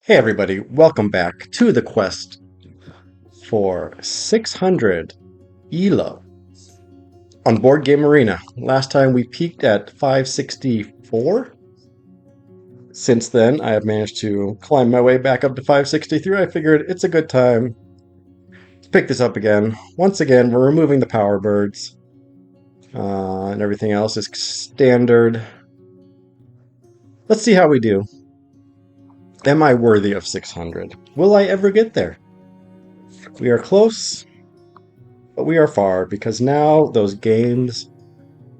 Hey everybody, welcome back to the quest for 600 ELO on Board Game Arena. Last time we peaked at 564. Since then, I have managed to climb my way back up to 563. I figured it's a good time to pick this up again. Once again, we're removing the power birds, and everything else is standard. Let's see how we do. Am I worthy of 600? Will I ever get there? We are close. But we are far because now those games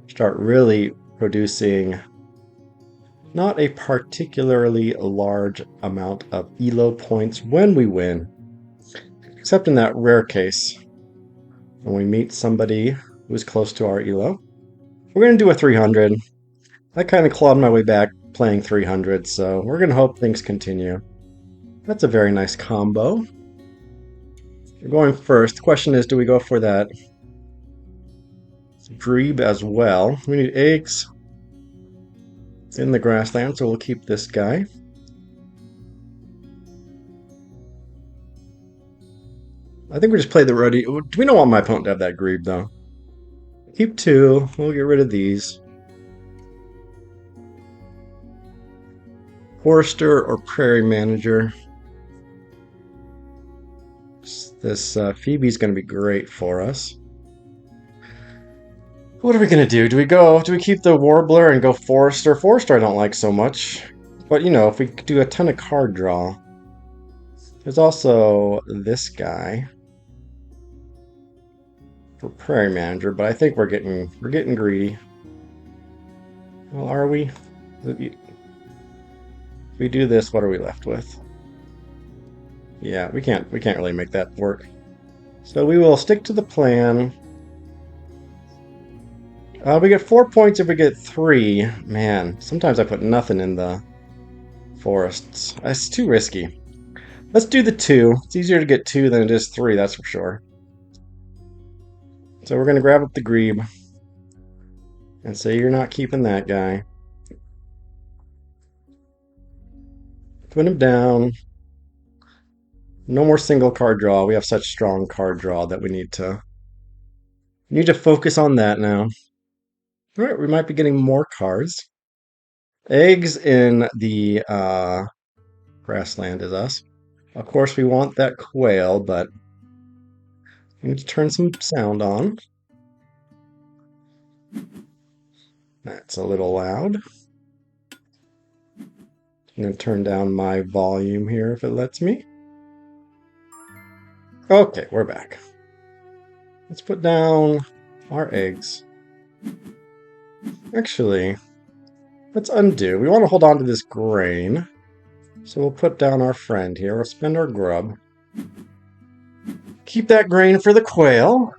start really producing not a particularly large amount of ELO points when we win, except in that rare case when we meet somebody who's close to our ELO. We're going to do a 300. I kind of clawed my way back playing 300, so we're going to hope things continue. That's a very nice combo. We're going first. The question is, do we go for that grebe as well? We need eggs in the grassland, so we'll keep this guy. I think we just played the ready. We don't want my opponent to have that grebe, though. Keep two. We'll get rid of these. Forester or Prairie Manager. This Phoebe's going to be great for us. What are we going to do? Do we keep the Warbler and go Forester? Forester I don't like so much. But, you know, if we do a ton of card draw. There's also this guy for Prairie Manager, but I think we're getting greedy. Well, are we? If we do this, what are we left with? Yeah, we can't really make that work. So we will stick to the plan. We get 4 points if we get 3. Man, sometimes I put nothing in the forests. That's too risky. Let's do the 2. It's easier to get 2 than it is 3, that's for sure. So we're going to grab up the grebe and say you're not keeping that guy. Put him down. No more single card draw. We have such strong card draw that we need to focus on that now. All right, we might be getting more cards. Eggs in the grassland is us. Of course, we want that quail, but we need to turn some sound on. That's a little loud. I'm going to turn down my volume here if it lets me. Okay, we're back. Let's put down our eggs. Actually, let's undo. We want to hold on to this grain. So we'll put down our friend here. We'll spend our grub. Keep that grain for the quail.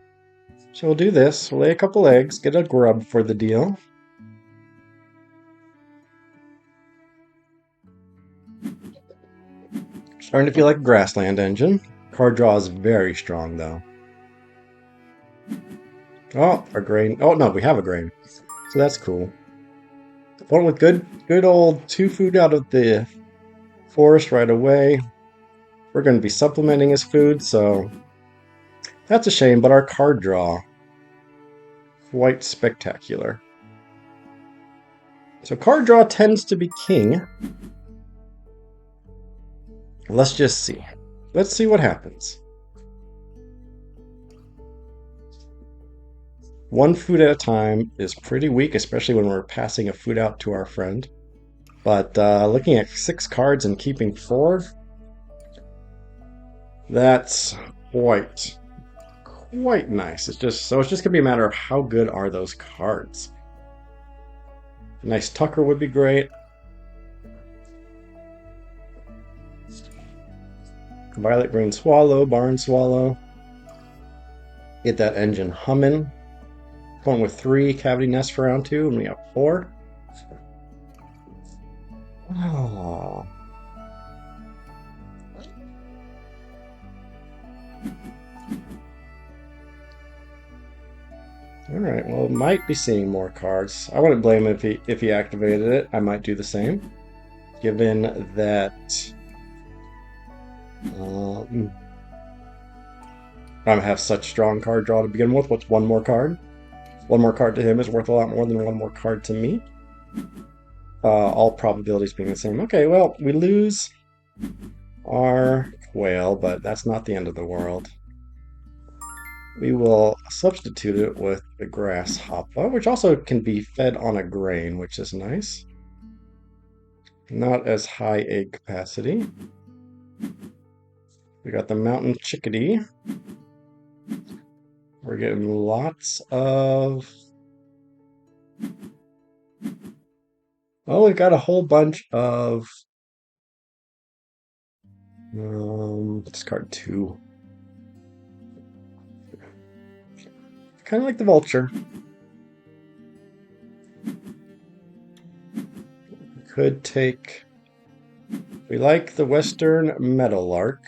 So we'll do this. We'll lay a couple eggs, get a grub for the deal. Starting to feel like a grassland engine. Card draw is very strong, though. Oh, our grain. Oh, no, we have a grain. So that's cool. One with good old 2 food out of the forest right away. We're going to be supplementing his food, so that's a shame, but our card draw, quite spectacular. So card draw tends to be king. Let's just see. Let's see what happens. 1 food at a time is pretty weak, especially when we're passing a food out to our friend. But looking at 6 cards and keeping 4, that's quite nice. It's just gonna be a matter of how good are those cards. A nice Tucker would be great. Violet Green Swallow, Barn Swallow. Get that engine humming. Going with 3 cavity nests for round 2, and we have 4. Oh. Alright, well, might be seeing more cards. I wouldn't blame him if he activated it. I might do the same. Given that Um, I don't have such strong card draw to begin with. What's one more card? One more card to him is worth a lot more than one more card to me. All probabilities being the same. Okay, well, we lose our whale, but that's not the end of the world. We will substitute it with the grasshopper, which also can be fed on a grain, which is nice. Not as high egg capacity. We got the mountain chickadee. We're getting lots of... Oh, we've got a whole bunch of... discard 2. Kind of like the vulture. Could take... We like the western meadowlark.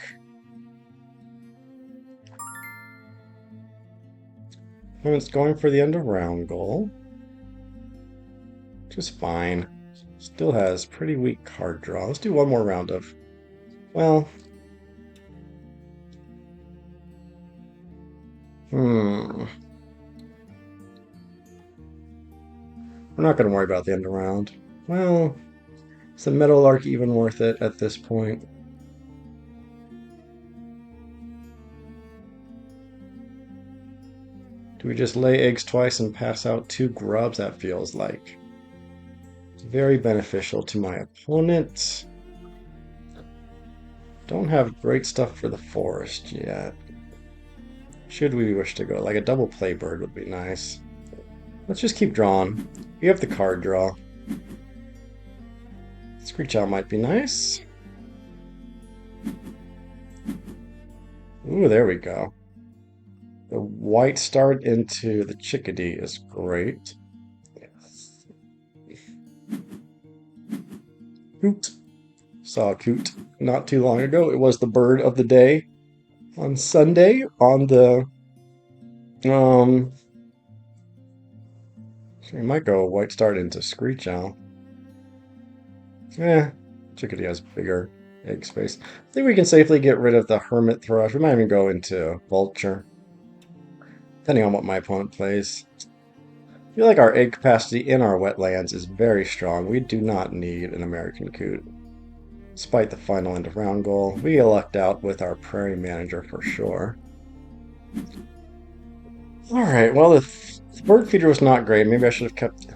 And it's going for the end of round goal. Which is fine. Still has pretty weak card draw. Let's do one more round of... Well... We're not going to worry about the end of round. Well... Is the meadowlark even worth it at this point? Do we just lay eggs twice and pass out 2 grubs? That feels like very beneficial to my opponent. Don't have great stuff for the forest yet. Should we wish to go? Like a double playbird would be nice. Let's just keep drawing. We have the card draw. Screech Owl might be nice. Ooh, there we go. The white start into the chickadee is great. Coot. Saw a coot not too long ago. It was the bird of the day on Sunday on the we might go white start into Screech Owl. Chickadee has bigger egg space. I think we can safely get rid of the hermit thrush. We might even go into vulture, depending on what my opponent plays. I feel like our egg capacity in our wetlands is very strong. We do not need an American coot. Despite the final end of round goal, we lucked out with our prairie manager for sure. Alright, well, the bird feeder was not great. Maybe I should have kept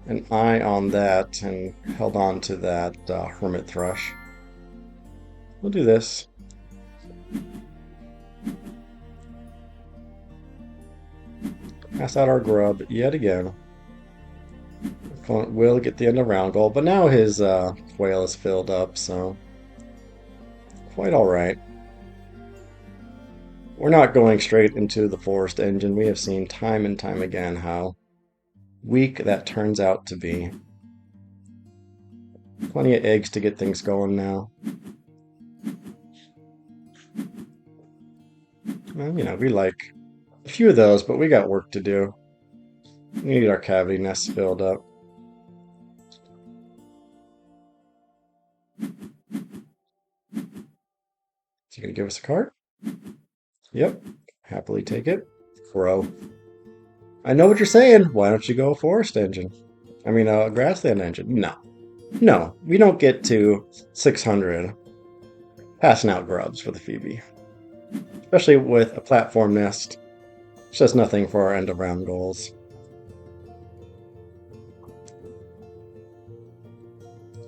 an eye on that and held on to that hermit thrush. We'll do this. Pass out our grub yet again. Opponent will get the end of round goal, but now his whale is filled up, so quite alright. We're not going straight into the forest engine. We have seen time and time again how weak that turns out to be. Plenty of eggs to get things going now. Well, you know, we like a few of those, but we got work to do. We need our cavity nests filled up. Is he gonna give us a card? Yep. Happily take it. Crow. I know what you're saying. Why don't you go a forest engine? I mean, a grassland engine. No. No, we don't get to 600 passing out grubs for the Phoebe. Especially with a platform nest. It's just nothing for our end of round goals.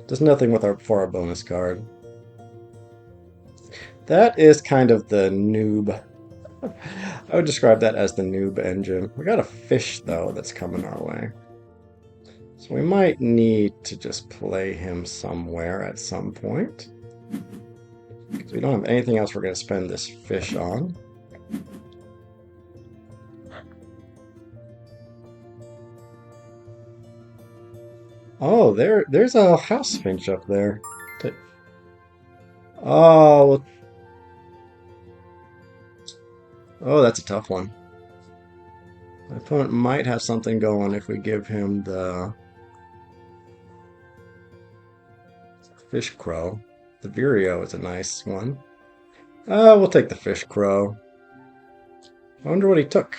Does nothing with for our bonus card. That is kind of the noob. I would describe that as the noob engine. We got a fish, though, that's coming our way. So we might need to just play him somewhere at some point. Because we don't have anything else we're going to spend this fish on. Oh, there's a house finch up there. Oh, oh, that's a tough one. My opponent might have something going if we give him the fish crow. The vireo is a nice one. We'll take the fish crow. I wonder what he took.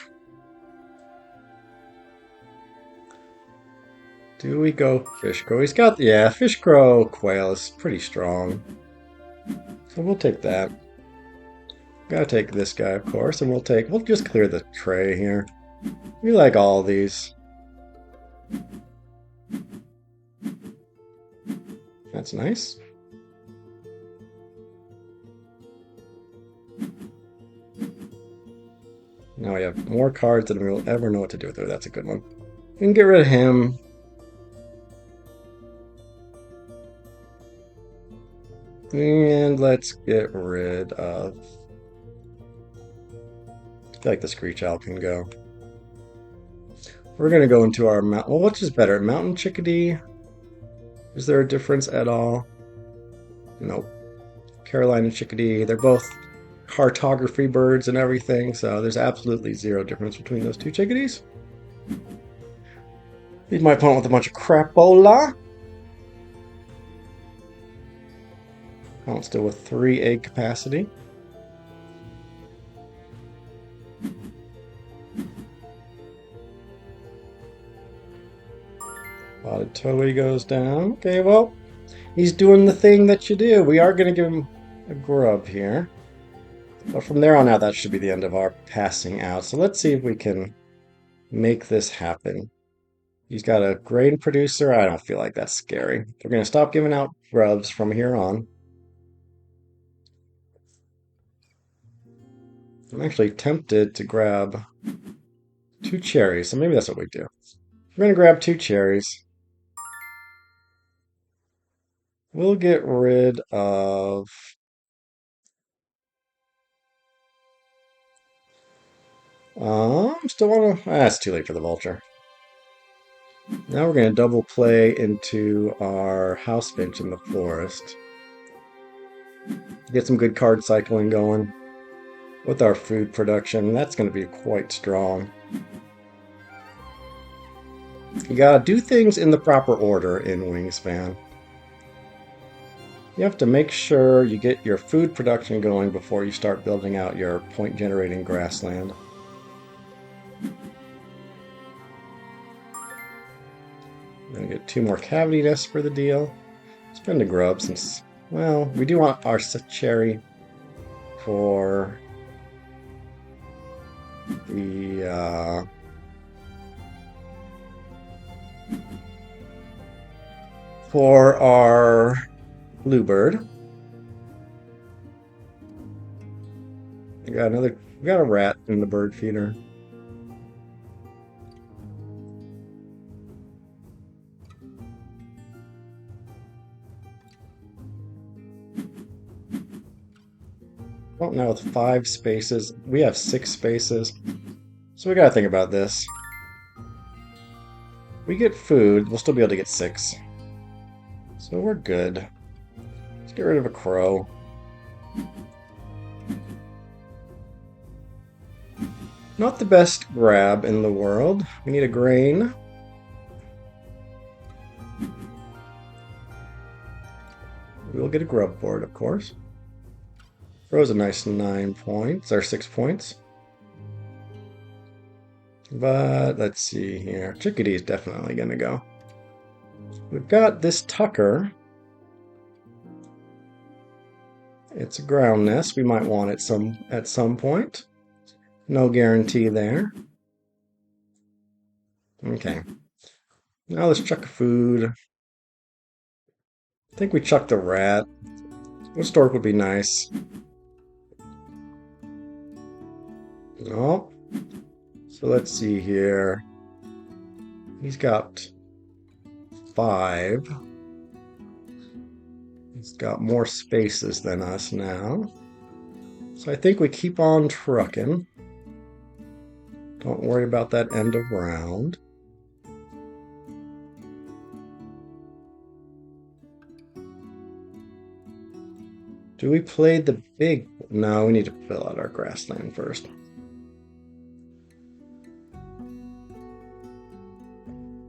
Do we go fish crow? He's got, yeah, fish crow quail is pretty strong. So we'll take that. Gotta take this guy, of course, and we'll just clear the tray here. We like all these. That's nice. Now we have more cards than we'll ever know what to do with her. That's a good one. We can get rid of him. And let's get rid of... I feel like the Screech Owl can go. We're going to go into our mountain. Well, which is better? Mountain Chickadee? Is there a difference at all? Nope. Carolina Chickadee. They're both cartography birds and everything, so there's absolutely zero difference between those two chickadees. Leave my opponent with a bunch of crapola. Opponent still with 3 egg capacity. Spotted Toey goes down. Okay, well, he's doing the thing that you do. We are going to give him a grub here. But from there on out, that should be the end of our passing out. So let's see if we can make this happen. He's got a grain producer. I don't feel like that's scary. We're going to stop giving out grubs from here on. I'm actually tempted to grab 2 cherries, so maybe that's what we do. We're going to grab 2 cherries. We'll get rid of... still want to... it's too late for the vulture. Now we're going to double play into our house finch in the forest. Get some good card cycling going with our food production. That's going to be quite strong. You gotta do things in the proper order in Wingspan. You have to make sure you get your food production going before you start building out your point-generating grassland. I'm gonna get 2 more cavity nests for the deal. Spend a grub since, well, we do want our cherry for the for our bluebird. We got a rat in the bird feeder. Well, now with 5 spaces, we have 6 spaces. So we gotta think about this. We get food, we'll still be able to get 6. So we're good. Let's get rid of a crow. Not the best grab in the world. We need a grain. We'll get a grub board, of course. Crow's a nice 9 points, or 6 points. But let's see here. Chickadee is definitely going to go. We've got this Tucker. It's a ground nest. We might want it at some point. No guarantee there. Okay. Now let's chuck food. I think we chucked the rat. A stork would be nice. No. So let's see here. He's got 5. He's got more spaces than us now. So I think we keep on trucking. Don't worry about that end of round. Do we play the big... No, we need to fill out our grassland first.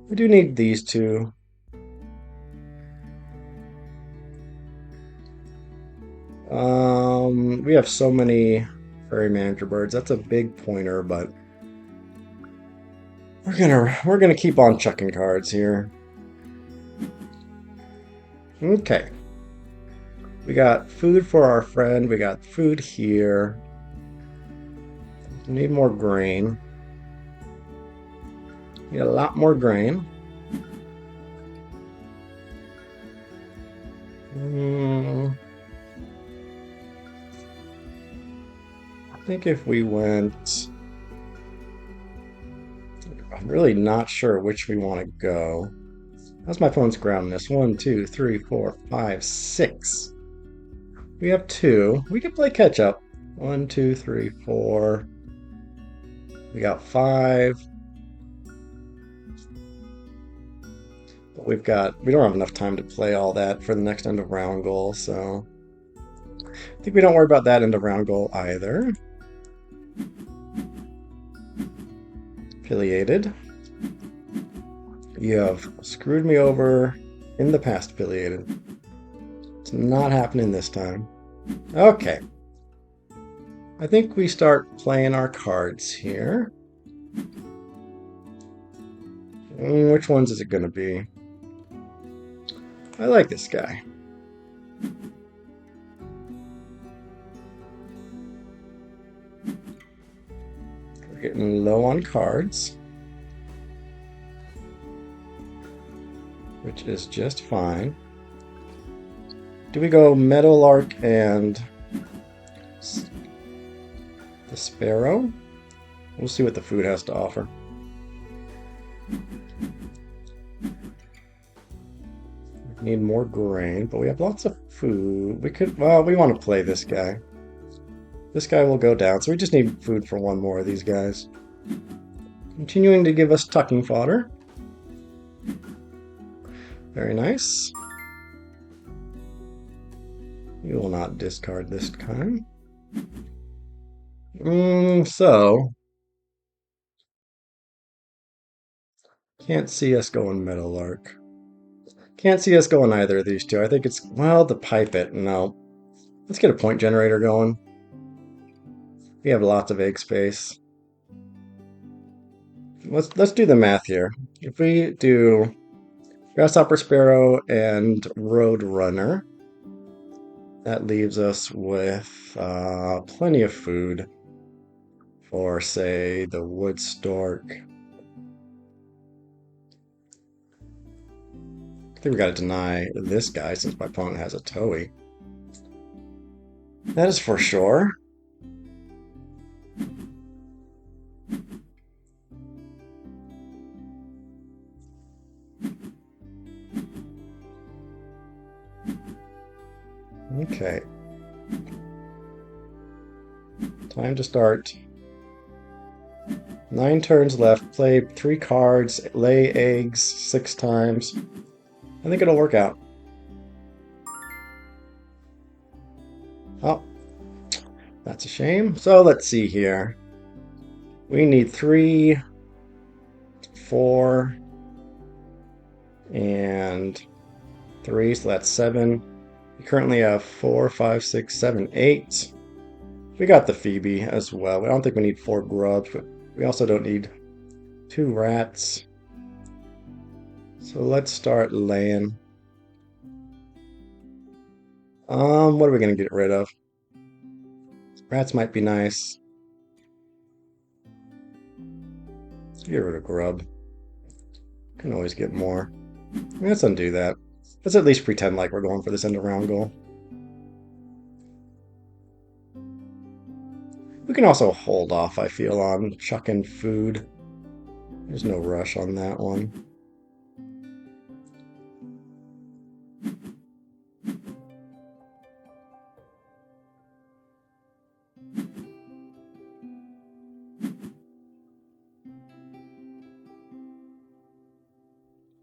We do need these 2. We have so many fairy manager birds. That's a big pointer, but we're gonna keep on chucking cards here. Okay. We got food for our friend. We got food here. We need more grain. Need a lot more grain. I think if we went... I'm really not sure which we want to go. How's my phone's groundness? 1, 2, 3, 4, 5, 6. We have 2. We can play catch up. 1, 2, 3, 4. We got 5. But we don't have enough time to play all that for the next end of round goal, so I think we don't worry about that end of round goal either. Affiliated. You have screwed me over in the past, affiliated. It's not happening this time. Okay. I think we start playing our cards here. Which ones is it going to be? I like this guy. We're getting low on cards, which is just fine. Do we go Meadowlark and the Sparrow? We'll see what the food has to offer. We need more grain, but we have lots of food. We want to play this guy. This guy will go down, so we just need food for one more of these guys. Continuing to give us tucking fodder. Very nice. You will not discard this time. So... Can't see us going Meadowlark. Can't see us going either of these two. I think it's... Well, the pipe it. No. Let's get a point generator going. We have lots of egg space. Let's do the math here. If we do Grasshopper Sparrow and Roadrunner, that leaves us with plenty of food for, say, the Wood Stork. I think we gotta deny this guy since my opponent has a Toei. That is for sure. Okay. Time to start. 9 turns left. Play 3 cards. Lay eggs 6 times. I think it'll work out. Oh. That's a shame. So let's see here. We need 3, 4, and 3, so that's 7. We currently have 4, 5, 6, 7, 8. We got the Phoebe as well. I don't think we need 4 grubs, but we also don't need 2 rats. So let's start laying. What are we going to get rid of? Rats might be nice. Get rid of grub. Can always get more. Let's undo that. Let's at least pretend like we're going for this end of round goal. We can also hold off, I feel, on chucking food. There's no rush on that one.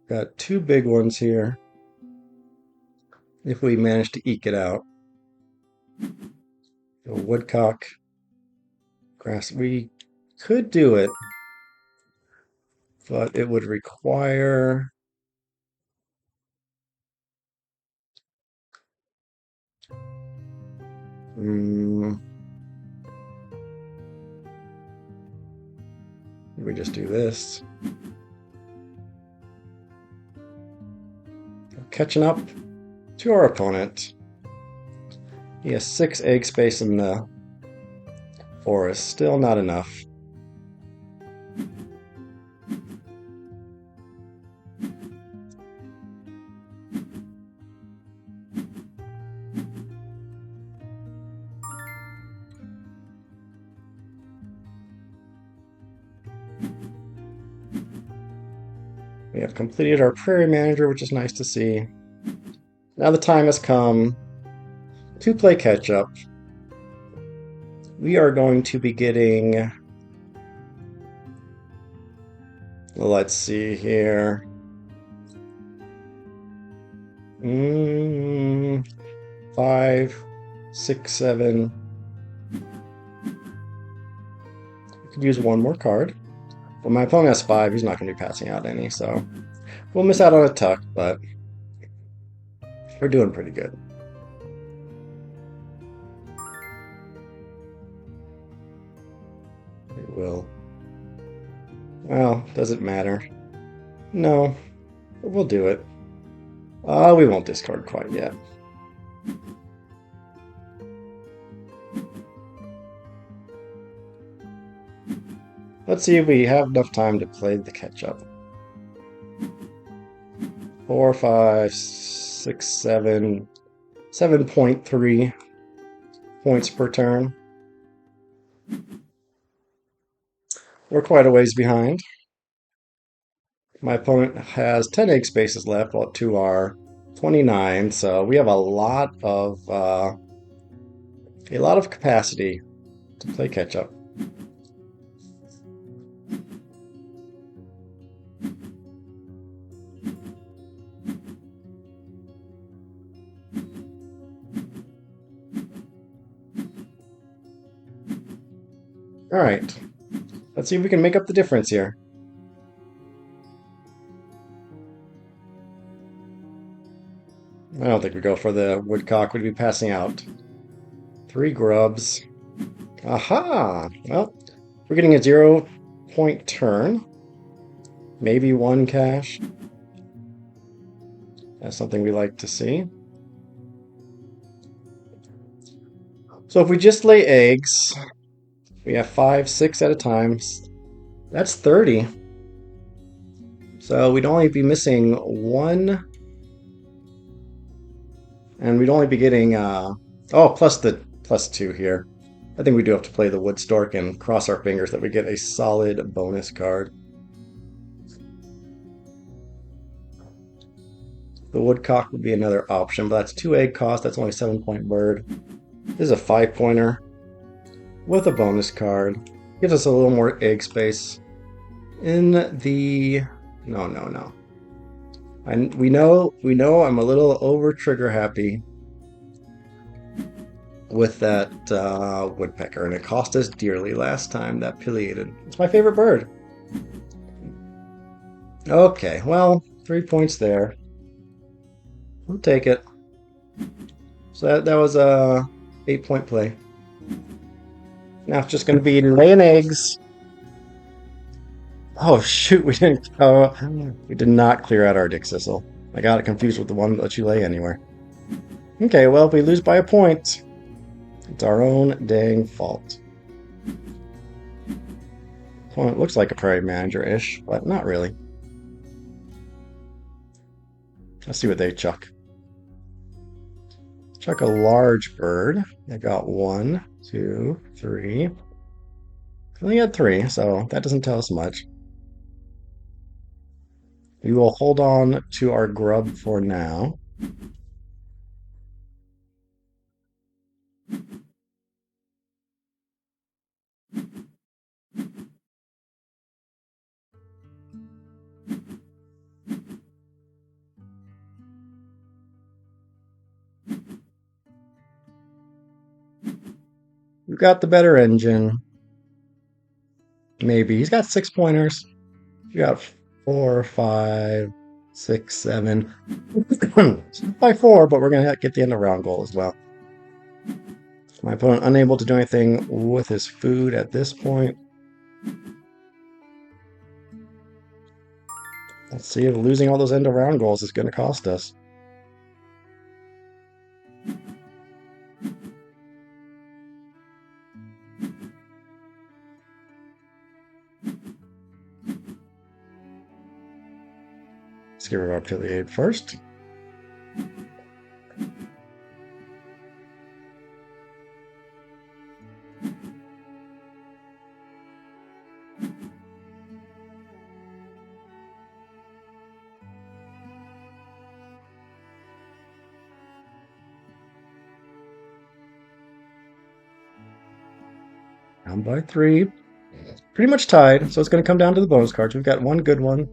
Got 2 big ones here. If we manage to eke it out. The woodcock. Grass. We could do it, but it would require... We just do this. Catching up to our opponent. He has 6 egg space in the forest. Still not enough. We have completed our prairie manager, which is nice to see. Now the time has come to play catch up. We are going to be getting, let's see here. 5, 6, 7. We could use one more card. Well, my opponent has 5. He's not going to be passing out any, so we'll miss out on a tuck, but we're doing pretty good. We will. Well, does it matter? No, but we'll do it. We won't discard quite yet. Let's see if we have enough time to play the catch-up. 4, 5, 6, 7, 7.3 points per turn. We're quite a ways behind. My opponent has 10 egg spaces left, while 2 are 29, so we have a lot of capacity to play catch-up. All right, let's see if we can make up the difference here. I don't think we go for the woodcock. We'd be passing out. 3 grubs. Aha! Well, we're getting a 0-point turn. Maybe 1 cash. That's something we like to see. So if we just lay eggs, we have 5, 6 at a time. That's 30. So we'd only be missing 1. And we'd only be getting, plus 2 here. I think we do have to play the wood stork and cross our fingers that we get a solid bonus card. The woodcock would be another option, but that's 2 egg cost. That's only 7-point bird. This is a 5-pointer with a bonus card. Gives us a little more egg space. In the... No. And we know I'm a little over trigger happy with that woodpecker, and it cost us dearly last time, that pileated. It's my favorite bird. Okay, well, 3 points there. We'll take it. So that was a 8-point play. Now it's just going to be laying eggs. Oh shoot, we did not clear out our Dixisel. I got it confused with the one that lets you lay anywhere. Okay, well, if we lose by a point, it's our own dang fault. Well, it looks like a prairie manager-ish, but not really. Let's see what they chuck. Chuck a large bird. I got 1, 2, 3. Only had 3, so that doesn't tell us much. We will hold on to our grub for now. We've got the better engine. Maybe. He's got 6 pointers. You got 4, 5, 6, 7. By 4, but we're going to get the end of round goal as well. My opponent unable to do anything with his food at this point. Let's see if losing all those end of round goals is going to cost us. Let's give her our affiliate first. Down by 3. Pretty much tied, so it's going to come down to the bonus cards. We've got one good one.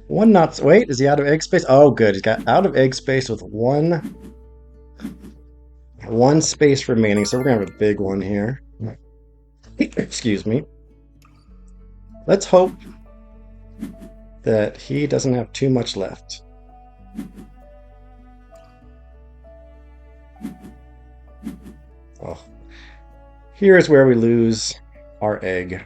One not... Wait, is he out of egg space? Oh, good. He's got out of egg space with one space remaining, so we're going to have a big one here. Excuse me. Let's hope that he doesn't have too much left. Oh. Here's where we lose our egg.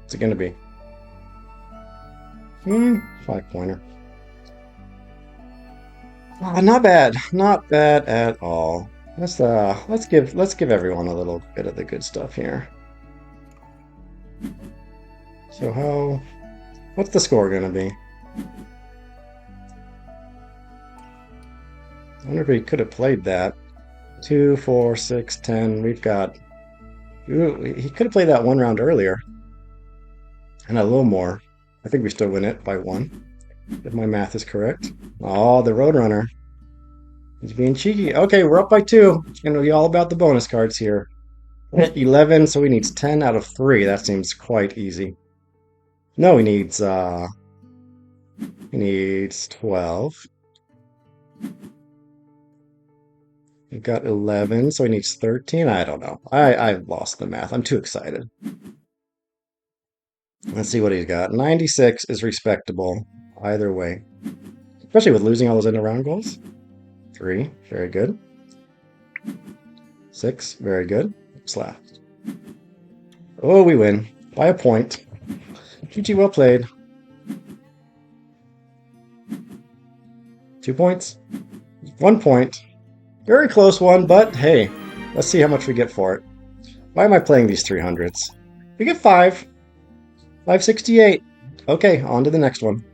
What's it going to be? 5-pointer. Not bad. Not bad at all. Let's give everyone a little bit of the good stuff here. So what's the score going to be? I wonder if he could have played that. 2, 4, 6, 10. We've got... He could have played that one round earlier. And a little more. I think we still win it by 1. If my math is correct. Oh, the Roadrunner. He's being cheeky. Okay, we're up by 2. It's going to be all about the bonus cards here. 11, so he needs 10 out of 3. That seems quite easy. No, he needs 12. We've got 11, so he needs 13. I don't know. I've lost the math. I'm too excited. Let's see what he's got. 96 is respectable either way. Especially with losing all those end around goals. 3, very good. 6, very good. What's left? Oh, we win. By a point. GG, well played. 2 points. 1 point. Very close one, but hey, let's see how much we get for it. Why am I playing these 300s? We get 5. 568. Okay, on to the next one.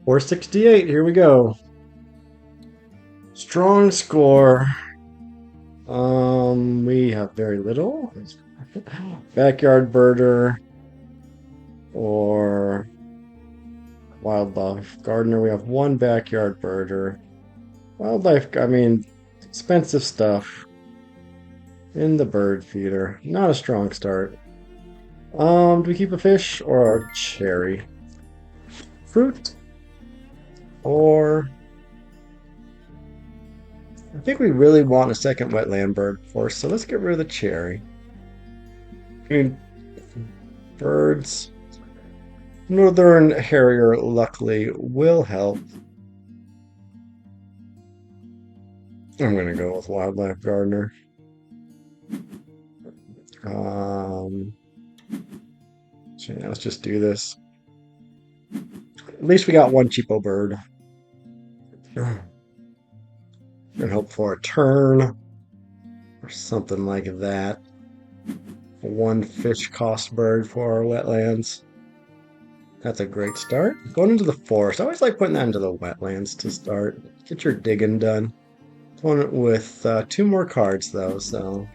468, here we go. Strong score. We have very little. Backyard birder or wildlife gardener. We have 1 backyard birder. Wildlife, I mean, expensive stuff. In the bird feeder. Not a strong start. Do we keep a fish or a cherry? Fruit? Or... I think we really want a second wetland bird force, so let's get rid of the cherry. I mean, birds. Northern Harrier, luckily, will help. I'm going to go with Wildlife Gardener. So yeah, let's just do this. At least we got 1 cheapo bird. And hope for a turn or something like that. 1 fish cost bird for our wetlands. That's a great start. Going into the forest. I always like putting that into the wetlands to start. Get your digging done. One with 2 more cards though, so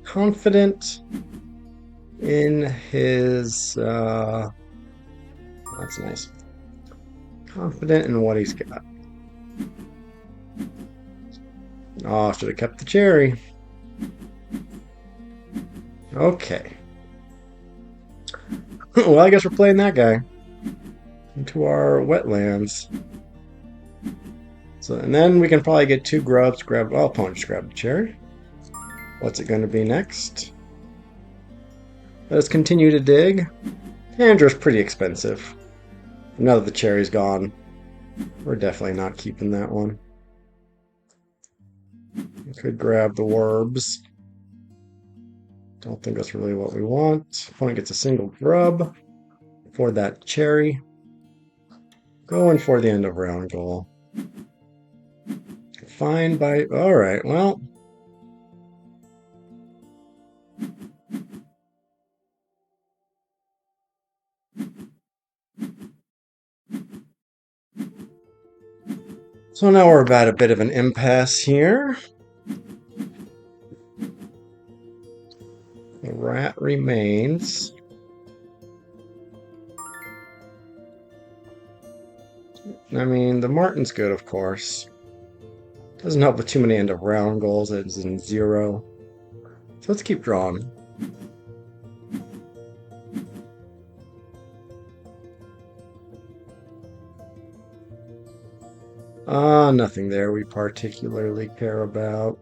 confident in his that's nice. Confident in what he's got. Oh, should have kept the cherry. Okay. Well, I guess we're playing that guy into our wetlands. So, and then we can probably get 2 grubs. Oh, opponent just grabbed a cherry. What's it going to be next? Let us continue to dig. Andrew's pretty expensive. Now that the cherry's gone, we're definitely not keeping that one. We could grab the Warbs. Don't think that's really what we want. Opponent gets a single grub for that cherry. Going for the end of round goal. Fine by... Alright, well... So now we're about a bit of an impasse here. The rat remains. I mean, the Martin's good, of course. Doesn't help with too many end of round goals. It's in 0. So let's keep drawing. Nothing there we particularly care about.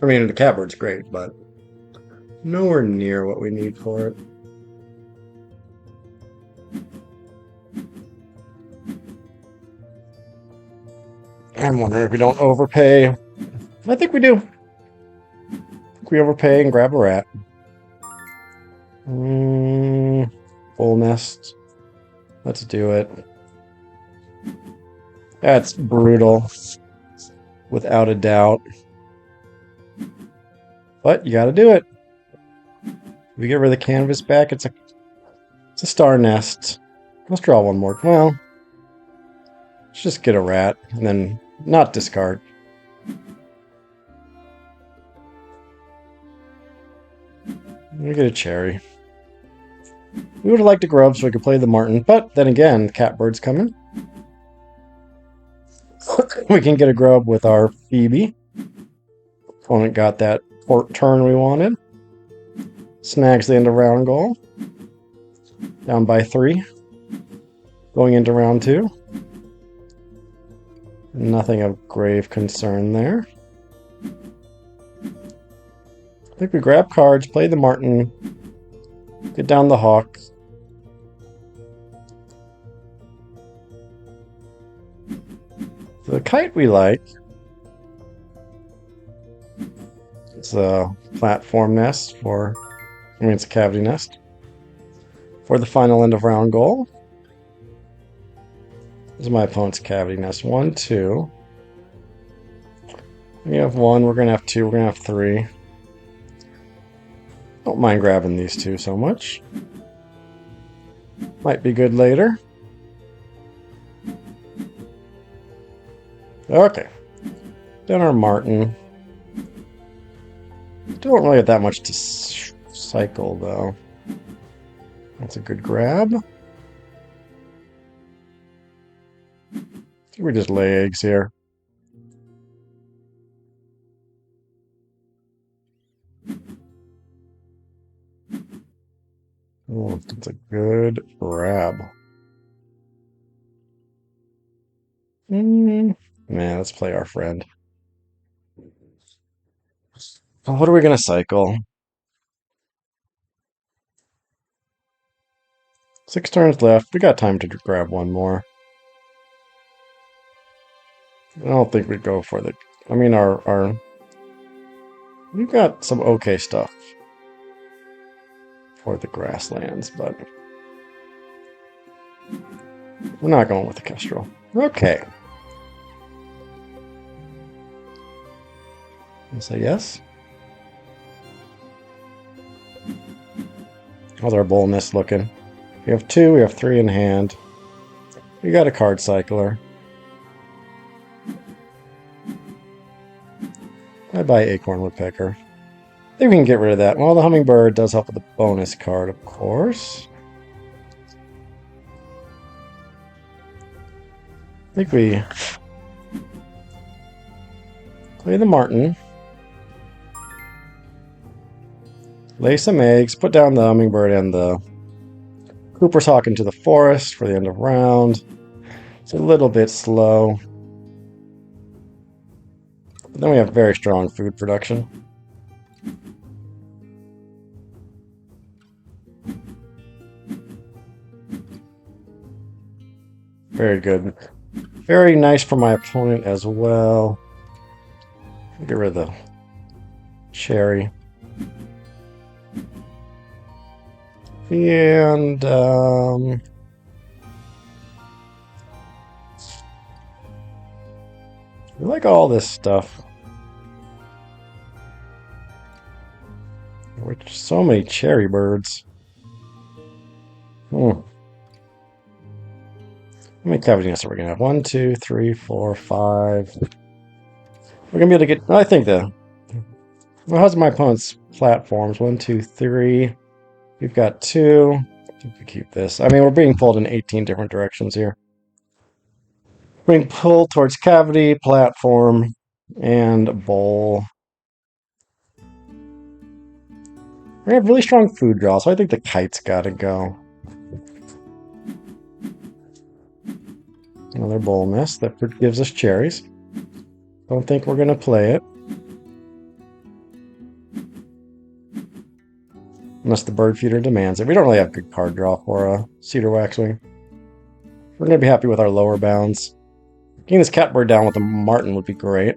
I mean, the catbird's great, but nowhere near what we need for it. I'm wondering if we don't overpay. I think we do. I think we overpay and grab a rat. Full nest. Let's do it. That's brutal. Without a doubt. But you gotta do it. If we get rid of the canvas back, it's a star nest. Let's draw one more. Well, let's just get a rat and then not discard. We get a cherry. We would have liked a grub so we could play the Martin, but then again, the catbird's coming. We can get a grub with our Phoebe. Opponent got that turn we wanted. Snags the end of round goal. Down by 3. Going into round 2. Nothing of grave concern there. I think we grab cards, play the Martin, get down the Hawk. The kite we like. It's a platform nest for, I mean, it's a cavity nest for the final end of round goal. This is my opponent's cavity nest. 1, 2. We have 1, we're going to have 2, we're going to have 3. Don't mind grabbing these 2 so much. Might be good later. Okay. Then our Martin. Don't really have that much to cycle, though. That's a good grab. We just lay eggs here. Oh, that's a good grab. Man, let's play our friend. What are we gonna cycle? 6 turns left. We got time to grab one more. I don't think we'd go for the... I mean, we've got some okay stuff for the grasslands, but we're not going with the Kestrel. Okay. I'll say yes. How's our boldness looking? We have 2, we have 3 in hand. We got a card cycler. Bye-bye, Acorn Woodpecker. I think we can get rid of that. Well, the Hummingbird does help with the bonus card, of course. I think we play the Martin. Lay some eggs, put down the Hummingbird and the Cooper's Hawk into the forest for the end of round. It's a little bit slow. But then we have very strong food production. Very good. Very nice for my opponent as well. Get rid of the cherry. And I like all this stuff. Which so many cherry birds. How many cavity nests are we gonna have? 1, 2, 3, 4, 5. We're gonna be able to get. I think the. Well, how's my opponent's platforms? 1, 2, 3. We've got 2. I think we keep this. I mean, we're being pulled in 18 different directions here. Being pulled towards cavity, platform, and bowl. We have really strong food draw, so I think the kite's gotta go. Another bowl miss that gives us cherries. Don't think we're gonna play it. Unless the bird feeder demands it. We don't really have good card draw for a cedar waxwing. We're gonna be happy with our lower bounds. Getting this catbird down with a martin would be great.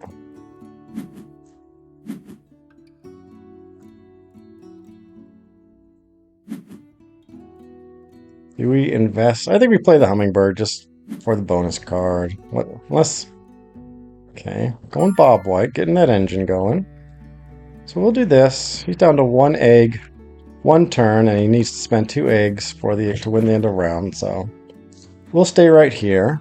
Do we invest? I think we play the hummingbird just for the bonus card. What? Unless. Okay, going Bob White, getting that engine going. So we'll do this. He's down to 1 egg, 1 turn, and he needs to spend 2 eggs for to win the end of round. So we'll stay right here.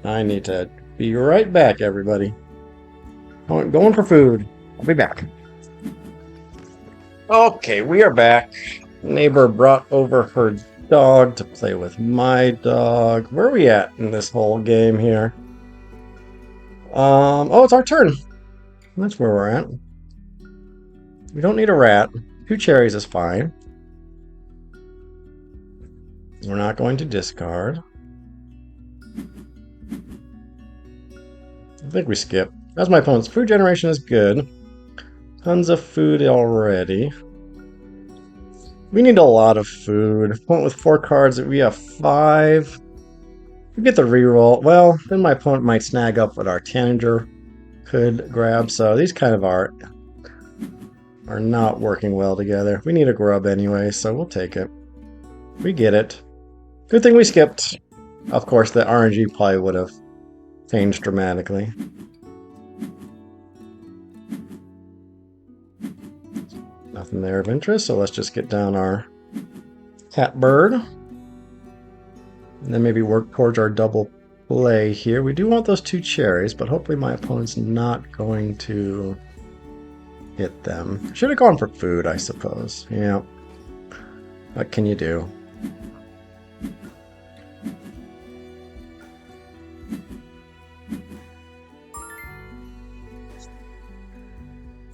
I need to be right back, everybody. Going for food. I'll be back. Okay, we are back. Neighbor brought over her dog to play with my dog. Where are we at in this whole game here? Oh, it's our turn. That's where we're at. We don't need a rat. 2 cherries is fine. We're not going to discard. I think we skip. That's my opponent's food generation is good. Tons of food already. We need a lot of food. Opponent with 4 cards. We have 5. We get the reroll. Well, then my opponent might snag up what our Tanager could grab. So these kind of are not working well together. We need a grub anyway, so we'll take it. We get it. Good thing we skipped. Of course, the RNG probably would have changed dramatically. Nothing there of interest, so let's just get down our catbird. And then maybe work towards our double play here. We do want those 2 cherries, but hopefully my opponent's not going to hit them. Should have gone for food, I suppose. Yeah. What can you do?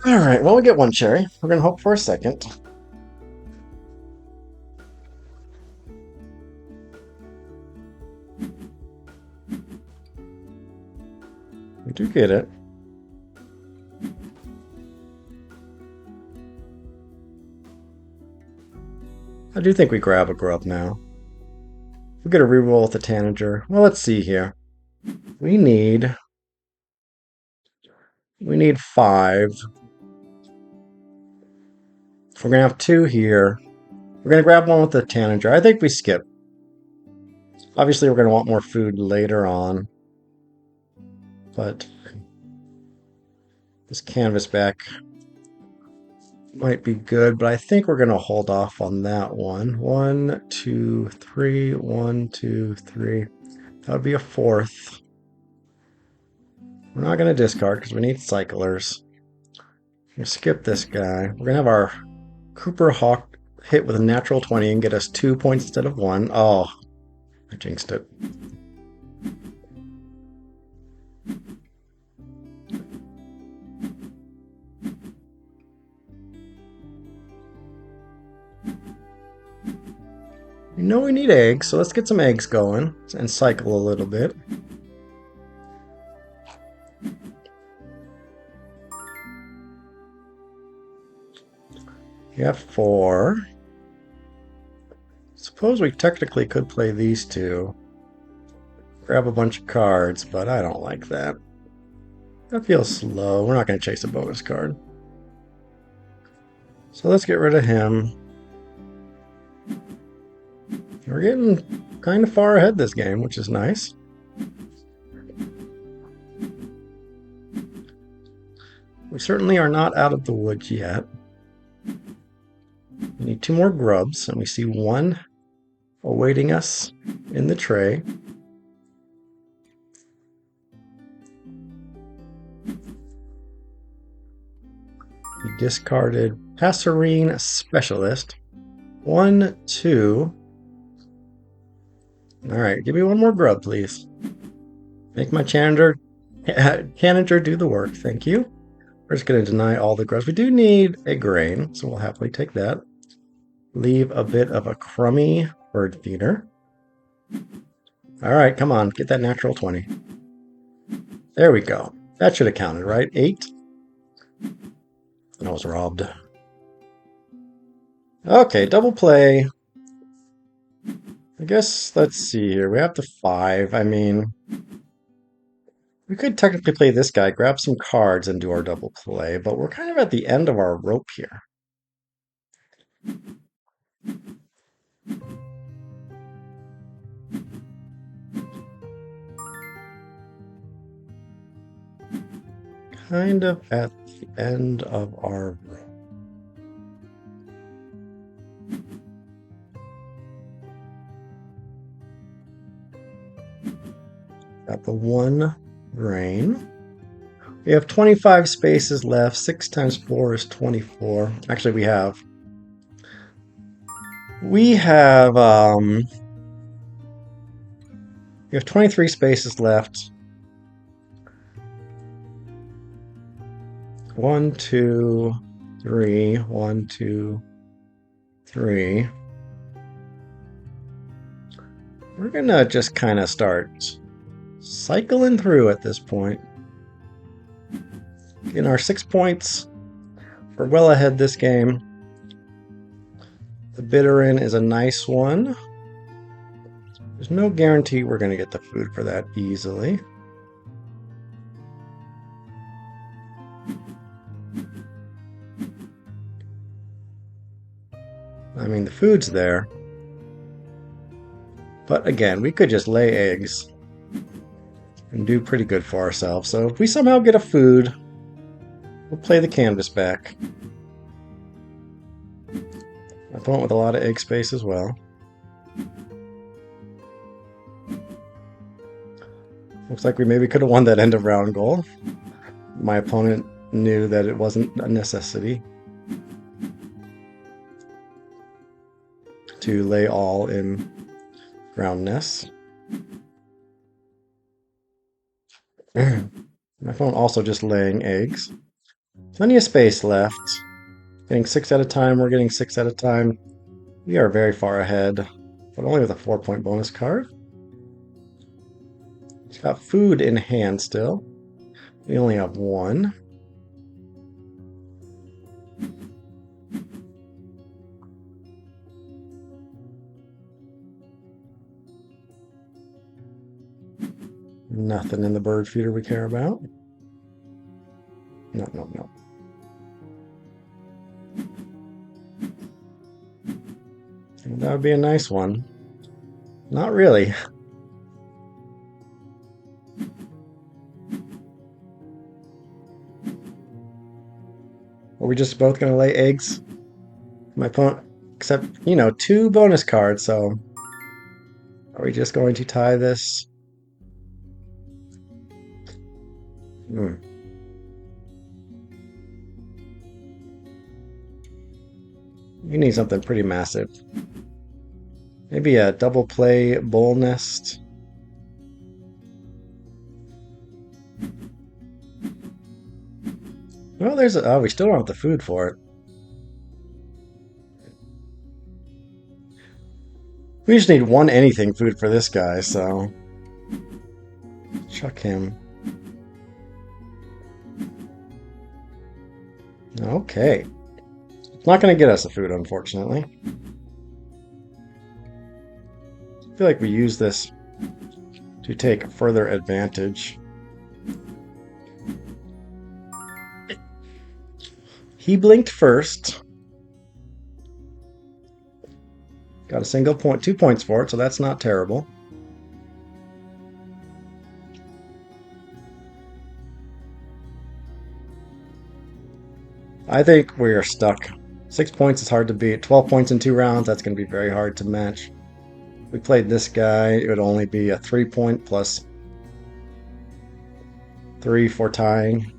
Alright, well, we get 1 cherry. We're going to hope for a second. We do get it. I do think we grab a grub now. We get a reroll with the Tanager. Well, let's see here. We need 5. We're going to have 2 here. We're going to grab 1 with the Tanager. I think we skip. Obviously, we're going to want more food later on. But this canvas back might be good, but I think we're going to hold off on that one. 1, 2, 3. 1, 2, 3. That would be a 4th. We're not going to discard because we need cyclers. We're going to skip this guy. We're going to have our Cooper Hawk hit with a natural 20 and get us 2 points instead of 1. Oh, I jinxed it. We know we need eggs, so let's get some eggs going and cycle a little bit. You have 4. Suppose we technically could play these two. Grab a bunch of cards, but I don't like that. That feels slow. We're not going to chase a bonus card. So let's get rid of him. We're getting kind of far ahead this game, which is nice. We certainly are not out of the woods yet. We need 2 more grubs, and we see 1 awaiting us in the tray. We discarded Passerine Specialist. 1, 2. Alright, give me 1 more grub, please. Make my Tanager do the work, thank you. We're just going to deny all the grubs. We do need a grain, so we'll happily take that. Leave a bit of a crummy bird feeder. Alright, come on, get that natural 20. There we go. That should have counted, right? 8. I was robbed. Okay, double play. I guess, let's see here. We have the 5. I mean, we could technically play this guy, grab some cards, and do our double play, but we're kind of at the end of our rope here. Kind of at the end of our rope. Got the 1 grain. We have 25 spaces left. 6 times 4 is 24. Actually, we have 23 spaces left. 1, 2, 3. 1, 2, 3. We're gonna just kind of start cycling through at this point. Getting our 6 points. We're well ahead this game. The Bitterin is a nice one. There's no guarantee we're going to get the food for that easily. I mean, the food's there. But again, we could just lay eggs and do pretty good for ourselves. So if we somehow get a food, we'll play the canvas back. Opponent with a lot of egg space as well. Looks like we maybe could have won that end of round goal. My opponent knew that it wasn't a necessity to lay all in ground nests. My phone also just laying eggs. Plenty of space left. Getting 6 at a time. We're getting 6 at a time. We are very far ahead, but only with a 4-point bonus card. He's got food in hand still. We only have 1. Nothing in the bird feeder we care about. No. That would be a nice one. Not really. Are we just both going to lay eggs? My opponent, except, 2 bonus cards, so are we just going to tie this? You need something pretty massive. Maybe a double play bull nest. Well, we still don't have the food for it. We just need one anything food for this guy, so chuck him. Okay. It's not going to get us a food, unfortunately. I feel like we use this to take further advantage. He blinked first. Got a single point, 2 points for it, so that's not terrible. I think we are stuck. 6 points is hard to beat. 12 points in 2 rounds, that's going to be very hard to match. If we played this guy, it would only be a 3 point plus 3 for tying.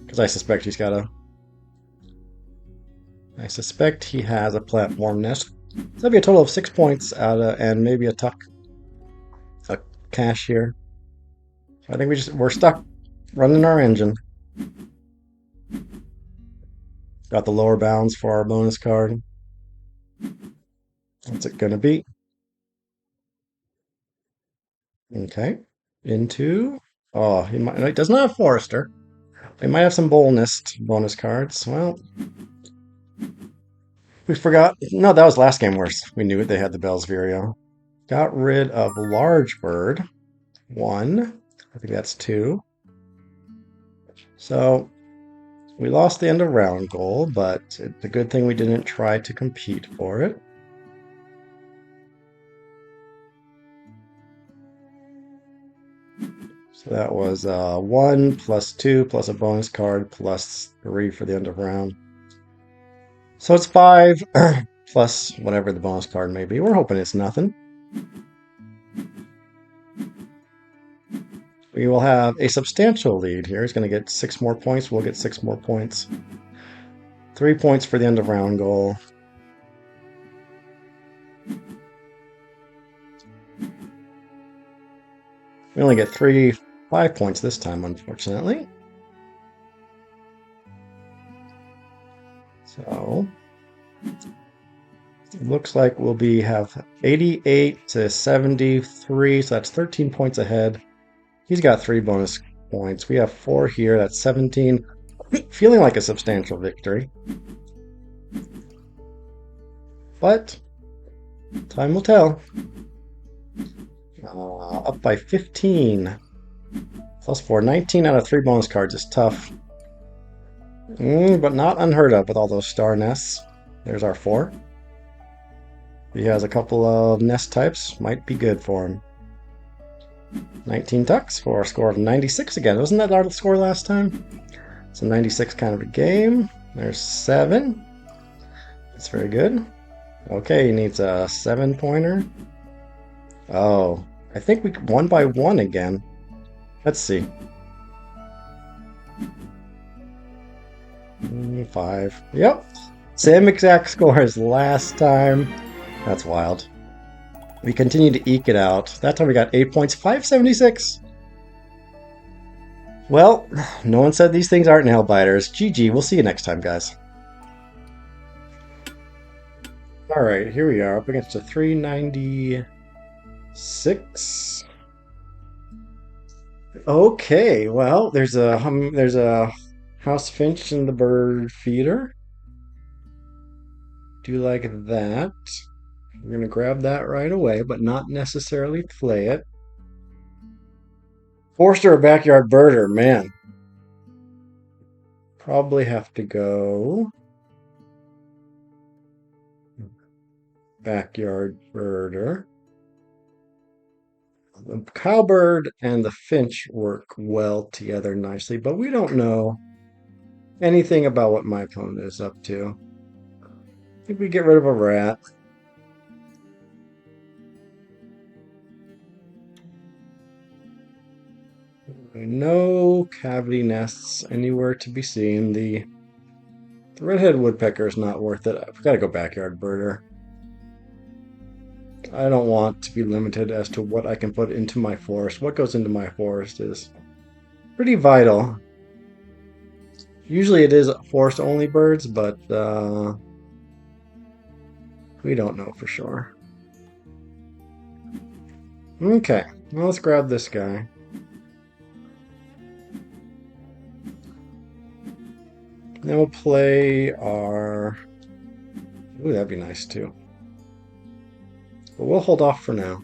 Because I suspect he's got a... I suspect he has a platform nest. So that'd be a total of 6 points out of, and maybe a cash here. I think we're stuck running our engine. Got the lower bounds for our bonus card. What's it gonna be? Okay. Into... Oh, he does not have Forester. He might have some boldness bonus cards. Well, we forgot. No, that was last game worse. We knew it. They had the Bell's Vireo. Got rid of Large Bird. 1. I think that's 2. So we lost the end of round goal, but it's a good thing we didn't try to compete for it. So that was 1 plus 2 plus a bonus card plus 3 for the end of round. So it's 5 plus whatever the bonus card may be. We're hoping it's nothing. We will have a substantial lead here. He's going to get 6 more points. We'll get 6 more points. 3 points for the end of round goal. We only get 5 points this time, unfortunately. So it looks like we'll have 88 to 73, so that's 13 points ahead. He's got 3 bonus points. We have 4 here. That's 17. Feeling like a substantial victory. But time will tell. Up by 15. Plus 4. 19 out of 3 bonus cards is tough. But not unheard of with all those star nests. There's our 4. He has a couple of nest types. Might be good for him. 19 tucks for a score of 96 again. Wasn't that our score last time? It's a 96 kind of a game. There's 7. That's very good. Okay, he needs a 7-pointer. Oh, I think we 1 by 1 again. Let's see. 5. Yep. Same exact score as last time. That's wild. We continue to eke it out. That time we got 8 points, 576. Well, no one said these things aren't nail biters. GG. We'll see you next time, guys. Alright, here we are up against a 396. Okay, well, there's a house finch in the bird feeder. Do like that. We're going to grab that right away, but not necessarily play it. Forster or backyard birder, man. Probably have to go backyard birder. The cowbird and the finch work well together nicely, but we don't know anything about what my opponent is up to. I think we get rid of a rat. No cavity nests anywhere to be seen. The red-headed woodpecker is not worth it. I've got to go backyard birder. I don't want to be limited as to what I can put into my forest. What goes into my forest is pretty vital. Usually it is forest-only birds, but we don't know for sure. Okay, well, let's grab this guy. Then we'll play our... Ooh, that'd be nice too. But we'll hold off for now.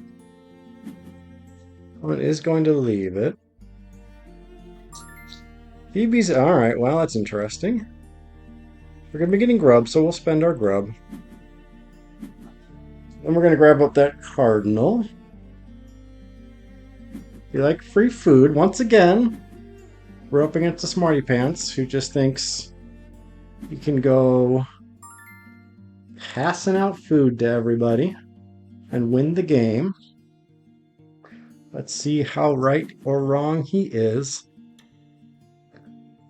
One is going to leave it. Phoebe's... Alright, well, that's interesting. We're going to be getting grub, so we'll spend our grub. Then we're going to grab up that cardinal. You like free food. Once again, we're up against the Smarty Pants, who just thinks he can go passing out food to everybody and win the game. Let's see how right or wrong he is.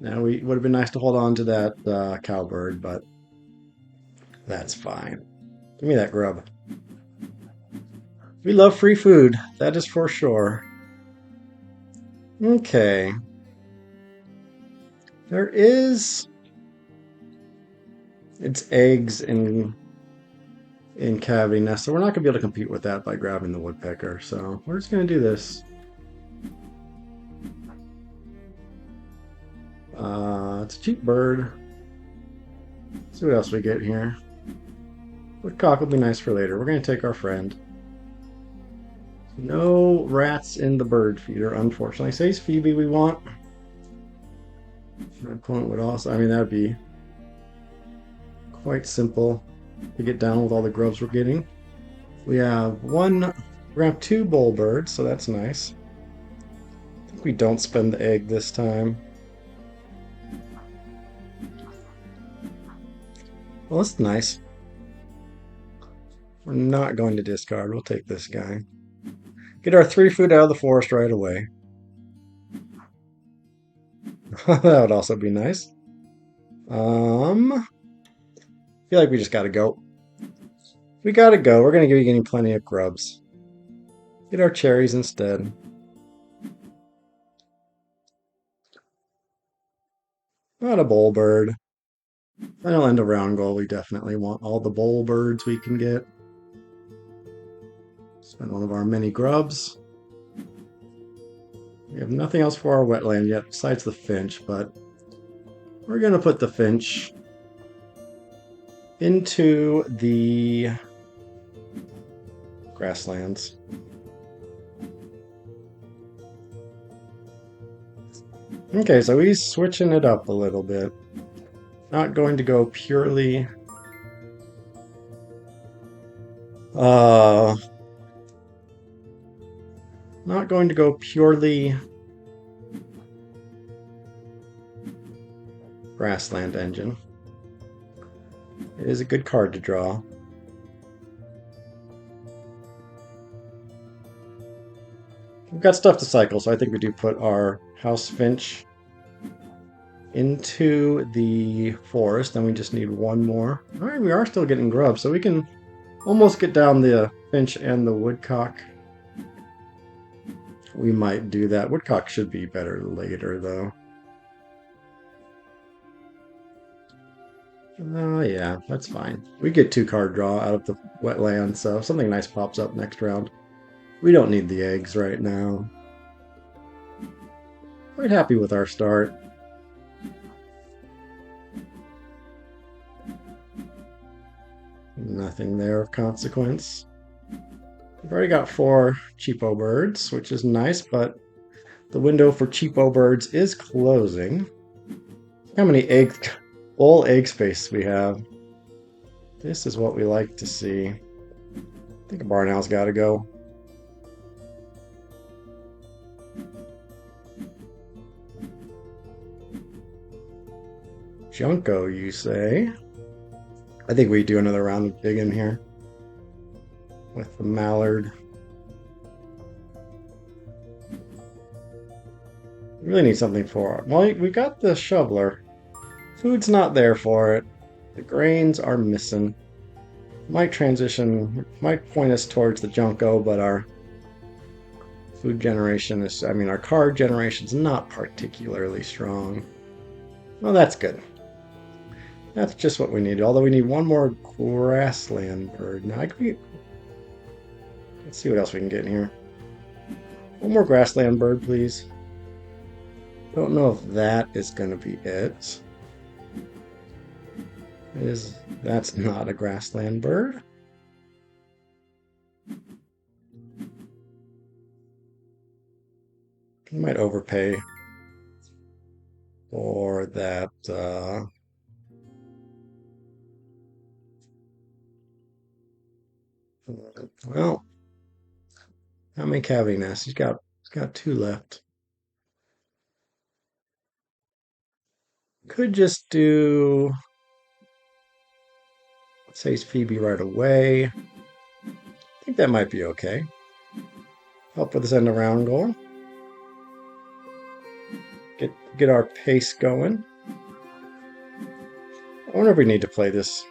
Now, it would have been nice to hold on to that cowbird, but that's fine. Give me that grub. We love free food, that is for sure. Okay. There is... It's eggs in cavity nest, so we're not going to be able to compete with that by grabbing the woodpecker, so we're just going to do this. It's a cheap bird. Let's see what else we get here. Woodcock will be nice for later. We're going to take our friend. No rats in the bird feeder, unfortunately. Say Phoebe we want. My opponent would also... I mean, that would be quite simple to get down with all the grubs we're getting. We have we're going to have 2 bull birds, so that's nice. I think we don't spend the egg this time. Well, that's nice. We're not going to discard. We'll take this guy. Get our 3 food out of the forest right away. That would also be nice. I feel like we just gotta go. We gotta go. We're gonna be getting plenty of grubs. Get our cherries instead. Not a bowl bird. Final end of round goal. We definitely want all the bowl birds we can get. Spend one of our mini grubs. We have nothing else for our wetland yet besides the finch, but we're going to put the finch into the grasslands. Okay, so he's switching it up a little bit. Not going to go purely... Not going to go purely grassland engine. It is a good card to draw. We've got stuff to cycle, so I think we do put our house finch into the forest. Then we just need 1 more. All right, we are still getting grubs, so we can almost get down the finch and the woodcock. We might do that. Woodcock should be better later, though. Yeah, that's fine. We get 2 card draw out of the wetland, so if something nice pops up next round. We don't need the eggs right now. Quite happy with our start. Nothing there of consequence. We've already got 4 cheapo birds, which is nice, but the window for cheapo birds is closing. How many full egg space we have. This is what we like to see. I think a barn owl's got to go. Junco, you say? I think we do another round of digging here with the mallard. We really need something for it. Well, we got the shoveler. Food's not there for it. The grains are missing. Might point us towards the Junco, but our food generation is, our card generation is not particularly strong. Well, that's good. That's just what we need. Although we need 1 more grassland bird. Now, let's see what else we can get in here. One more grassland bird, please. Don't know if that is going to be it. That's not a grassland bird. I might overpay for that. Well, how many cavity nests? He's got 2 left. Could just do, let's say, Phoebe right away. I think that might be okay. Help with this end around goal. Get our pace going. I wonder if we need to play this.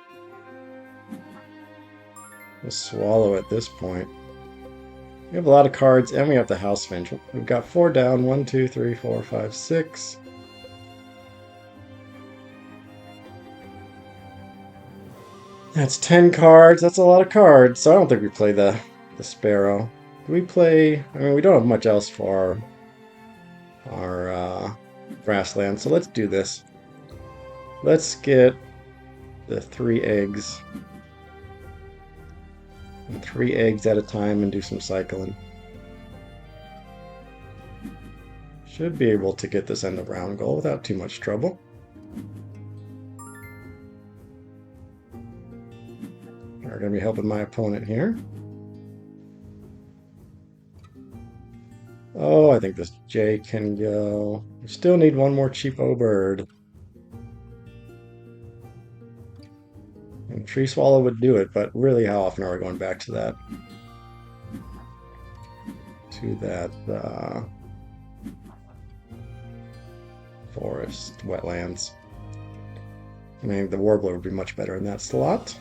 We'll swallow at this point. We have a lot of cards, and we have the house finch. We've got 4 down. 1, 2, 3, 4, 5, 6. That's 10 cards. That's a lot of cards. So I don't think we play the sparrow. Do we play? I mean, we don't have much else for our grassland, so let's do this. Let's get the 3 eggs. And 3 eggs at a time and do some cycling. Should be able to get this end of round goal without too much trouble. We're going to be helping my opponent here. Oh, I think this J can go. We still need one more cheapo bird. And Tree Swallow would do it, but really how often are we going back to that? Forest, wetlands. I mean, the Warbler would be much better in that slot.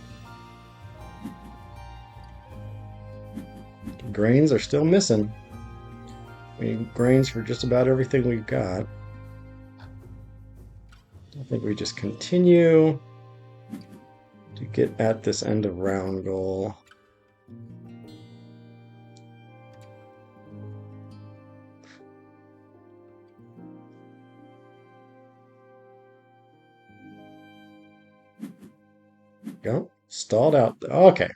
Grains are still missing. We need grains for just about everything we've got. I think we just continue to get at this end of round goal. Go. Stalled out. Okay.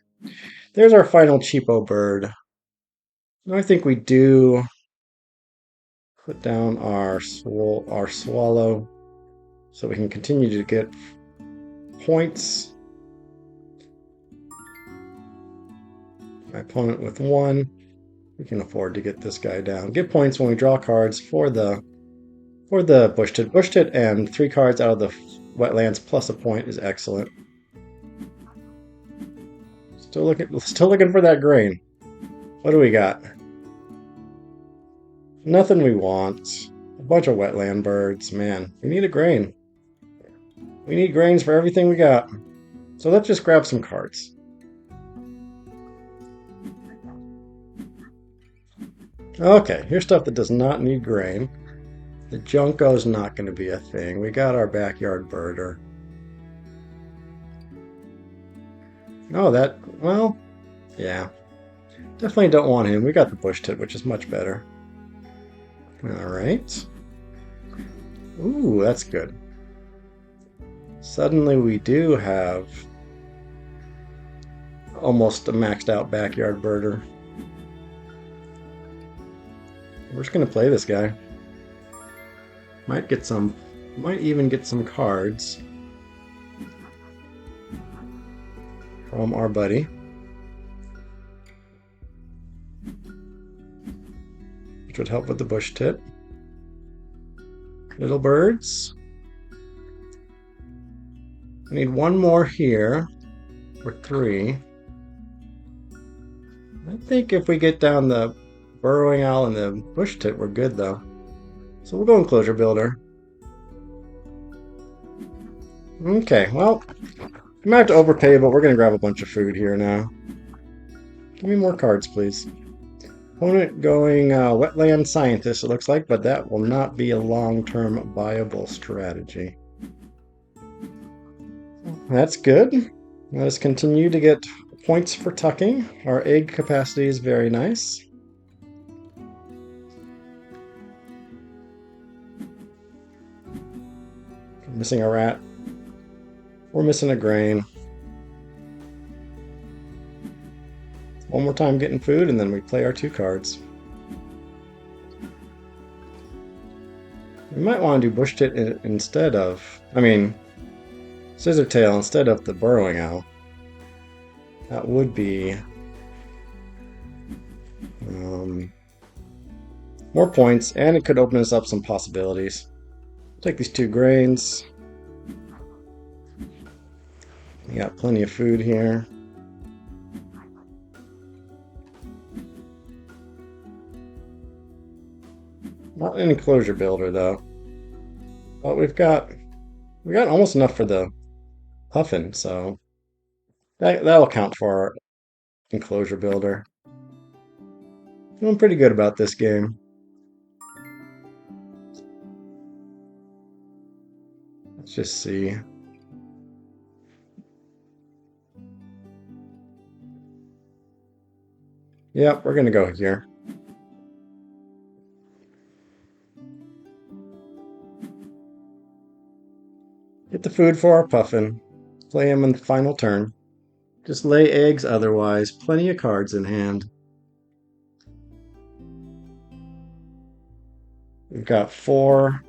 There's our final cheapo bird. I think we do put down our swallow so we can continue to get points. My opponent with 1. We can afford to get this guy down. Get points when we draw cards for the bush tit. Bush tit and 3 cards out of the wetlands plus a point is excellent. Still looking for that grain. What do we got? Nothing we want. A bunch of wetland birds. Man, we need a grain. We need grains for everything we got. So let's just grab some cards. Okay, here's stuff that does not need grain. The Junko's not going to be a thing. We got our backyard birder. Oh, well, yeah. Definitely don't want him. We got the bush tit, which is much better. All right. Ooh, that's good. Suddenly we do have almost a maxed out backyard birder. We're just gonna play this guy. Might even get some cards from our buddy. Which would help with the bush tit. Little birds. We need 1 more here for 3. I think if we get down the burrowing owl and the bush tit, we're good though. So we'll go enclosure builder. Okay, well, we might have to overpay, but we're going to grab a bunch of food here now. Give me more cards, please. Opponent going wetland scientist, it looks like, but that will not be a long-term viable strategy. That's good. Let us continue to get points for tucking. Our egg capacity is very nice. Missing a rat. We're missing a grain. One more time getting food, and then we play our 2 cards. We might want to do bush tit instead of, scissor tail instead of the burrowing owl. That would be more points, and it could open us up some possibilities. Take these 2 grains. We got plenty of food here. Not an enclosure builder though. But we got almost enough for the puffin, so that'll count for our enclosure builder. Feeling pretty good about this game. Let's just see. Yep, we're gonna go here. Get the food for our puffin. Play him in the final turn. Just lay eggs otherwise. Plenty of cards in hand. We've got 4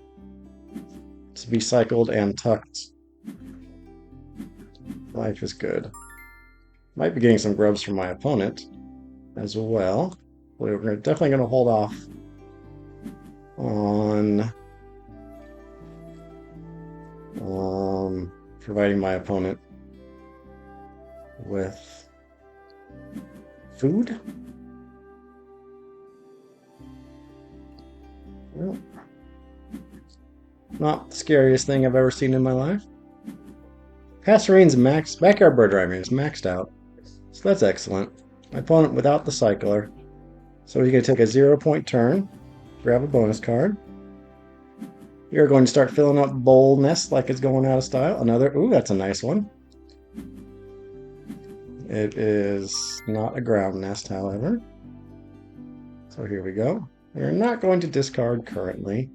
to be cycled and tucked. Life is good. Might be getting some grubs from my opponent as well. We're definitely going to hold off on providing my opponent with food. Well, not the scariest thing I've ever seen in my life. Passerine's backyard bird rhyming is maxed out, so that's excellent. My opponent without the cycler, so he's going to take a 0-point turn, grab a bonus card. You're going to start filling up bowl nest like it's going out of style. Another, ooh, that's a nice one. It is not a ground nest, however. So here we go. We're not going to discard currently.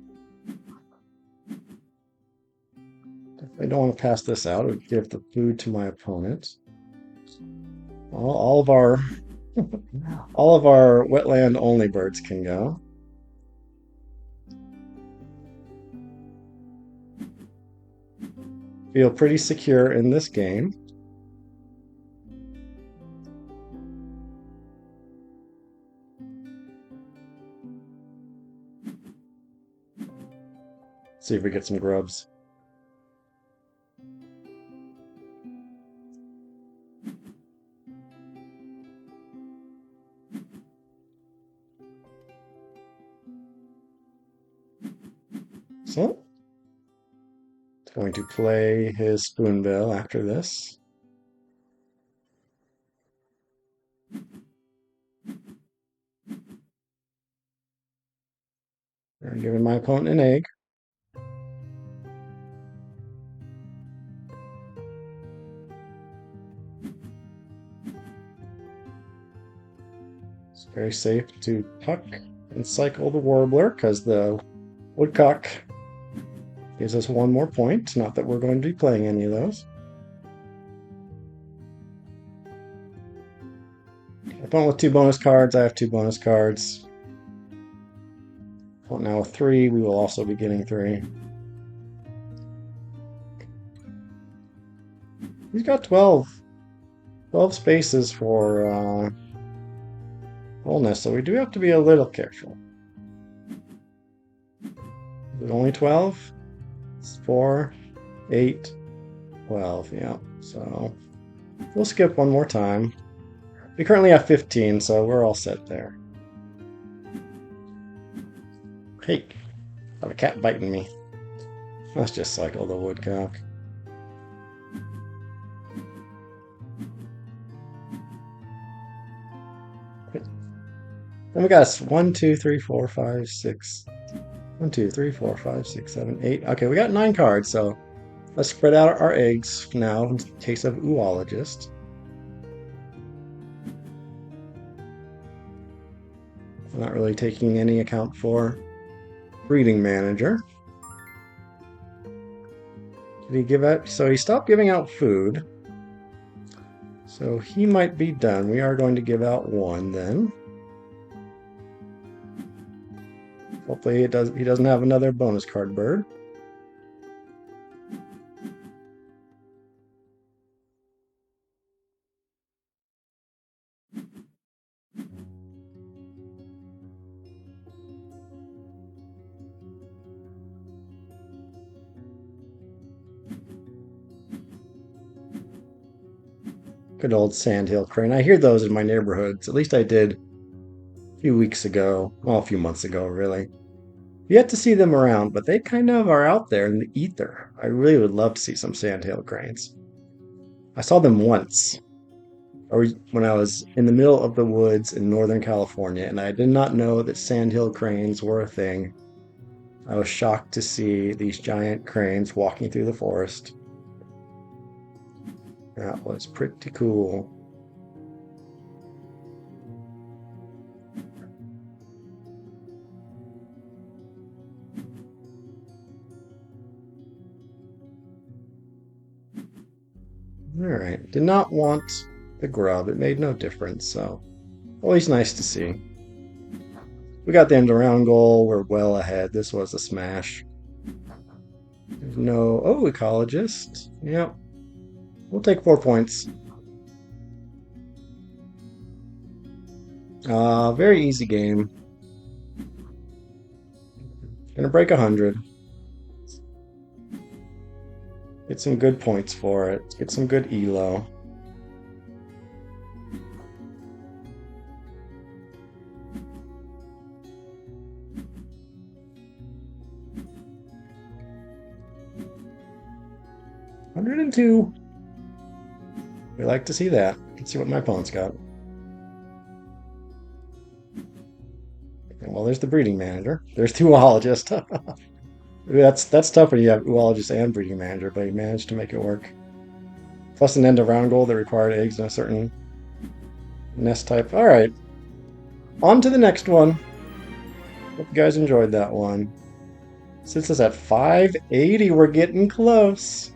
Definitely don't want to pass this out. It would give the food to my opponent. All of our wetland only birds can go. Feel pretty secure in this game. See if we get some grubs. So, going to play his spoonbill after this. I'm giving my opponent an egg. It's very safe to tuck and cycle the warbler because the woodcock gives us 1 more point. Not that we're going to be playing any of those. Opponent with 2 bonus cards. I have 2 bonus cards. Opponent now with 3. We will also be getting 3. He's got 12 spaces for wholeness, so we do have to be a little careful. Is it only 12? It's 4, 8, 12, yeah. So we'll skip 1 more time. We currently have 15, so we're all set there. Hey, got a cat biting me. Let's just cycle the woodcock. Then we got 1, 2, 3, 4, 5, 6. 1, 2, 3, 4, 5, 6, 7, 8. Okay, we got 9 cards, so let's spread out our eggs now in case of oologist. I'm not really taking any account for breeding manager. Did he give out? So he stopped giving out food. So he might be done. We are going to give out one then. Hopefully he doesn't have another bonus card bird. Good old sandhill crane. I hear those in my neighborhoods. At least I did a few weeks ago. Well, a few months ago, really. Yet to see them around, but they kind of are out there in the ether. I really would love to see some sandhill cranes. I saw them once, or when I was in the middle of the woods in Northern California, and I did not know that sandhill cranes were a thing. I was shocked to see these giant cranes walking through the forest. That was pretty cool. Alright, did not want the grub. It made no difference, so always nice to see. We got the end of round goal. We're well ahead. This was a smash. There's no... Oh, ecologist. Yep. We'll take 4 points. Very easy game. Gonna break 100. Get some good points for it. Get some good elo. $102. We like to see that. Let's see what my opponent's got. Well, there's the breeding manager. There's the zoologist. That's tough when you have zoologist and breeding manager, but he managed to make it work. Plus an end of round goal that required eggs in a certain nest type. All right, on to the next one. Hope you guys enjoyed that one. Since it's at 580, we're getting close.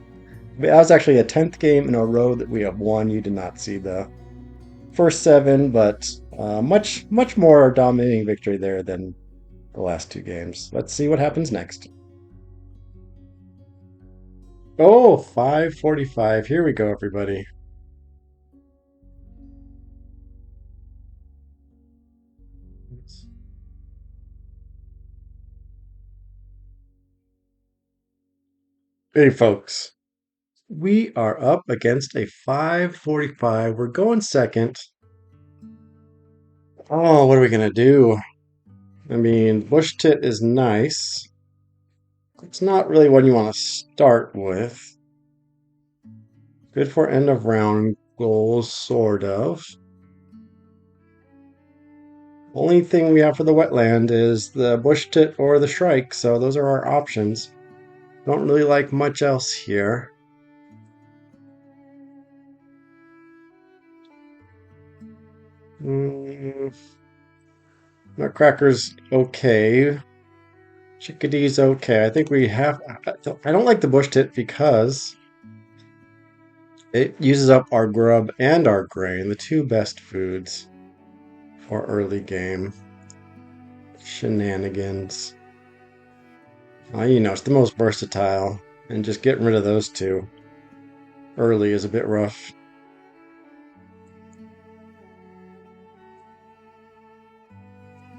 That was actually a 10th game in a row that we have won. You did not see the first 7, but much more dominating victory there than the last 2 games. Let's see what happens next. Oh, 545. Here we go, everybody. Hey, folks. We are up against a 545. We're going second. Oh, what are we going to do? I mean, bush tit is nice. It's not really one you want to start with. Good for end of round goals, sort of. Only thing we have for the wetland is the bush tit or the shrike, so those are our options. Don't really like much else here. Nutcracker's okay. Chickadee's okay. I think we have... I don't like the bush tit because it uses up our grub and our grain, the 2 best foods for early game. Shenanigans. You know, it's the most versatile, and just getting rid of those 2 early is a bit rough.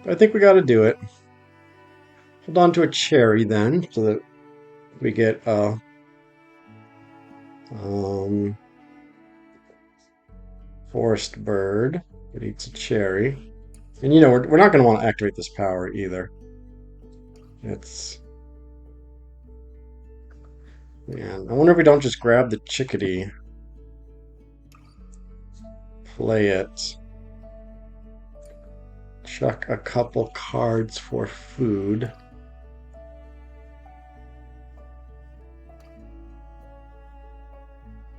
But I think we got to do it. Hold on to a cherry then, so that we get forest bird. It eats a cherry. And you know, we're not going to want to activate this power either. It's... Man, I wonder if we don't just grab the chickadee. Play it. Chuck a couple cards for food.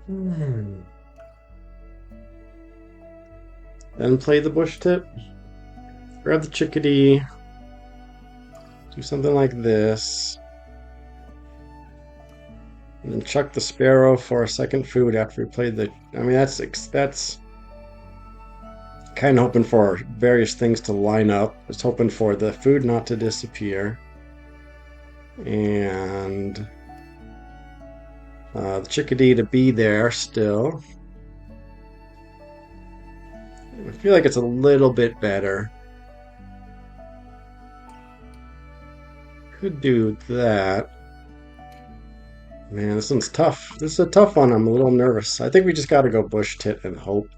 Then play the bush tip. Grab the chickadee. Do something like this. And then chuck the sparrow for a second food after we played the... I mean, that's kind of hoping for various things to line up. Just hoping for the food not to disappear. And the chickadee to be there still. I feel like it's a little bit better. Could do that. Man, this one's tough. This is a tough one. I'm a little nervous. I think we just got to go bush tit and hope.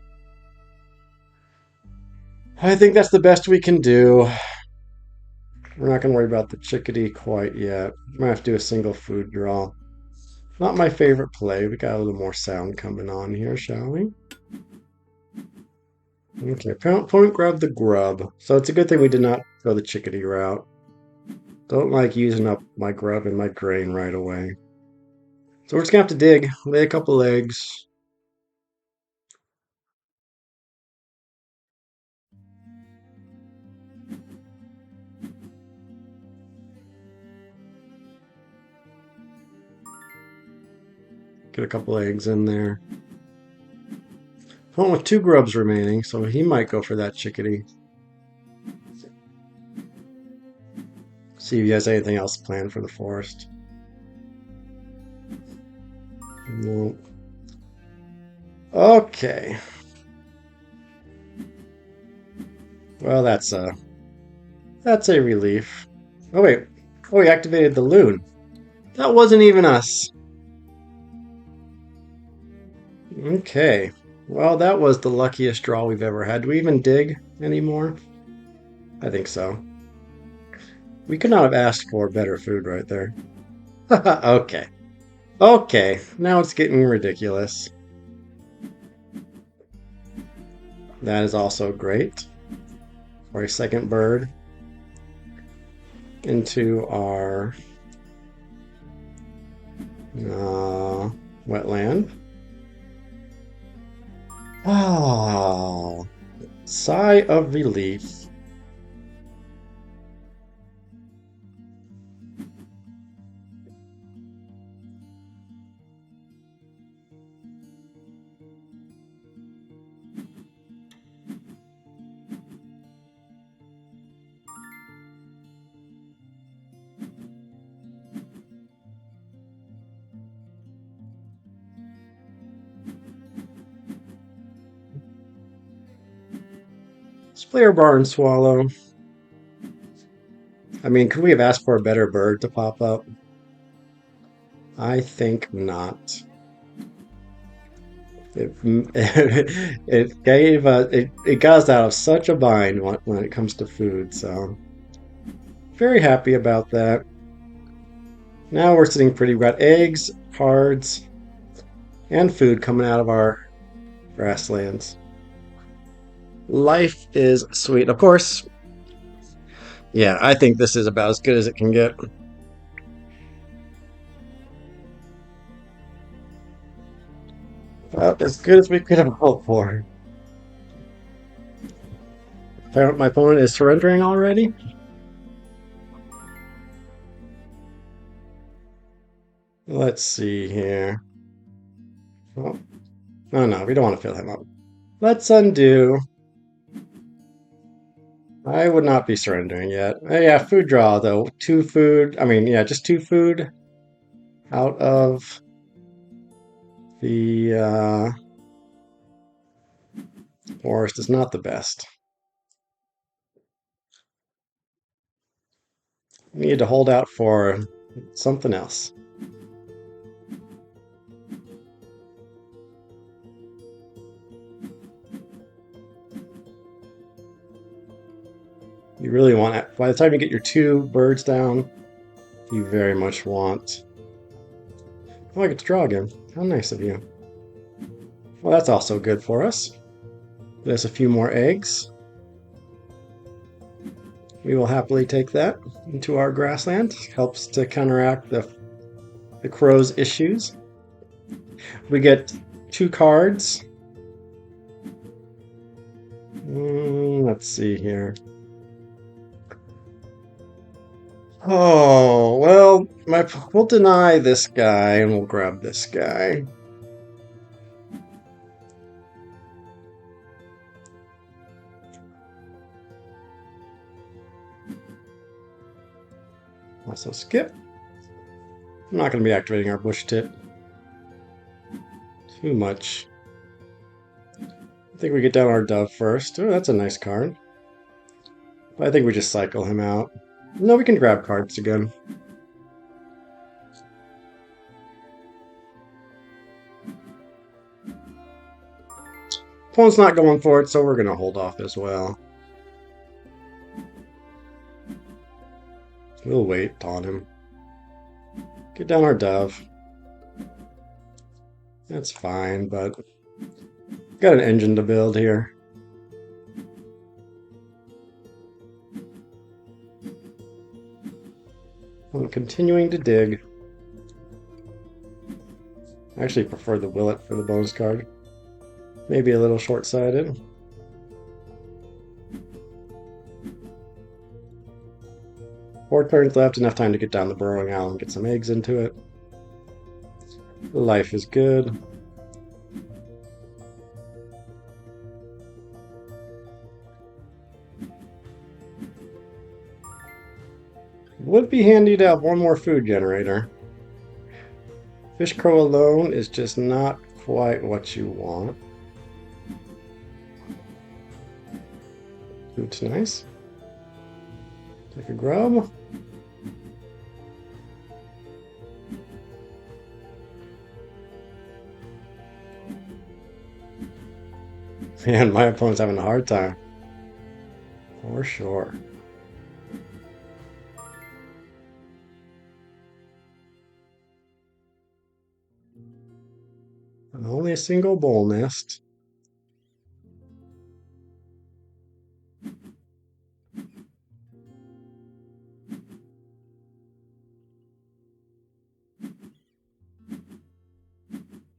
I think that's the best we can do. We're not going to worry about the chickadee quite yet. Might have to do a single food draw. Not my favorite play. We got a little more sound coming on here, shall we? Okay, point grab the grub. So it's a good thing we did not go the chickadee route. Don't like using up my grub and my grain right away. So we're just going to have to dig, lay a couple eggs. Get a couple eggs in there. With 2 grubs remaining, so he might go for that chickadee. See if he has anything else planned for the forest. No. Okay. Well, that's a relief. Oh wait. Oh, we activated the loon. That wasn't even us. Okay. Well, that was the luckiest draw we've ever had. Do we even dig anymore? I think so. We could not have asked for better food right there. Okay. Okay. Now it's getting ridiculous. That is also great. For a second bird into our wetland. Oh, sigh of relief. Let's play our barn swallow. I mean, could we have asked for a better bird to pop up? I think not. It gave it got us out of such a bind when it comes to food, so very happy about that. Now we're sitting pretty. We've got eggs, cards, and food coming out of our grasslands. Life is sweet. Of course, yeah, I think this is about as good as it can get. About as good as we could have hoped for. My opponent is surrendering already? Let's see here. Oh, no, we don't want to fill him up. Let's undo. I would not be surrendering yet. Yeah, food draw though. 2 food. I mean, yeah, just 2 food out of the forest is not the best. We need to hold out for something else. You really want it. By the time you get your 2 birds down, you very much want. Oh, I get to draw again. How nice of you. Well, that's also good for us. There's a few more eggs. We will happily take that into our grassland. Helps to counteract the crow's issues. We get 2 cards. Let's see here. Oh, well, we'll deny this guy and we'll grab this guy. Also skip. I'm not going to be activating our bush tit too much. I think we get down our dove first. Oh, that's a nice card. I think we just cycle him out. No, we can grab cards again. Opponent's not going for it, so we're going to hold off as well. We'll wait on him. Get down our dove. That's fine, but got an engine to build here. I'm continuing to dig. I actually prefer the Willet for the bonus card. Maybe a little short-sighted. Four turns left, enough time to get down the burrowing owl and get some eggs into it. Life is good. Would be handy to have one more food generator. Fish crow alone is just not quite what you want. Food's nice. Take a grub. Man, my opponent's having a hard time. For sure. Only a single bowl nest.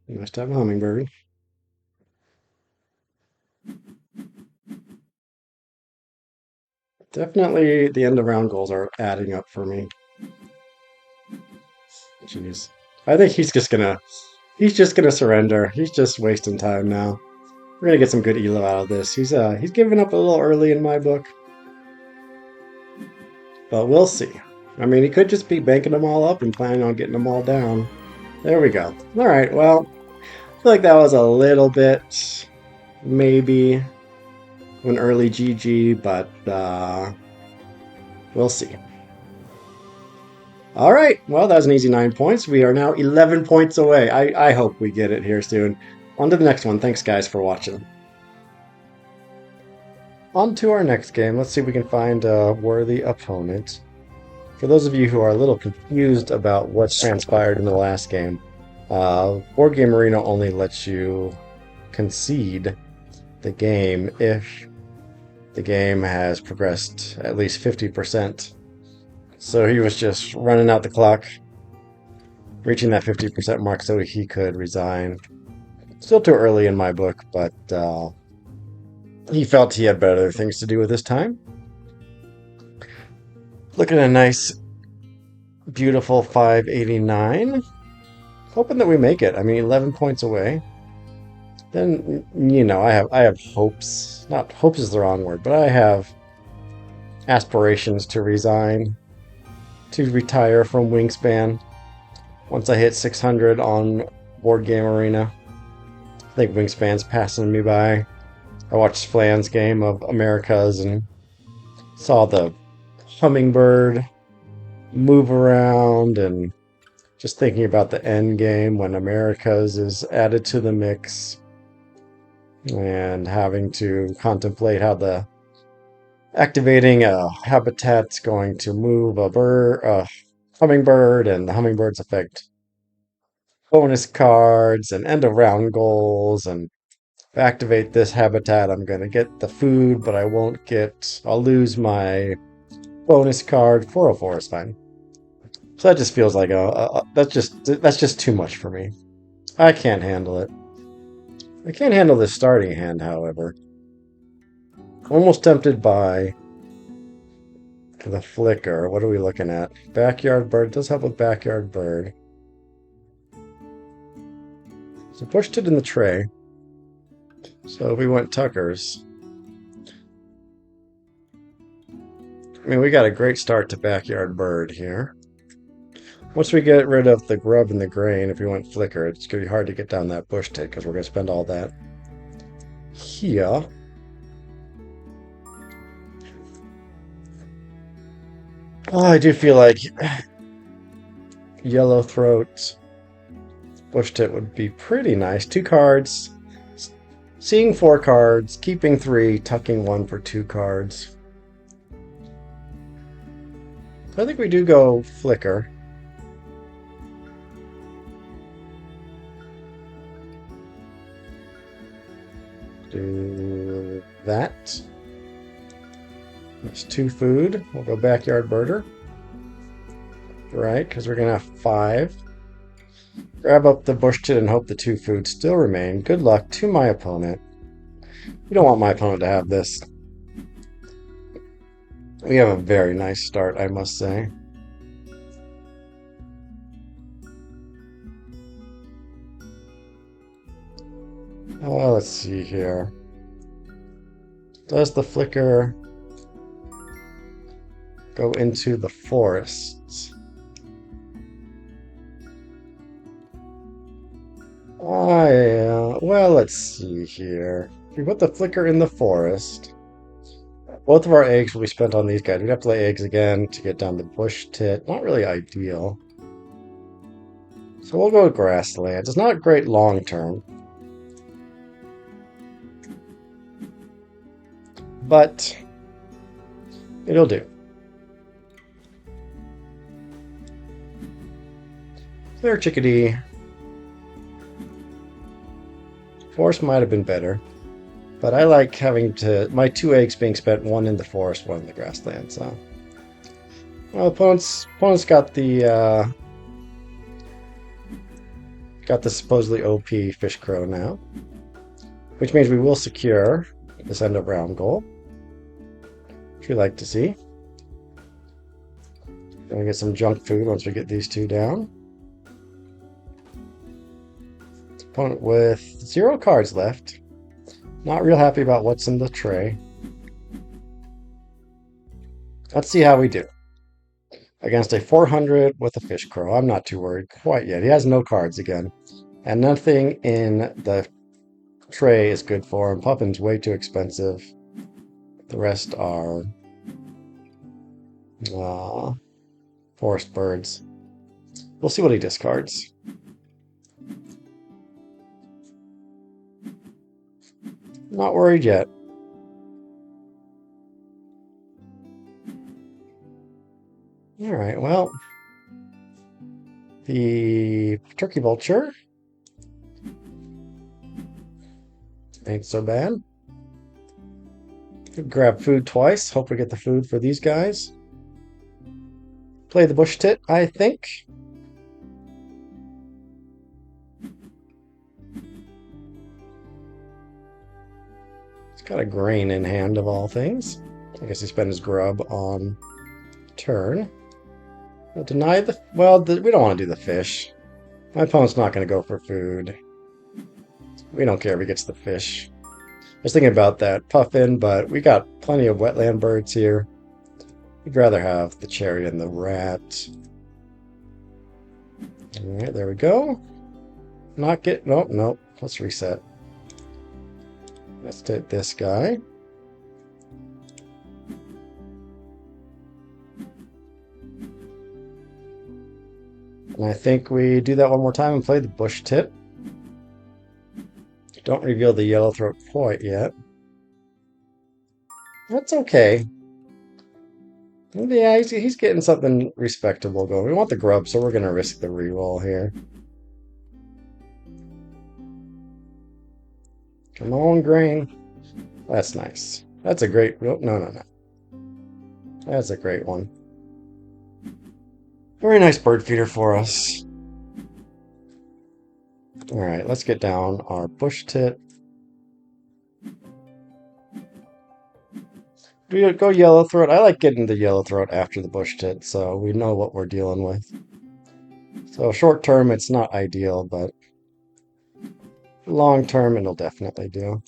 You must have a hummingbird. Definitely the end of round goals are adding up for me. Jeez. I think he's just gonna surrender. He's just wasting time now. We're gonna get some good elo out of this. He's giving up a little early in my book. But we'll see. I mean, he could just be banking them all up and planning on getting them all down. There we go. All right, well, I feel like that was a little bit, maybe, an early GG, but we'll see. All right, well, that was an easy 9 points. We are now 11 points away. I hope we get it here soon. On to the next one. Thanks, guys, for watching. On to our next game. Let's see if we can find a worthy opponent. For those of you who are a little confused about what transpired in the last game, Board Game Arena only lets you concede the game if the game has progressed at least 50%. So he was just running out the clock, reaching that 50% mark so he could resign. Still too early in my book, but he felt he had better things to do with his time. Looking at a nice, beautiful 589. Hoping that we make it. I mean, 11 points away. Then, you know, I have hopes. Not hopes is the wrong word, but I have aspirations to resign, to retire from Wingspan once I hit 600 on Board Game Arena. I think Wingspan's passing me by. I watched Flan's game of Americas and saw the hummingbird move around, and just thinking about the end game when Americas is added to the mix and having to contemplate how the activating a habitat's going to move a hummingbird, and the hummingbirds affect bonus cards and end of round goals, and if I activate this habitat I'm going to get the food, but I'll lose my bonus card. 404 is fine. So that just feels like that's just too much for me. I can't handle it. I can't handle this starting hand, however. Almost tempted by the flicker. What are we looking at? Backyard bird does help with backyard bird. So pushed it in the tray. So we went Tucker's. I mean, we got a great start to backyard bird here. Once we get rid of the grub and the grain, if we went flicker, it's going to be hard to get down that bush tit because we're going to spend all that here. Oh, I do feel like yellow throat bush tit would be pretty nice. 2 cards, seeing 4 cards, keeping 3, tucking 1 for 2 cards. I think we do go flicker. Do that. That's 2 food. We'll go backyard birder. Right, because we're going to have 5. Grab up the bush tit and hope the 2 food still remain. Good luck to my opponent. We don't want my opponent to have this. We have a very nice start, I must say. Oh, let's see here. Does the flicker go into the forests? Well, let's see here. If we put the flicker in the forest, both of our eggs will be spent on these guys. We'd have to lay eggs again to get down the bush tit. Not really ideal. So we'll go with grasslands. It's not great long term, but it'll do. Clear chickadee. Forest might have been better, but I like having my 2 eggs being spent, 1 in the forest, 1 in the grassland. So, well, opponent's got the supposedly OP fish crow now, which means we will secure this end of round goal, which we like to see. Gonna get some junk food once we get these 2 down. Opponent with 0 cards left. Not real happy about what's in the tray. Let's see how we do. Against a 400 with a fish crow. I'm not too worried quite yet. He has no cards again. And nothing in the tray is good for him. Puffin's way too expensive. The rest are forest birds. We'll see what he discards. Not worried yet. Alright, well, the turkey vulture ain't so bad. Could grab food twice. Hope we get the food for these guys. Play the bush tit, I think. It's got a grain in hand of all things. I guess he spent his grub on turn. We'll deny the... Well, we don't want to do the fish. My opponent's not going to go for food. We don't care if he gets the fish. I was thinking about that puffin, but we got plenty of wetland birds here. We'd rather have the cherry and the rat. Alright, there we go. Not get... Nope, nope. Let's reset. Let's take this guy. And I think we do that one more time and play the bush tit. Don't reveal the yellow throat quite yet. That's okay. Yeah, he's getting something respectable going. We want the grub, so we're going to risk the reroll here. Come on, grain. That's nice. That's a great... Oh, no. That's a great one. Very nice bird feeder for us. Alright, let's get down our bush tit. Do you go yellow throat? I like getting the yellow throat after the bush tit, so we know what we're dealing with. So short term, it's not ideal, but long term, it'll definitely do.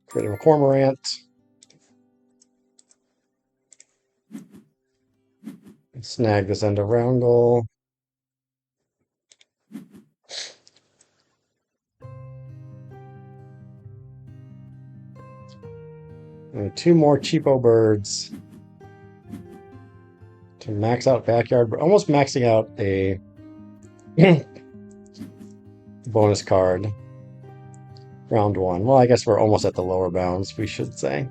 Create a cormorant. Snag this end of roundel. And two more cheapo birds to max out backyard. We're almost maxing out a bonus card. Round one. Well, I guess we're almost at the lower bounds, we should say.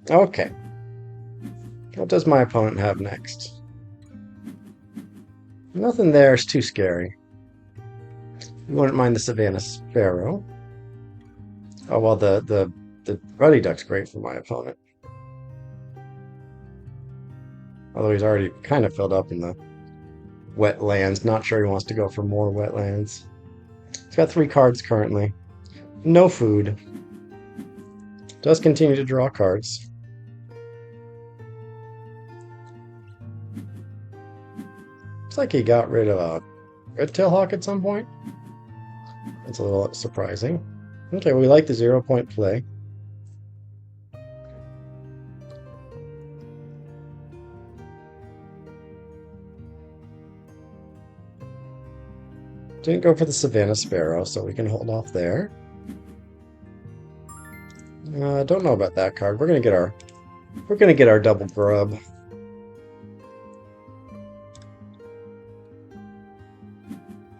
Okay. What does my opponent have next? Nothing there is too scary. You wouldn't mind the Savannah Sparrow. Oh, well, the Ruddy Duck's great for my opponent. Although he's already kind of filled up in the wetlands. Not sure he wants to go for more wetlands. He's got 3 cards currently. No food. Does continue to draw cards. Looks like he got rid of a red tail hawk at some point. That's a little surprising. Okay, we like the 0-point play. Didn't go for the Savannah Sparrow, so we can hold off there. Don't know about that card. We're gonna get our double grub.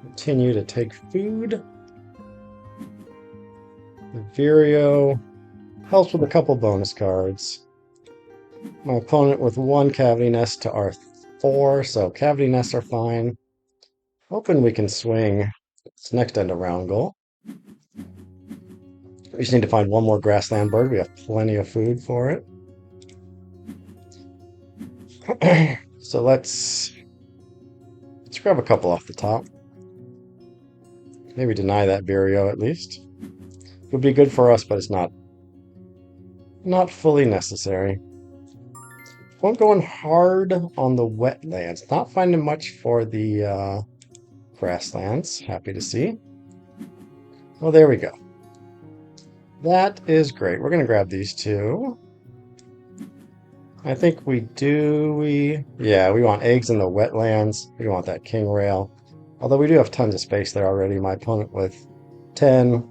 Continue to take food. The Vireo helps with a couple bonus cards. My opponent with 1 cavity nest to our 4, so cavity nests are fine. Hoping we can swing this next end of round goal. We just need to find one more grassland bird. We have plenty of food for it. So let's grab a couple off the top. Maybe deny that Vireo at least. It would be good for us, but it's not fully necessary. I'm going hard on the wetlands. Not finding much for the grasslands. Happy to see. Well, there we go. That is great. We're going to grab these 2. I think we do. Yeah, we want eggs in the wetlands. We want that king rail. Although we do have tons of space there already. My opponent with 10.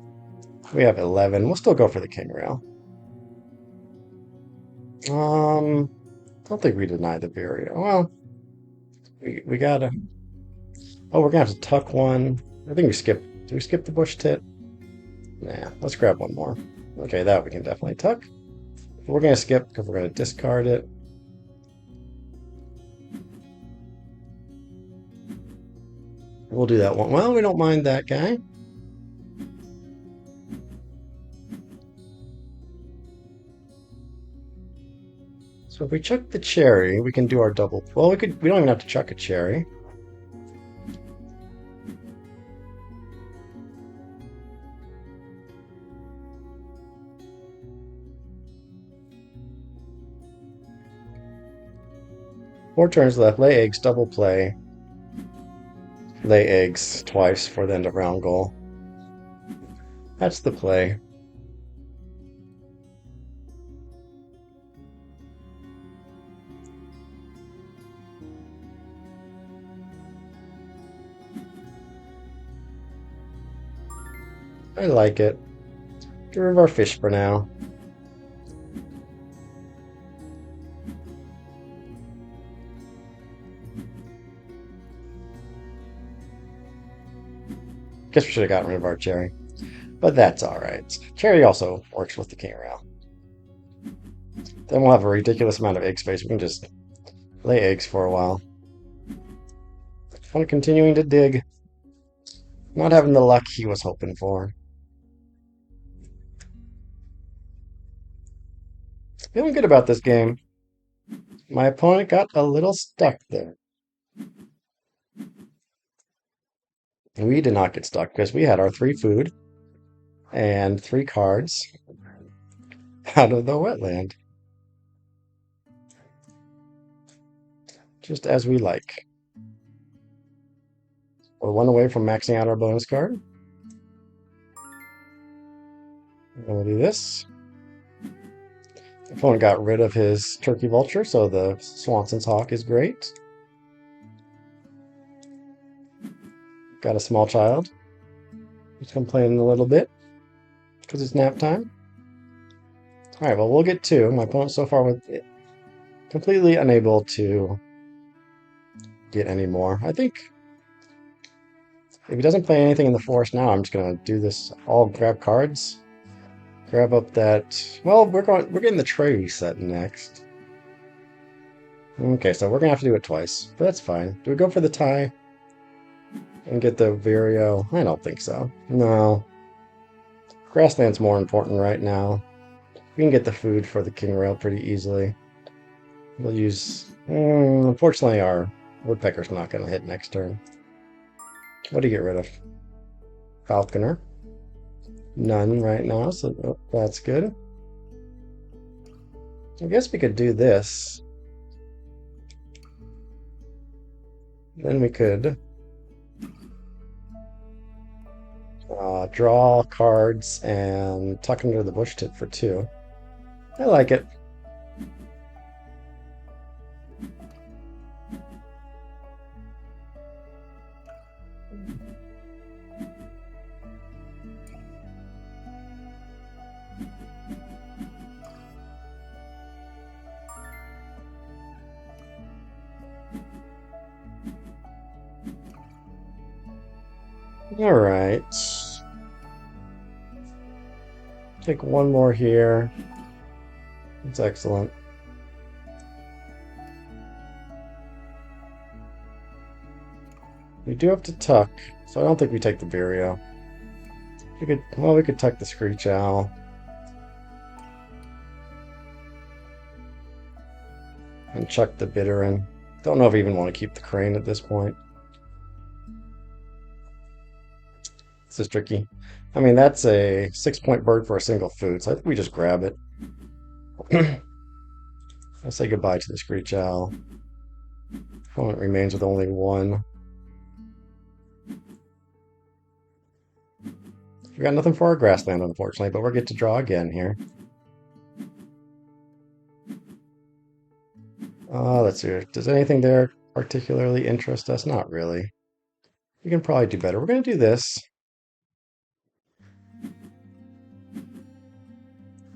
We have 11. We'll still go for the king rail. Don't think we deny the Vireo. Well, we gotta. Oh, we're gonna have to tuck one. I think we skipped. Do we skip the bush tit? Nah, let's grab one more. Okay, that we can definitely tuck. We're gonna skip because we're gonna discard it. We'll do that one. Well, we don't mind that guy. So if we chuck the cherry, we can do our double. Well, we don't even have to chuck a cherry. Four turns left. Lay eggs, double play. Lay eggs twice for the end of round goal. That's the play. I like it. Get rid of our fish for now. Guess we should have gotten rid of our cherry. But that's alright. Cherry also works with the king rail. Then we'll have a ridiculous amount of egg space. We can just lay eggs for a while. Fun continuing to dig. Not having the luck he was hoping for. Feeling good about this game. My opponent got a little stuck there. We did not get stuck because we had our 3 food and 3 cards out of the wetland, just as we like. We're 1 away from maxing out our bonus card. And we'll do this. The opponent got rid of his turkey vulture, so the Swanson's hawk is great. Got a small child. He's complaining a little bit because it's nap time. All right, well, we'll get 2. My opponent so far was completely unable to get any more. I think if he doesn't play anything in the forest now, I'm just gonna do this. All grab cards, grab up that. Well, we're getting the tray reset next. Okay, so we're gonna have to do it twice, but that's fine. Do we go for the tie and get the Vireo? I don't think so. No, grassland's more important right now. We can get the food for the king rail pretty easily. We'll use. Unfortunately, our woodpecker's not gonna hit next turn. What do you get rid of? Falconer. None right now, so that's good. I guess we could do this. Then we could draw cards and tuck under the bush tip for 2. I like it. All right. Take 1 more here. That's excellent. We do have to tuck, so I don't think we take the Vireo. We could tuck the Screech Owl. And chuck the Bitterin. Don't know if I even want to keep the Crane at this point. This is tricky. I mean, that's a 6-point bird for a single food, so I think we just grab it. I'll say goodbye to the Screech Owl. Opponent remains with only 1. We got nothing for our grassland, unfortunately, but we'll get to draw again here. Let's see. Does anything there particularly interest us? Not really. We can probably do better. We're going to do this.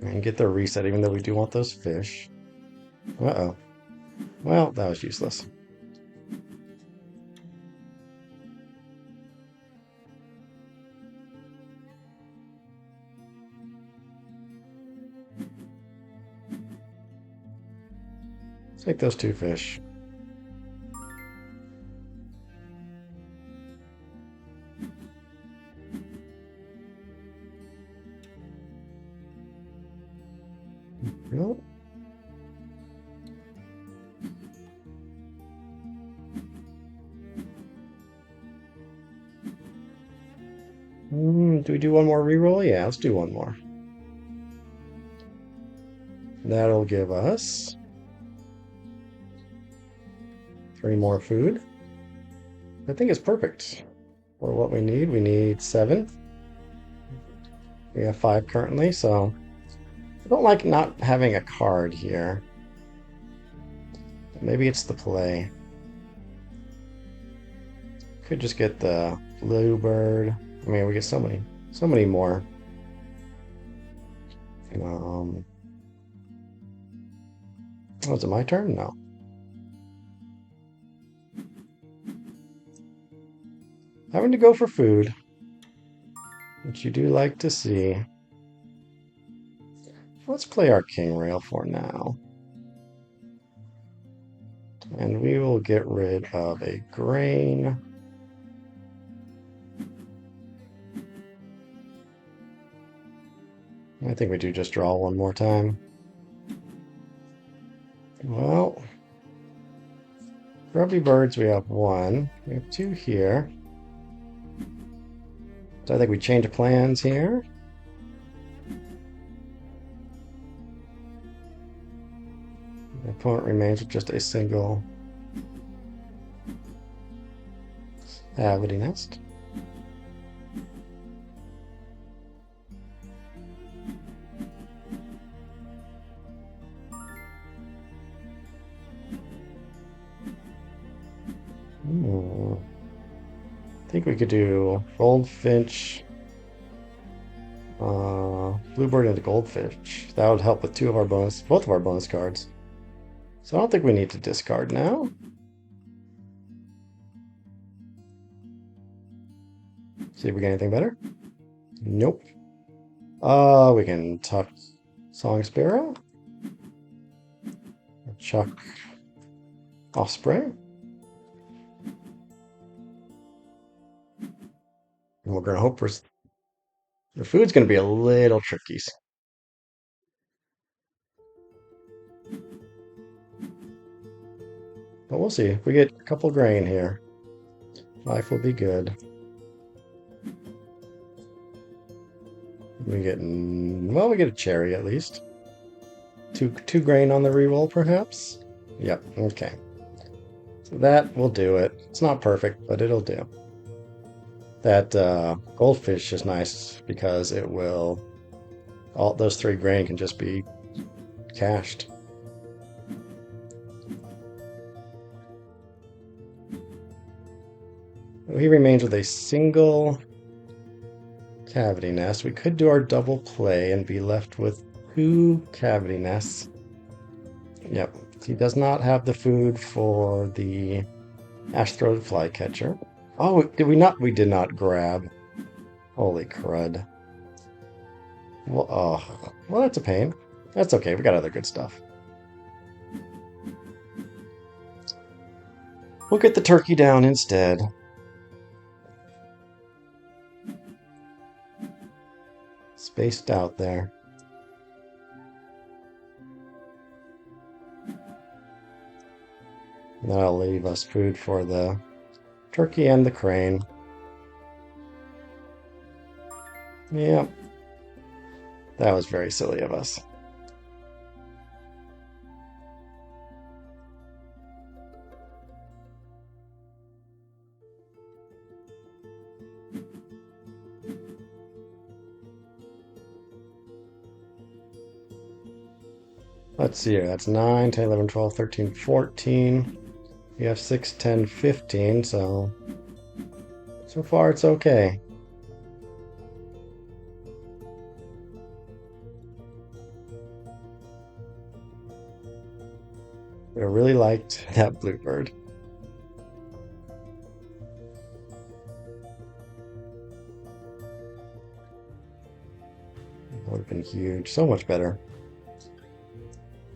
And get the reset, even though we do want those fish. Uh-oh. Well, that was useless. Let's take those 2 fish. Nope. Do we do 1 more reroll? Yeah, let's do 1 more. That'll give us 3 more food. I think it's perfect for what we need. We need 7. We have 5 currently, so I don't like not having a card here. Maybe it's the play. Could just get the bluebird. I mean, we get so many more. Was it my turn? No. Having to go for food, which you do like to see. Let's play our king rail for now. And we will get rid of a grain. I think we do just draw 1 more time. Well, Grubby birds, we have one. We have two here. So I think we change plans here. The opponent remains with just a single cavity nest. I think we could do goldfinch, bluebird, and goldfish. That would help with both of our bonus cards. So I don't think we need to discard now. See if we get anything better. Nope. We can tuck Song Sparrow, chuck Offspring. And we're going to hope for the food's going to be a little tricky. But we'll see. If we get a couple grain here, life will be good. We get a cherry at least. Two grain on the reroll, perhaps? Yep, okay. So that will do it. It's not perfect, but it'll do. That goldfish is nice because it will... all those 3 grain can just be cached. He remains with a single cavity nest. We could do our double play and be left with 2 cavity nests. Yep, he does not have the food for the ash-throated flycatcher. Oh, did we not? We did not grab. Holy crud. Well, oh, well, that's a pain. That's okay. We got other good stuff. We'll get the turkey down instead. Spaced out there. That'll leave us food for the turkey and the crane. Yep. That was very silly of us. Let's see here. That's 9, 10, 11, 12, 13, 14. We have 6, 10, 15, so far it's okay. I really liked that bluebird. That would have been huge. So much better.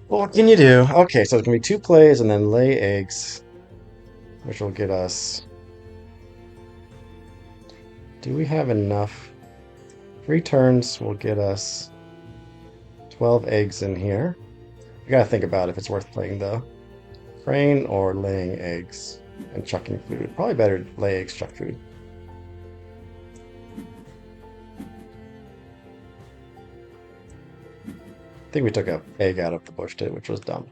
Well, what can you do? Okay, so it's going to be 2 plays and then lay eggs, which will get us... Do we have enough? 3 turns will get us 12 eggs in here. We gotta think about if it's worth playing the crane or laying eggs and chucking food. Probably better to lay eggs, chuck food. I think we took an egg out of the bush, which was dumb.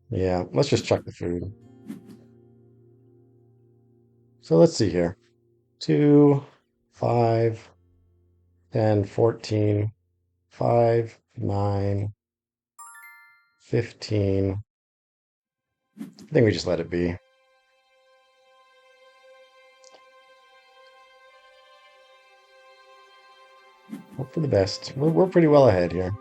Yeah, let's just chuck the food. So let's see here. 2, 5, 10, 14, 5, 9, 15. I think we just let it be. Hope for the best. We're pretty well ahead here.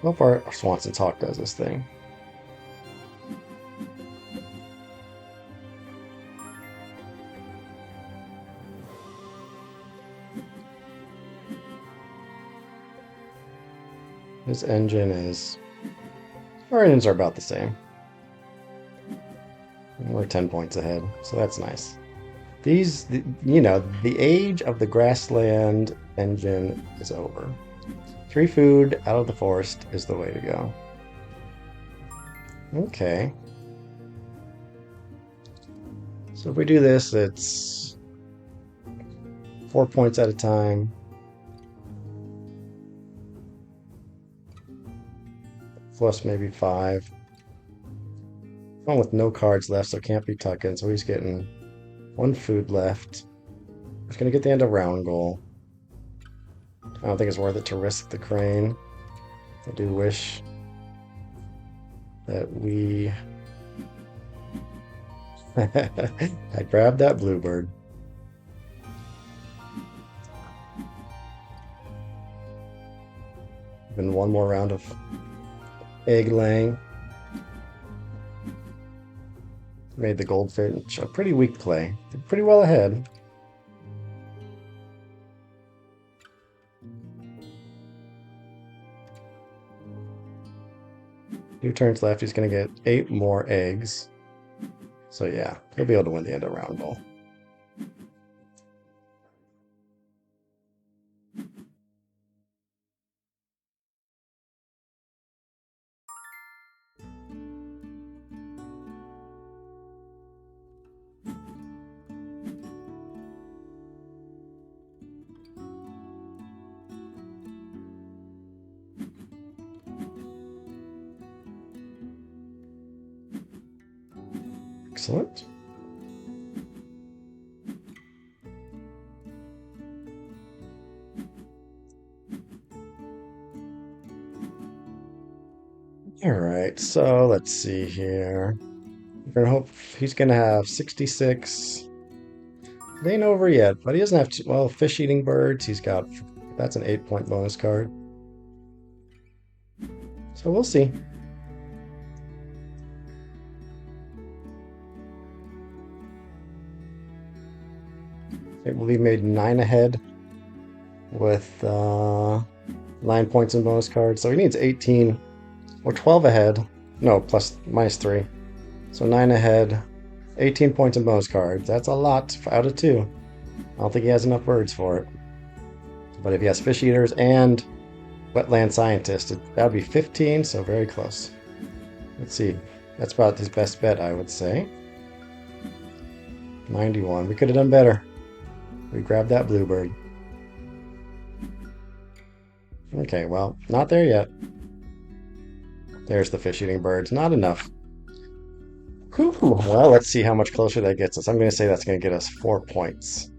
Hope our Swanson's Hawk does this thing. His engine is... Our engines are about the same. We're 10 points ahead, so that's nice. These, you know, the age of the grassland engine is over. 3 food out of the forest is the way to go. Okay. So if we do this, it's 4 points at a time. Plus maybe 5. One with no cards left, so can't be tucking, so he's getting 1 food left. He's gonna get the end of round goal. I don't think it's worth it to risk the crane. I do wish that we I grabbed that bluebird. Been 1 more round of egg laying. Made the goldfinch a pretty weak play. Did pretty well ahead. Two turns left, he's going to get 8 more eggs. So yeah, he'll be able to win the end of round goal. Excellent. All right, so let's see here. We're gonna hope he's gonna have 66. It ain't over yet, but he doesn't have to. Well, fish eating birds. He's got. That's an 8-point bonus card. So we'll see. I believe made 9 ahead with 9 points in bonus cards. So he needs 18 or 12 ahead. No, plus minus 3. So 9 ahead, 18 points in bonus cards. That's a lot out of 2. I don't think he has enough birds for it. But if he has fish eaters and wetland scientist, that would be 15, so very close. Let's see. That's about his best bet, I would say. 91. We could have done better. We grabbed that bluebird. Okay, well, not there yet. There's the fish-eating birds. Not enough. Whew. Well, let's see how much closer that gets us. I'm going to say that's going to get us 4 points.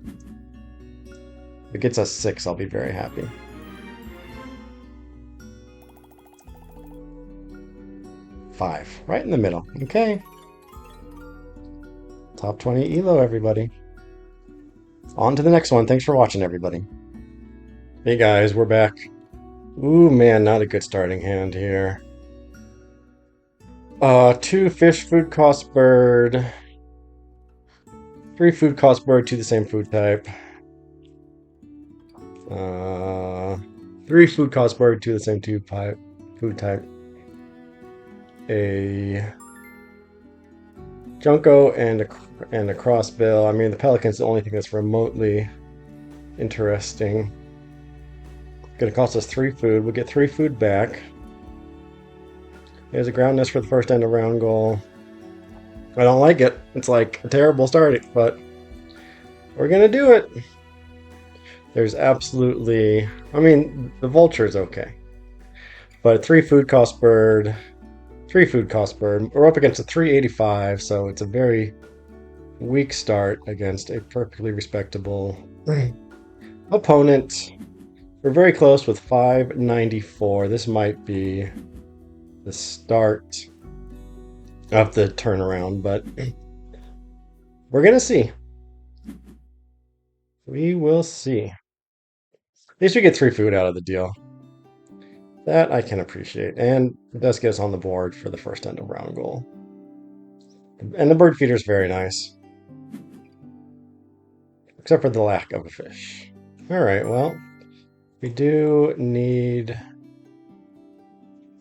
If it gets us 6, I'll be very happy. Five. Right in the middle. Okay. Top 20 ELO, everybody. On to the next one. Thanks for watching, everybody. Hey guys, we're back. Ooh, man, not a good starting hand here. 2 fish food cost bird. 3 food cost bird, 2 the same food type. 3 food cost bird, 2 the same food type. A Junko and a crossbill. I mean, the pelican's the only thing that's remotely interesting. Gonna cost us 3 food. We'll get 3 food back. There's a ground nest for the first end of round goal. I don't like it. It's like a terrible start, but we're gonna do it. There's absolutely... I mean, the vulture's okay. But 3 food cost bird... 3 food cost bird. We're up against a 385, so it's a very weak start against a perfectly respectable opponent. We're very close with 594. This might be the start of the turnaround, but we're going to see. We will see. At least we get 3 food out of the deal. That I can appreciate. And it does get us on the board for the first end of round goal. And the bird feeder is very nice. Except for the lack of a fish. Alright, well, we do need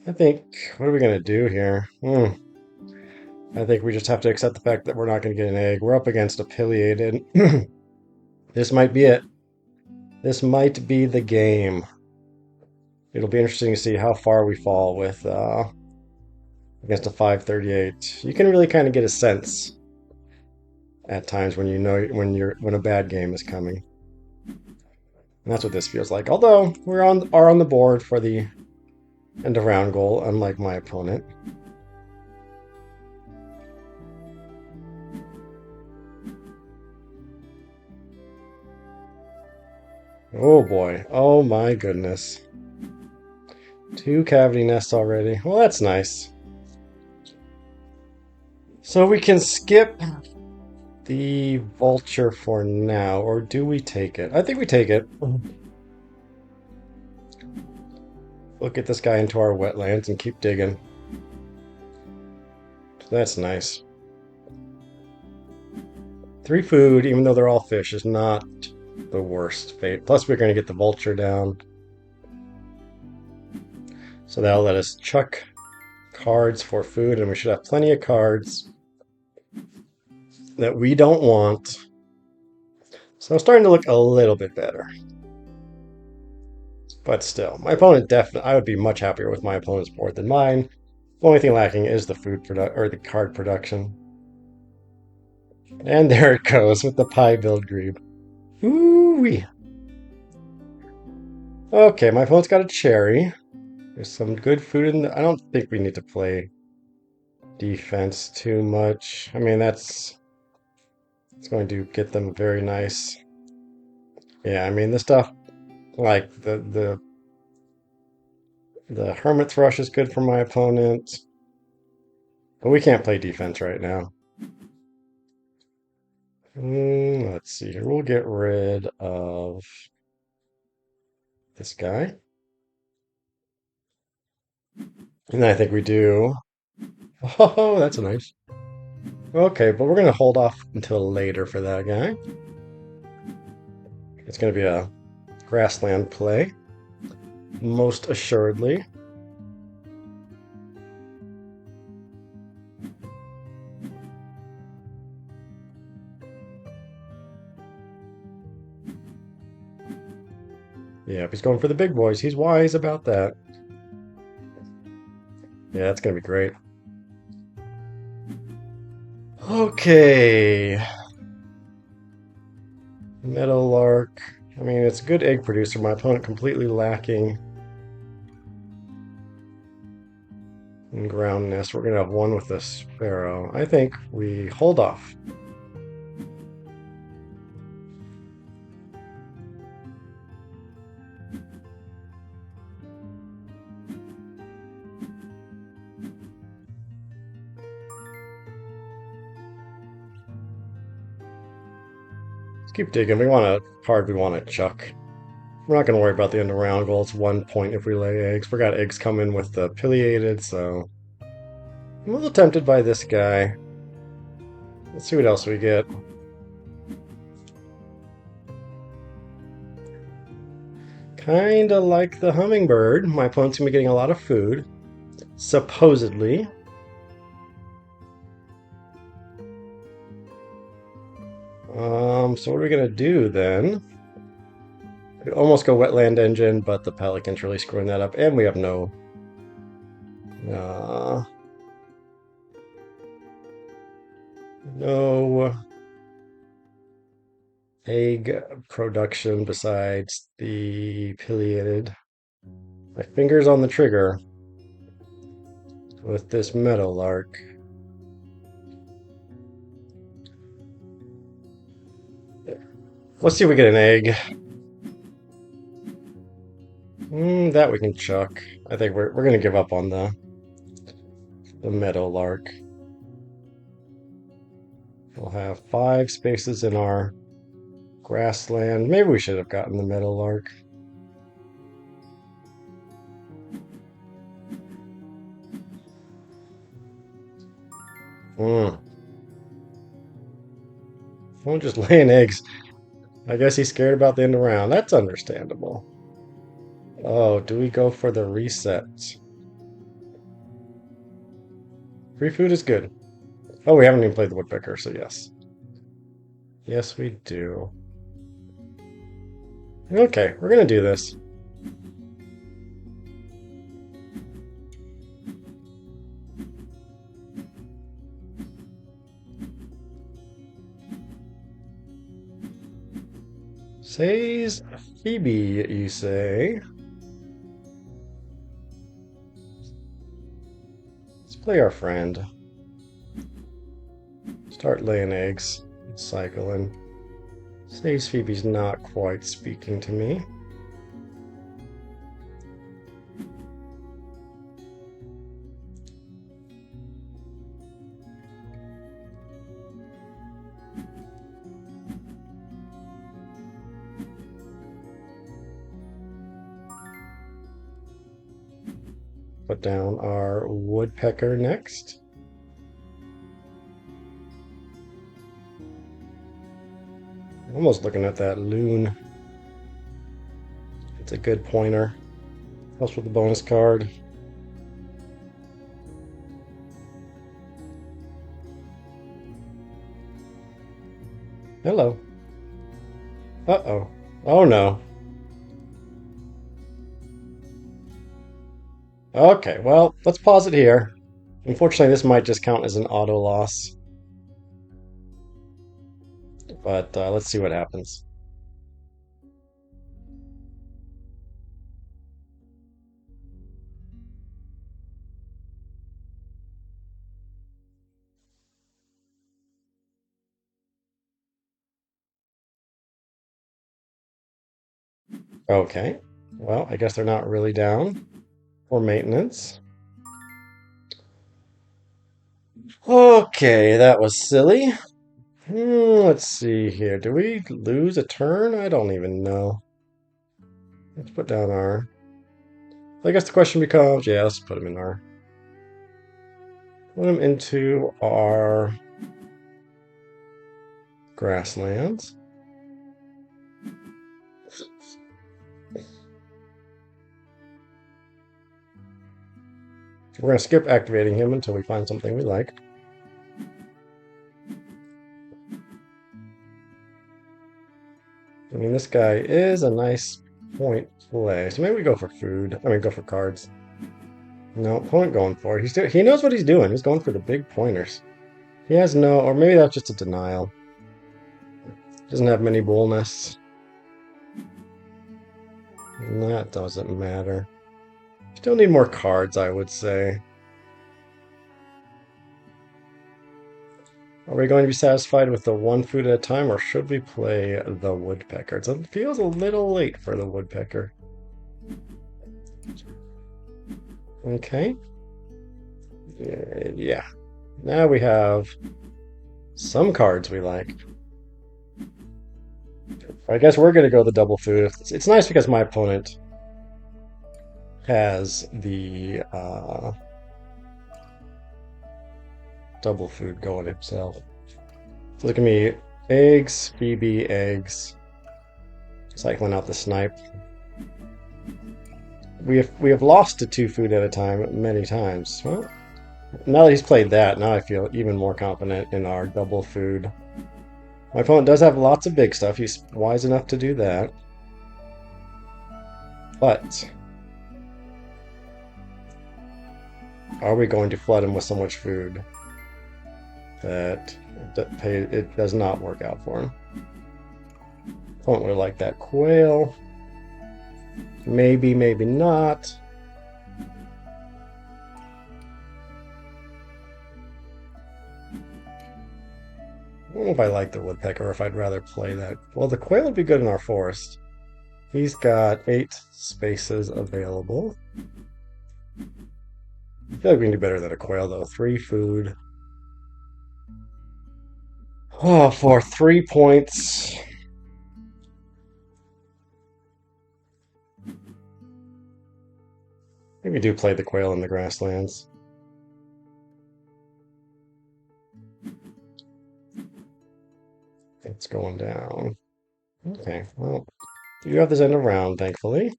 I think, what are we going to do here? I think we just have to accept the fact that we're not going to get an egg. We're up against a pileated. This might be it. This might be the game. It'll be interesting to see how far we fall with against a 538. You can really kind of get a sense at times when you know when a bad game is coming. And that's what this feels like. Although we are on the board for the end of round goal, unlike my opponent. Oh boy. Oh my goodness. 2 cavity nests already. Well, that's nice. So we can skip the vulture for now, or do we take it? I think we take it. We'll get this guy into our wetlands and keep digging. So that's nice. 3 food, even though they're all fish, is not the worst fate. Plus, we're going to get the vulture down. So that'll let us chuck cards for food, and we should have plenty of cards that we don't want. So it's starting to look a little bit better. But still, my opponent definitely, I would be much happier with my opponent's board than mine. The only thing lacking is the the card production. And there it goes with the pie build grebe. Ooh-wee. Okay, my opponent's got a cherry. There's some good food in there. I don't think we need to play defense too much. I mean, it's going to get them very nice. Yeah, I mean, the stuff like the hermit thrush is good for my opponent. But we can't play defense right now. Let's see here. We'll get rid of this guy. And I think we do. Oh, that's nice. Okay, but we're going to hold off until later for that guy. It's going to be a grassland play, most assuredly. Yeah, if he's going for the big boys, he's wise about that. Yeah, that's going to be great. Okay. Meadowlark. I mean, it's a good egg producer. My opponent completely lacking in ground nest. We're going to have one with the sparrow. I think we hold off. Let's keep digging. We want a card we want to chuck. We're not going to worry about the end of round goal. It's 1 point if we lay eggs. We got eggs coming with the pileated, so I'm a little tempted by this guy. Let's see what else we get. Kinda like the hummingbird. My opponent's gonna be getting a lot of food, supposedly. So what are we gonna do then? We almost go wetland engine, but the pelican's really screwing that up, and we have no no egg production besides the pileated. My finger's on the trigger with this meadowlark. Let's see if we get an egg. That we can chuck. I think we're gonna give up on the meadowlark. We'll have 5 spaces in our grassland. Maybe we should have gotten the meadowlark. Won't just laying eggs. I guess he's scared about the end of round. That's understandable. Oh, do we go for the reset? Free food is good. Oh, we haven't even played the woodpecker, so yes. Yes, we do. Okay, we're gonna do this. Says Phoebe, you say? Let's play our friend. Start laying eggs. Cycling. Says Phoebe's not quite speaking to me. Put down our woodpecker next. Almost looking at that loon. It's a good pointer. Helps with the bonus card. Hello. Uh-oh. Oh no. Okay, well, let's pause it here. Unfortunately, this might just count as an auto loss, but let's see what happens. Okay, well, I guess they're not really down for maintenance. Okay, that was silly. Let's see here. Do we lose a turn? I don't even know. Let's put down our... I guess the question becomes, yeah, let's put them in our... Put them into our grasslands. We're going to skip activating him until we find something we like. I mean, this guy is a nice point play. So maybe we go for food. I mean, go for cards. No, point going for it. He knows what he's doing. He's going for the big pointers. He has no... Or maybe that's just a denial. Doesn't have many bull nests. That doesn't matter. Still need more cards, I would say. Are we going to be satisfied with the one food at a time, or should we play the woodpecker? It feels a little late for the woodpecker. Okay. Yeah. Now we have some cards we like. I guess we're going to go the double food. It's nice because my opponent has the double food going himself. So look at me. Eggs, Phoebe, eggs. Cycling out the snipe. We have lost to two food at a time many times. Well, now that he's played that, now I feel even more confident in our double food. My opponent does have lots of big stuff. He's wise enough to do that. But are we going to flood him with so much food that it does not work out for him? Opponent would like that quail. Maybe, maybe not. I don't know if I like the woodpecker or if I'd rather play that. Well, the quail would be good in our forest. He's got 8 spaces available. I feel like we can do better than a quail, though. 3 food. Oh, for 3 points. Maybe do play the quail in the grasslands. It's going down. Okay, well, you have this end of round, thankfully.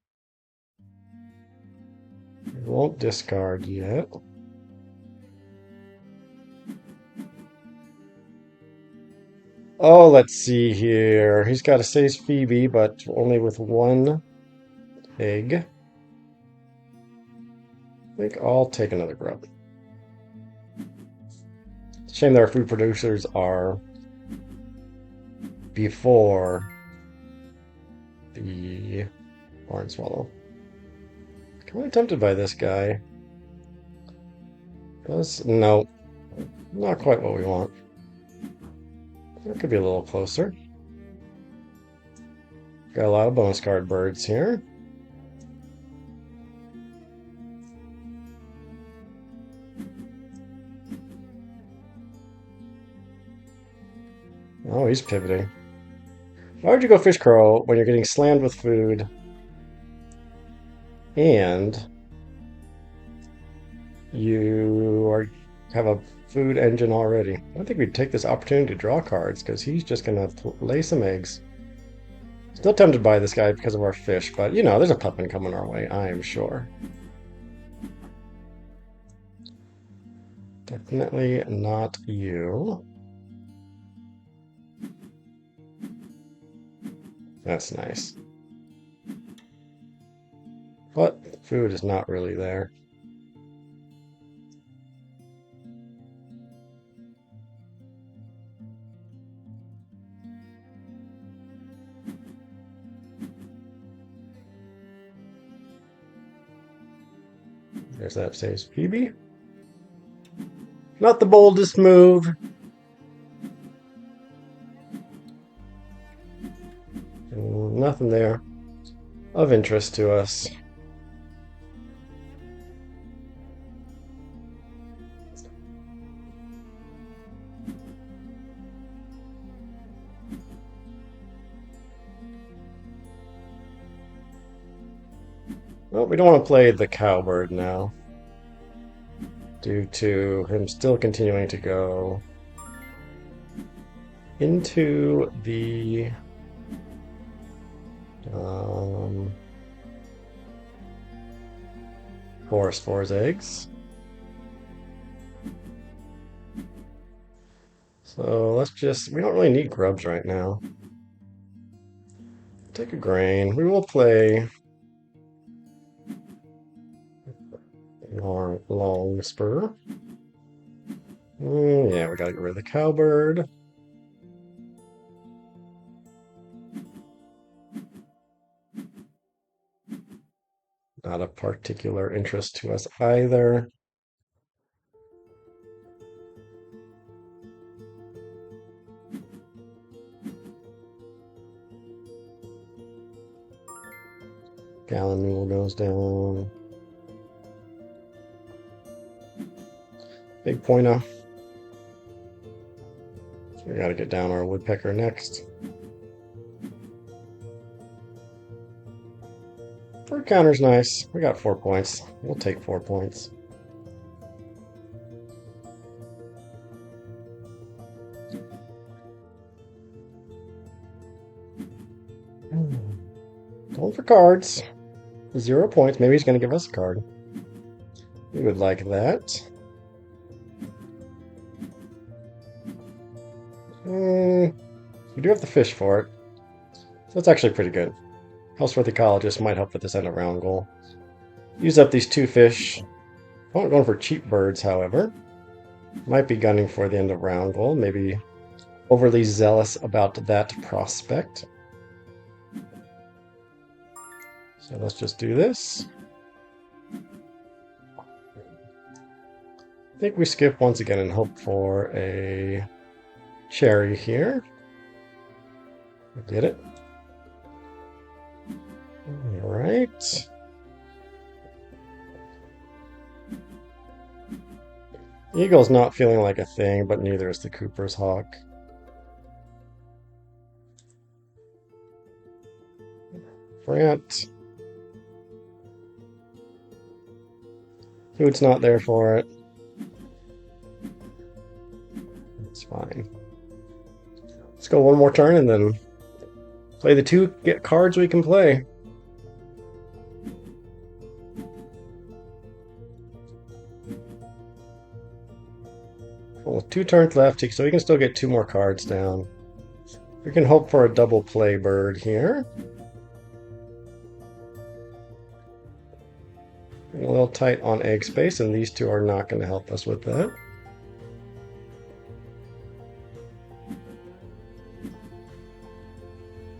We won't discard yet. Oh, let's see here. He's got a Says Phoebe, but only with one egg. I think I'll take another grub. Shame that our food producers are before the barn swallow. Kind of tempted by this guy. No, not quite what we want. That could be a little closer. Got a lot of bonus card birds here. Oh, he's pivoting. Why would you go fish crow when you're getting slammed with food and have a food engine already? I think we'd take this opportunity to draw cards because he's just gonna lay some eggs. Still tempted by this guy because of our fish, but you know, there's a puppin coming our way, I am sure. Definitely not you. That's nice. But the food is not really there. There's that saves Phoebe. Not the boldest move. Nothing there of interest to us. Well, we don't want to play the cowbird now, due to him still continuing to go into the forest for his eggs. So we don't really need grubs right now. Take a grain. We will play long spur. Yeah, we gotta get rid of the cowbird. Not a particular interest to us either. Gallon mule goes down. Big pointer. We gotta get down our woodpecker next. Bird counter's nice. We got 4 points. We'll take 4 points. Going for cards. 0 points. Maybe he's going to give us a card. We would like that. We do have the fish for it. So that's actually pretty good. Houseworth Ecologist might help with this end of round goal. Use up these 2 fish. Not going for cheap birds, however. Might be gunning for the end of round goal. Maybe overly zealous about that prospect. So let's just do this. I think we skip once again and hope for a cherry here. We did it. All right. Eagle's not feeling like a thing, but neither is the Cooper's Hawk. Brant. Food's not there for it. It's fine. Let's go one more turn and then play the 2 cards we can play. Well, with 2 turns left, so we can still get 2 more cards down. We can hope for a double play bird here. A little tight on egg space, and these two are not going to help us with that.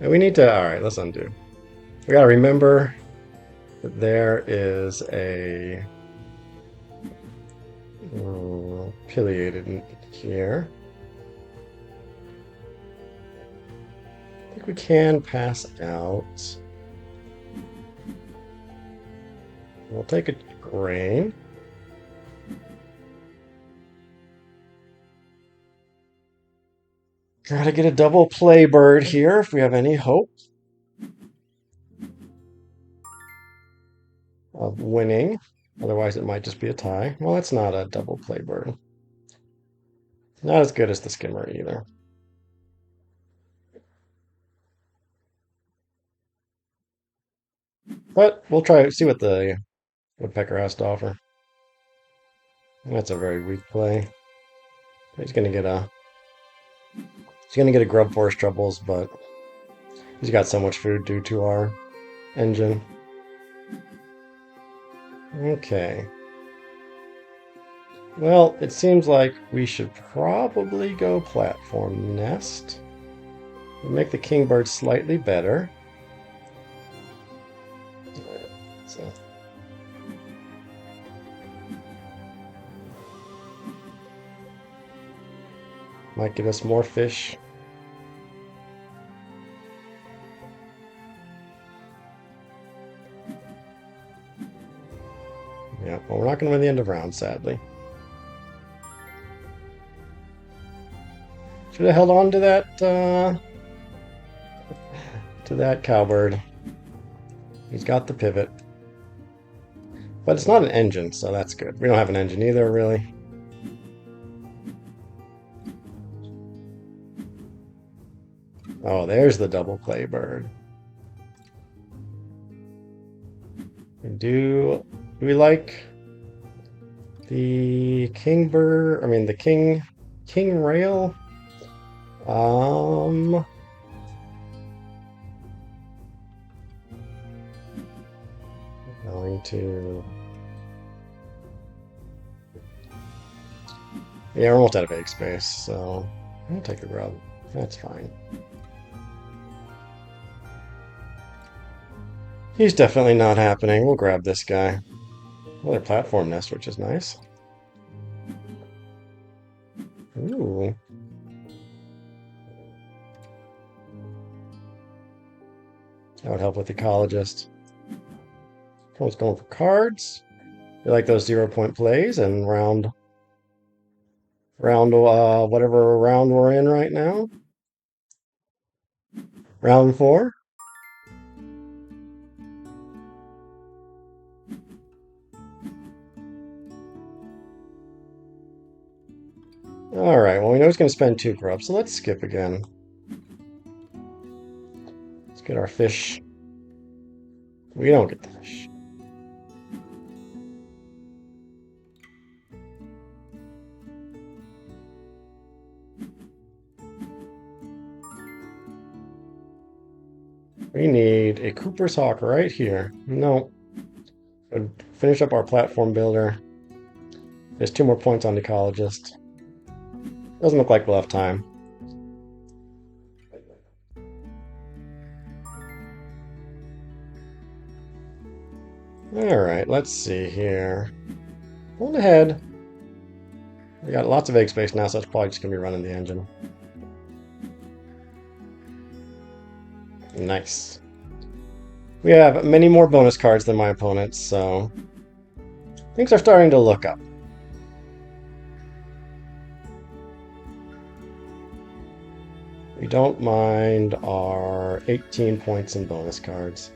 And we need to, all right, let's undo. We got to remember that there is a pileated in here. I think we can pass out. We'll take a grain. Try to get a double play bird here if we have any hope of winning. Otherwise, it might just be a tie. Well, that's not a double play bird. Not as good as the skimmer either. But we'll try see what the woodpecker has to offer. That's a very weak play. He's gonna get a grub force troubles, but he's got so much food due to our engine. Okay. Well, it seems like we should probably go platform nest. We'll make the kingbird slightly better. So. Might give us more fish. Yeah, well, we're not going to win the end of round, sadly. Should have held on to that cowbird. He's got the pivot. But it's not an engine, so that's good. We don't have an engine either, really. Oh, there's the double play bird. Do we like the kingbird? I mean, the king rail? Going to. Yeah, we're almost out of egg space, so I'll take a grub. That's fine. He's definitely not happening. We'll grab this guy. Another platform nest, which is nice. Ooh. That would help with ecologist. Someone's going for cards. We like those 0-point plays and round whatever round we're in right now. Round 4. All right, well, we know he's going to spend 2 grubs, so let's skip again. Let's get our fish. We don't get the fish. We need a Cooper's Hawk right here. No. Finish up our platform builder. There's 2 more points on the ecologist. Doesn't look like we'll have time. Alright, let's see here. Going ahead. We got lots of egg space now, so it's probably just going to be running the engine. Nice. We have many more bonus cards than my opponents, so things are starting to look up. We don't mind our 18 points in bonus cards.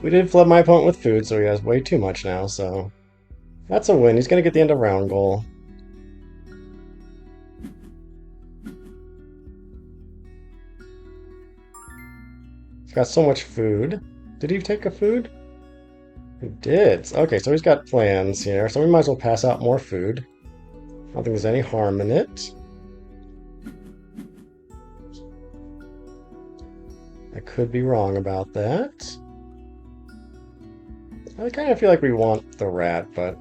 We did flood my opponent with food, so he has way too much now, so that's a win. He's going to get the end of round goal. He's got so much food. Did he take a food? He did. Okay, so he's got plans here, so we might as well pass out more food. I don't think there's any harm in it. I could be wrong about that. I kind of feel like we want the rat, but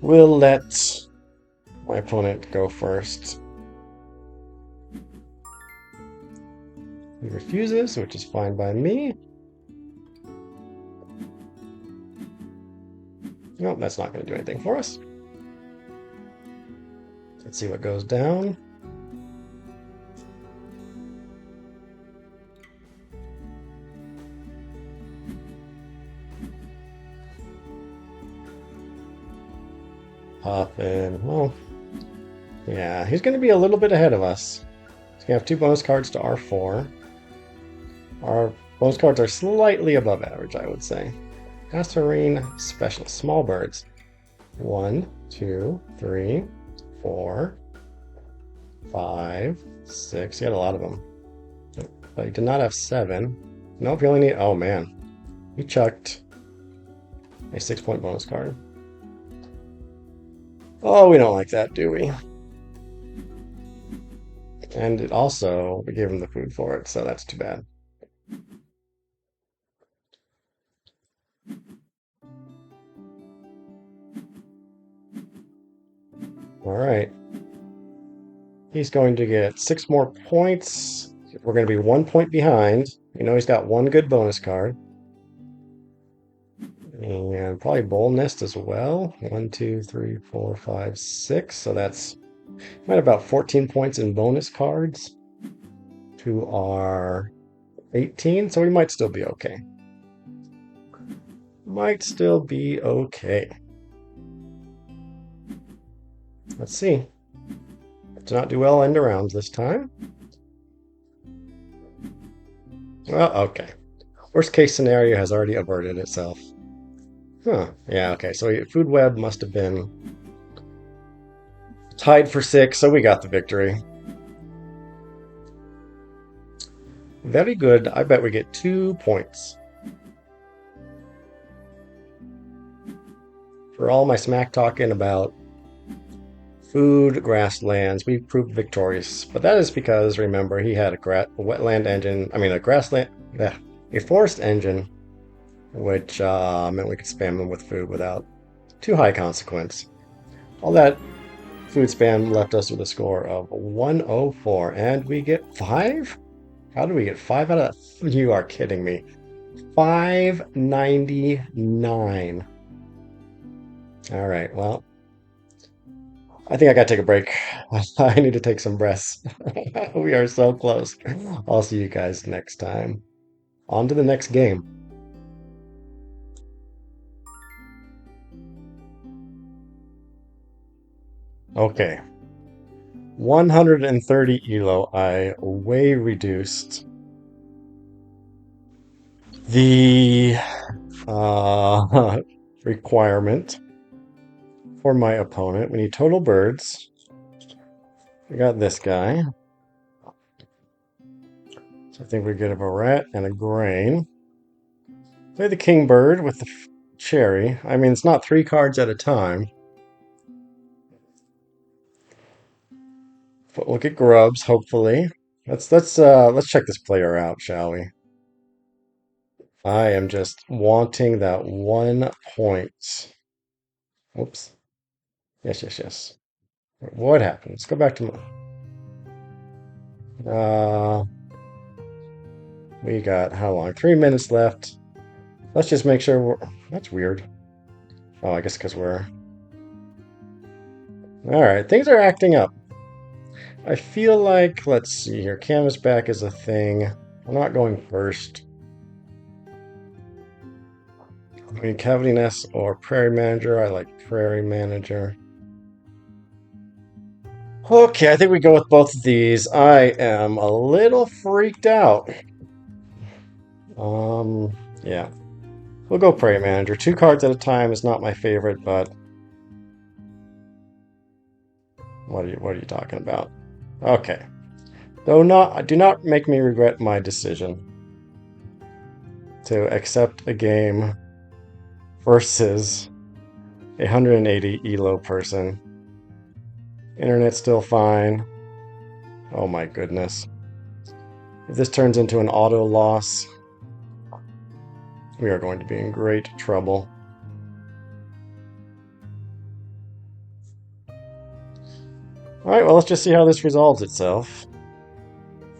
we'll let my opponent go first. He refuses, which is fine by me. Nope, that's not going to do anything for us. Let's see what goes down. Poppin. Well, yeah, he's going to be a little bit ahead of us. He's going to have 2 bonus cards to our 4. Our bonus cards are slightly above average, I would say. Passerine Special. Small birds. 1, 2, 3, 4, 5, 6. He had a lot of them. But he did not have 7. Nope, he only need... Oh, man. He chucked a 6-point bonus card. Oh, we don't like that, do we? And it also, we gave him the food for it, so that's too bad. All right. He's going to get 6 more points. We're going to be 1 point behind. You know he's got 1 good bonus card. And probably Bowl Nest as well. 1, 2, 3, 4, 5, 6. So that's might have about 14 points in bonus cards to our 18. So we might still be okay. Might still be okay. Let's see. Did not do well end arounds this time. Well, okay. Worst case scenario has already averted itself. Huh. Yeah, okay. So Food Web must have been tied for 6, so we got the victory. Very good. I bet we get 2 points. For all my smack talking about food, grasslands, we proved victorious. But that is because, remember, he had a wetland engine. I mean, a forest engine, which meant we could spam them with food without too high consequence. All that food spam left us with a score of 104, and we get 5? How do we get 5 out of that? You are kidding me. 599. All right, well, I think I gotta take a break. I need to take some breaths. We are so close. I'll see you guys next time. On to the next game. Okay. 130 ELO. I way reduced the requirement for my opponent. We need total birds. We got this guy. So I think we get a rat and a grain. Play the king bird with the cherry. I mean, it's not 3 cards at a time. But look at grubs, hopefully. Let's check this player out, shall we? I am just wanting that 1 point. Oops. Yes, yes, yes. What happened? Let's go back to my... we got how long? 3 minutes left. Let's just make sure we're... That's weird. Oh, I guess because we're... Alright, things are acting up. I feel like, let's see here, canvas back is a thing. I'm not going first. I mean, Cavity Nest or Prairie Manager. I like Prairie Manager. Okay, I think we go with both of these. I am a little freaked out. Yeah. We'll go Prairie Manager. 2 cards at a time is not my favorite, but what are you talking about? Okay. Do not make me regret my decision to accept a game versus a 180 ELO person. Internet's still fine. Oh my goodness. If this turns into an auto loss, we are going to be in great trouble. Alright, well, let's just see how this resolves itself.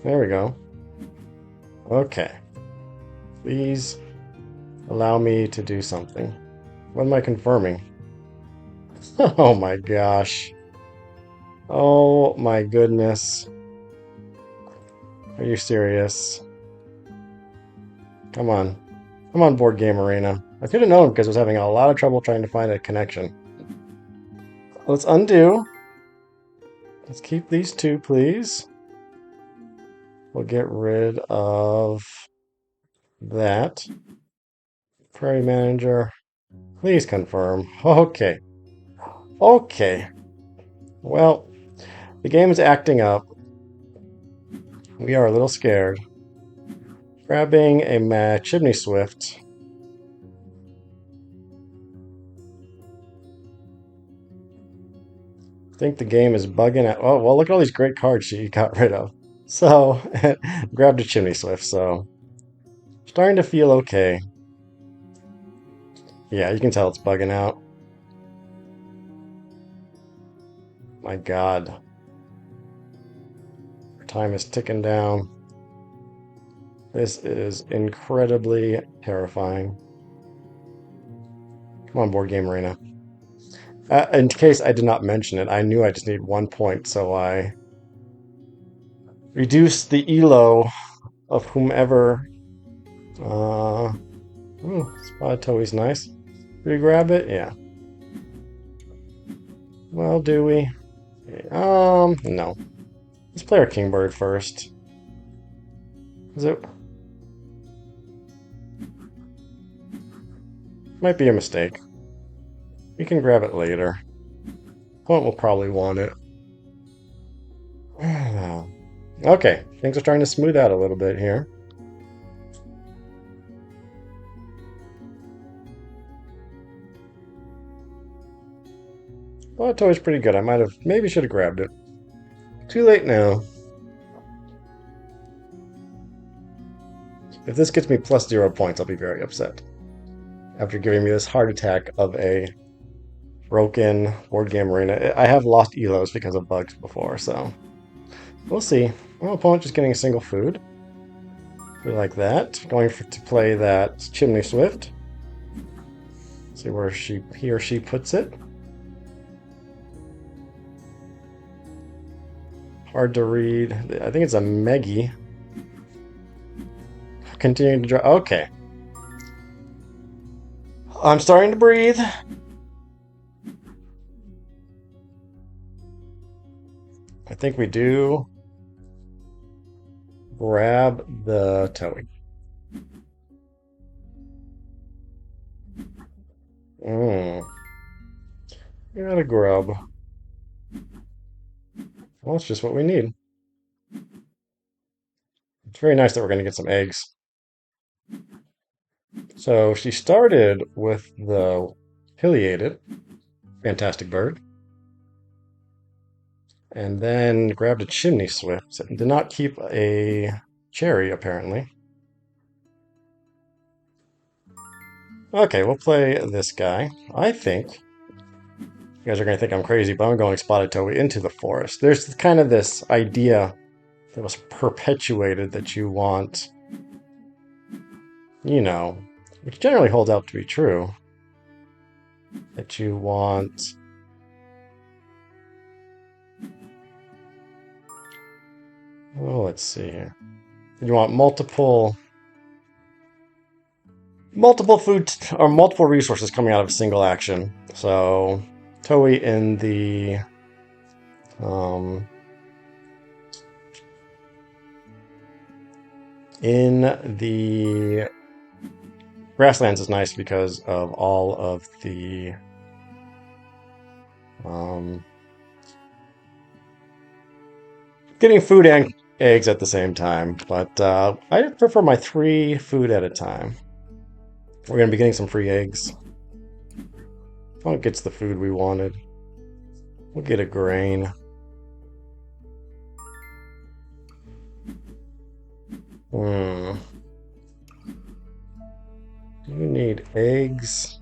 There we go. Okay. Please allow me to do something. What am I confirming? Oh my gosh. Oh my goodness. Are you serious? Come on. Come on, Board Game Arena. I could have known because I was having a lot of trouble trying to find a connection. Let's undo. Let's keep these two, please. We'll get rid of that. Query Manager. Please confirm. Okay. Okay. Well, the game is acting up. We are a little scared. Grabbing a Chimney Swift. I think the game is bugging out. Oh, well, look at all these great cards she got rid of. So, grabbed a Chimney Swift, so starting to feel okay. Yeah, you can tell it's bugging out. My God. Our time is ticking down. This is incredibly terrifying. Come on, Board Game Arena. In case I did not mention it, I knew I just need 1 point, so I reduced the ELO of whomever. Spotted Toei's nice. Do we grab it? Yeah. Well, do we? No. Let's play our Kingbird first. Is it? Might be a mistake. We can grab it later. Opponent will probably want it. Okay, things are starting to smooth out a little bit here. Well, Toei's pretty good. I maybe should have grabbed it. Too late now. If this gets me plus 0 points, I'll be very upset. After giving me this heart attack of a broken Board Game Arena. I have lost ELOs because of bugs before, so we'll see. Well, opponent just getting a single food. We like that. Going to play that Chimney Swift. See where he or she puts it. Hard to read. I think it's a Meggy. Continuing to draw. Okay. I'm starting to breathe. I think we do grab the Toei. We got a grub. Well, it's just what we need. It's very nice that we're going to get some eggs. So she started with the Pileated, fantastic bird, and then grabbed a Chimney Swift. Did not keep a cherry, apparently. Okay, we'll play this guy. I think you guys are going to think I'm crazy, but I'm going Spotted Toei into the forest. There's kind of this idea that was perpetuated that you want, you know, which generally holds out to be true, that you want let's see here. You want multiple food or multiple resources coming out of a single action. So Toei in the grasslands is nice because of all of the getting food and eggs at the same time, but I prefer my 3 food at a time. We're going to be getting some free eggs. Opponent gets the food we wanted. We'll get a grain. We need eggs.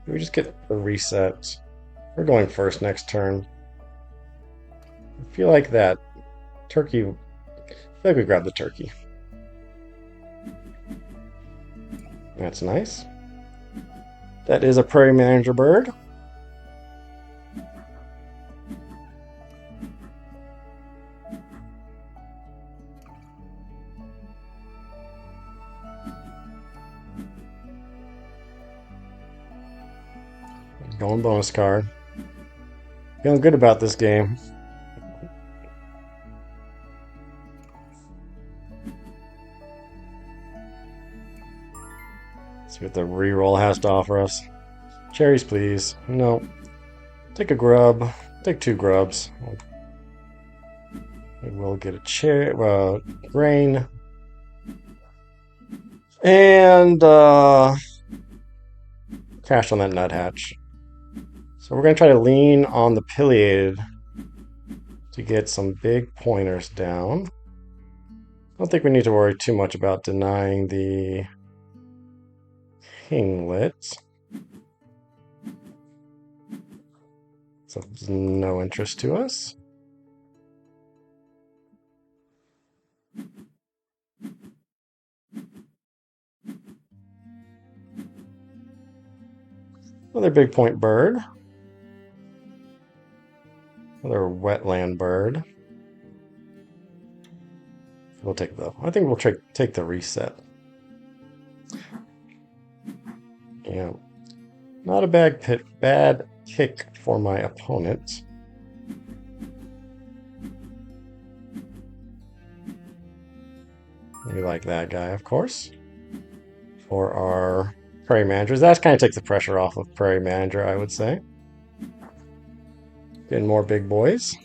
We just get a reset. We're going first next turn. I feel like that turkey. I feel like we grab the turkey. That's nice. That is a prairie manager bird. Going bonus card. Feeling good about this game. See what the reroll has to offer us. Cherries, please. No. Take a grub. Take 2 grubs. We will get a cherry, grain. And cash on that nuthatch. So we're going to try to lean on the pileated to get some big pointers down. I don't think we need to worry too much about denying the kinglet. So it's no interest to us. Another big point bird. Another wetland bird. We'll take the. I think we'll take the reset. Yeah, not a bad kick for my opponent. We like that guy, of course. For our prairie managers, that kind of takes the pressure off of prairie manager, I would say. Getting more big boys.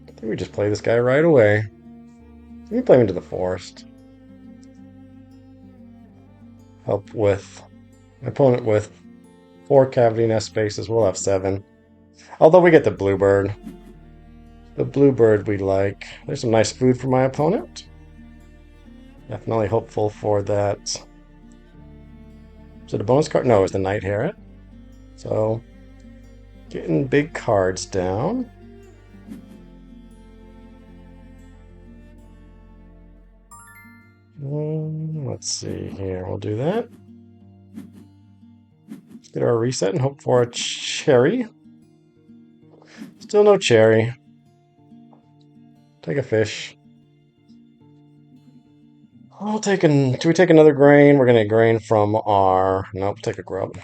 I think we just play this guy right away. We can play him into the forest. Help with my opponent with 4 cavity nest spaces. We'll have 7. Although we get the bluebird. The bluebird we like. There's some nice food for my opponent. Definitely hopeful for that. Is it a bonus card? No, it's the Night Harriet. So, getting big cards down. Let's see here. We'll do that. Let's get our reset and hope for a cherry. Still no cherry. Take a fish. Do we take another grain? We're gonna get grain from our. Nope, take a grub.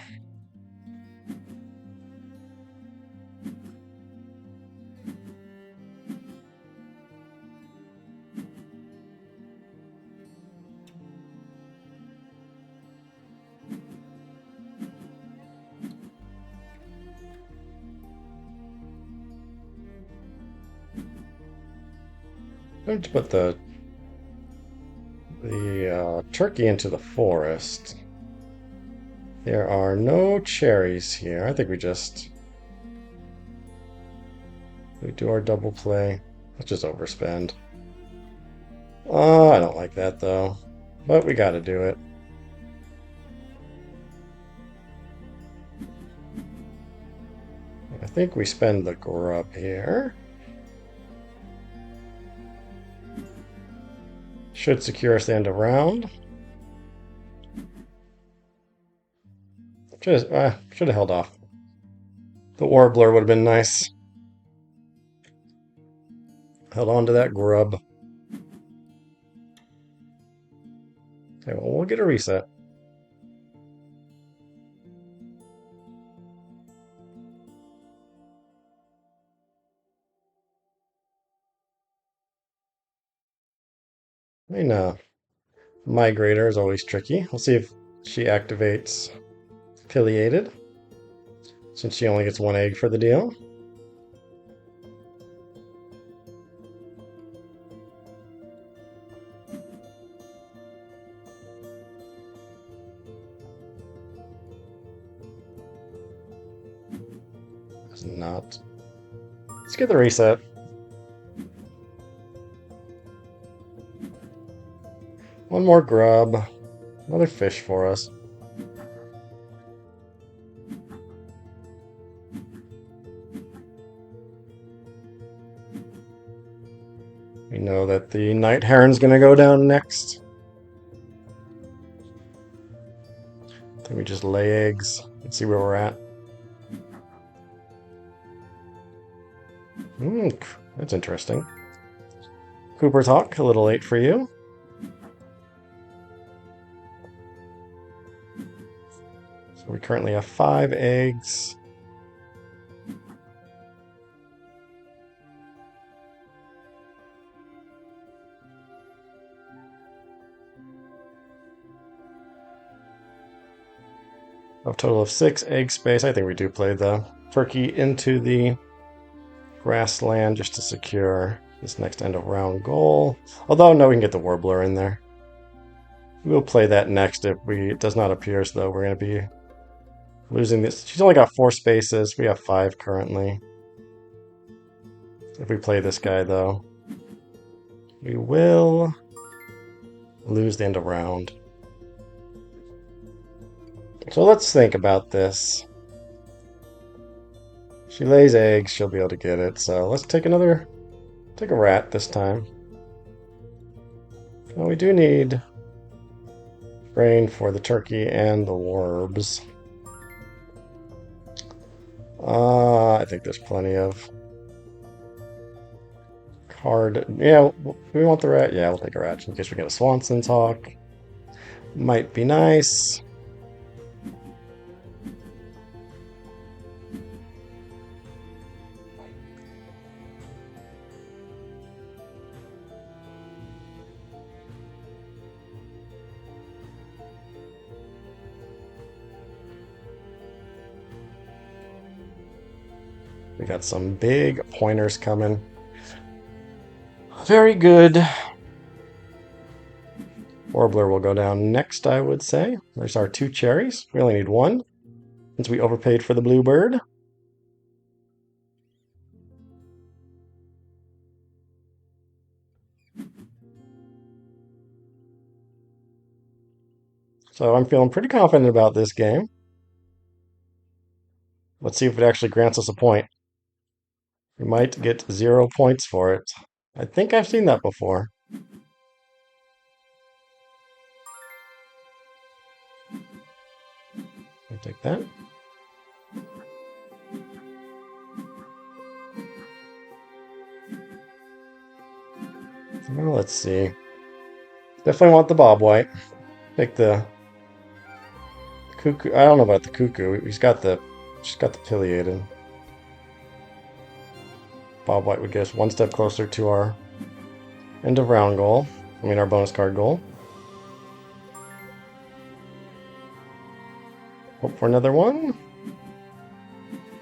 I'm going to put the turkey into the forest. There are no cherries here. I think we do our double play. Let's just overspend. I don't like that though, but we got to do it. I think we spend the grub here. Should secure us the end of round. Should have held off. The warbler would have been nice. Held on to that grub. Okay, well, we'll get a reset. I mean, migrator is always tricky. We'll see if she activates pileated, since she only gets 1 egg for the deal. It's not. Let's get the reset. One more grub. Another fish for us. We know that the night heron's going to go down next. Then we just lay eggs and see where we're at. That's interesting. Cooper's Hawk, a little late for you. So we currently have 5 eggs. A total of 6 egg space. I think we do play the turkey into the grassland just to secure this next end of round goal. Although, no, we can get the warbler in there. We'll play that next if it does not appear as though we're going to be losing this. She's only got 4 spaces. We have 5 currently. If we play this guy, though, we will lose the end of round. So let's think about this. She lays eggs, she'll be able to get it. So let's take a rat this time. Well, we do need grain for the turkey and the warbs. I think there's plenty of card. Yeah, we want the rat. Yeah, we'll take a rat in case we get a Swanson's Hawk. Might be nice. We got some big pointers coming. Very good. Warbler will go down next, I would say. There's our 2 cherries. We only need 1, since we overpaid for the bluebird. So I'm feeling pretty confident about this game. Let's see if it actually grants us a point. We might get 0 points for it. I think I've seen that before. I'll take that. Well, let's see. Definitely want the bob white. Take the cuckoo. I don't know about the cuckoo. She's got the pileated. Bob white would get us 1 step closer to our end of round goal. I mean, our bonus card goal. Hope for another one.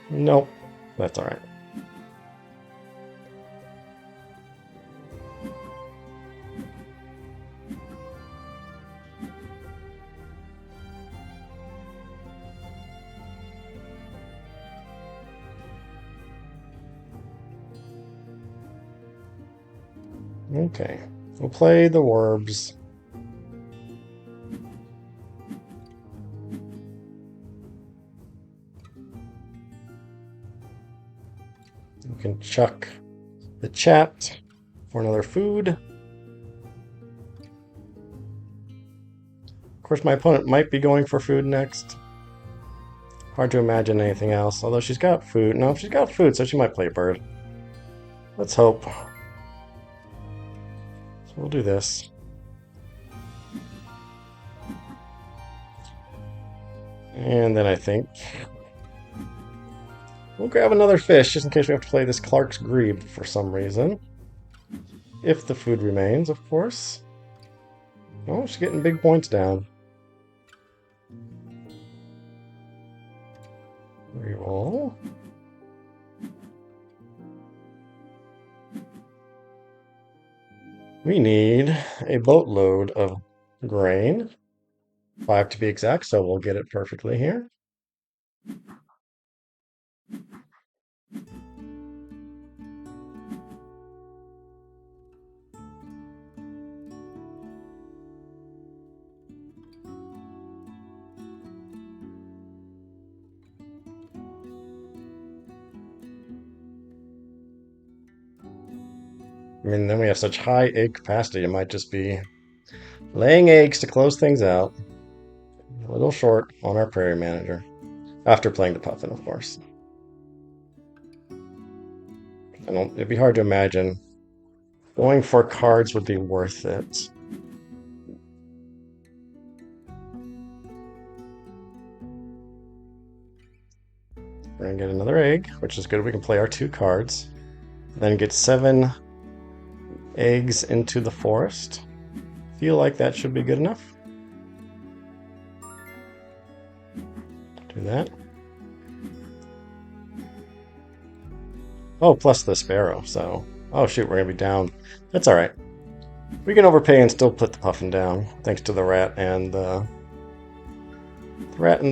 Nope. That's all right. Okay, we'll play the Warbs. We can chuck the chat for another food. Of course, my opponent might be going for food next. Hard to imagine anything else, although she's got food. No, she's got food, so she might play bird. Let's hope. So we'll do this. And then I think we'll grab another fish, just in case we have to play this Clark's Grebe for some reason. If the food remains, of course. Oh, she's getting big points down. Reroll. We need a boatload of grain. 5 to be exact, so we'll get it perfectly here. I mean, then we have such high egg capacity, it might just be laying eggs to close things out. A little short on our prairie manager. After playing the puffin, of course. It'd be hard to imagine going for cards would be worth it. We're gonna get another egg, which is good. We can play our 2 cards. Then get 7 eggs into the forest. Feel like that should be good enough. Do that. Oh, plus the sparrow, so... Oh shoot, we're gonna be down. That's alright. We can overpay and still put the puffin down, thanks to the rat and the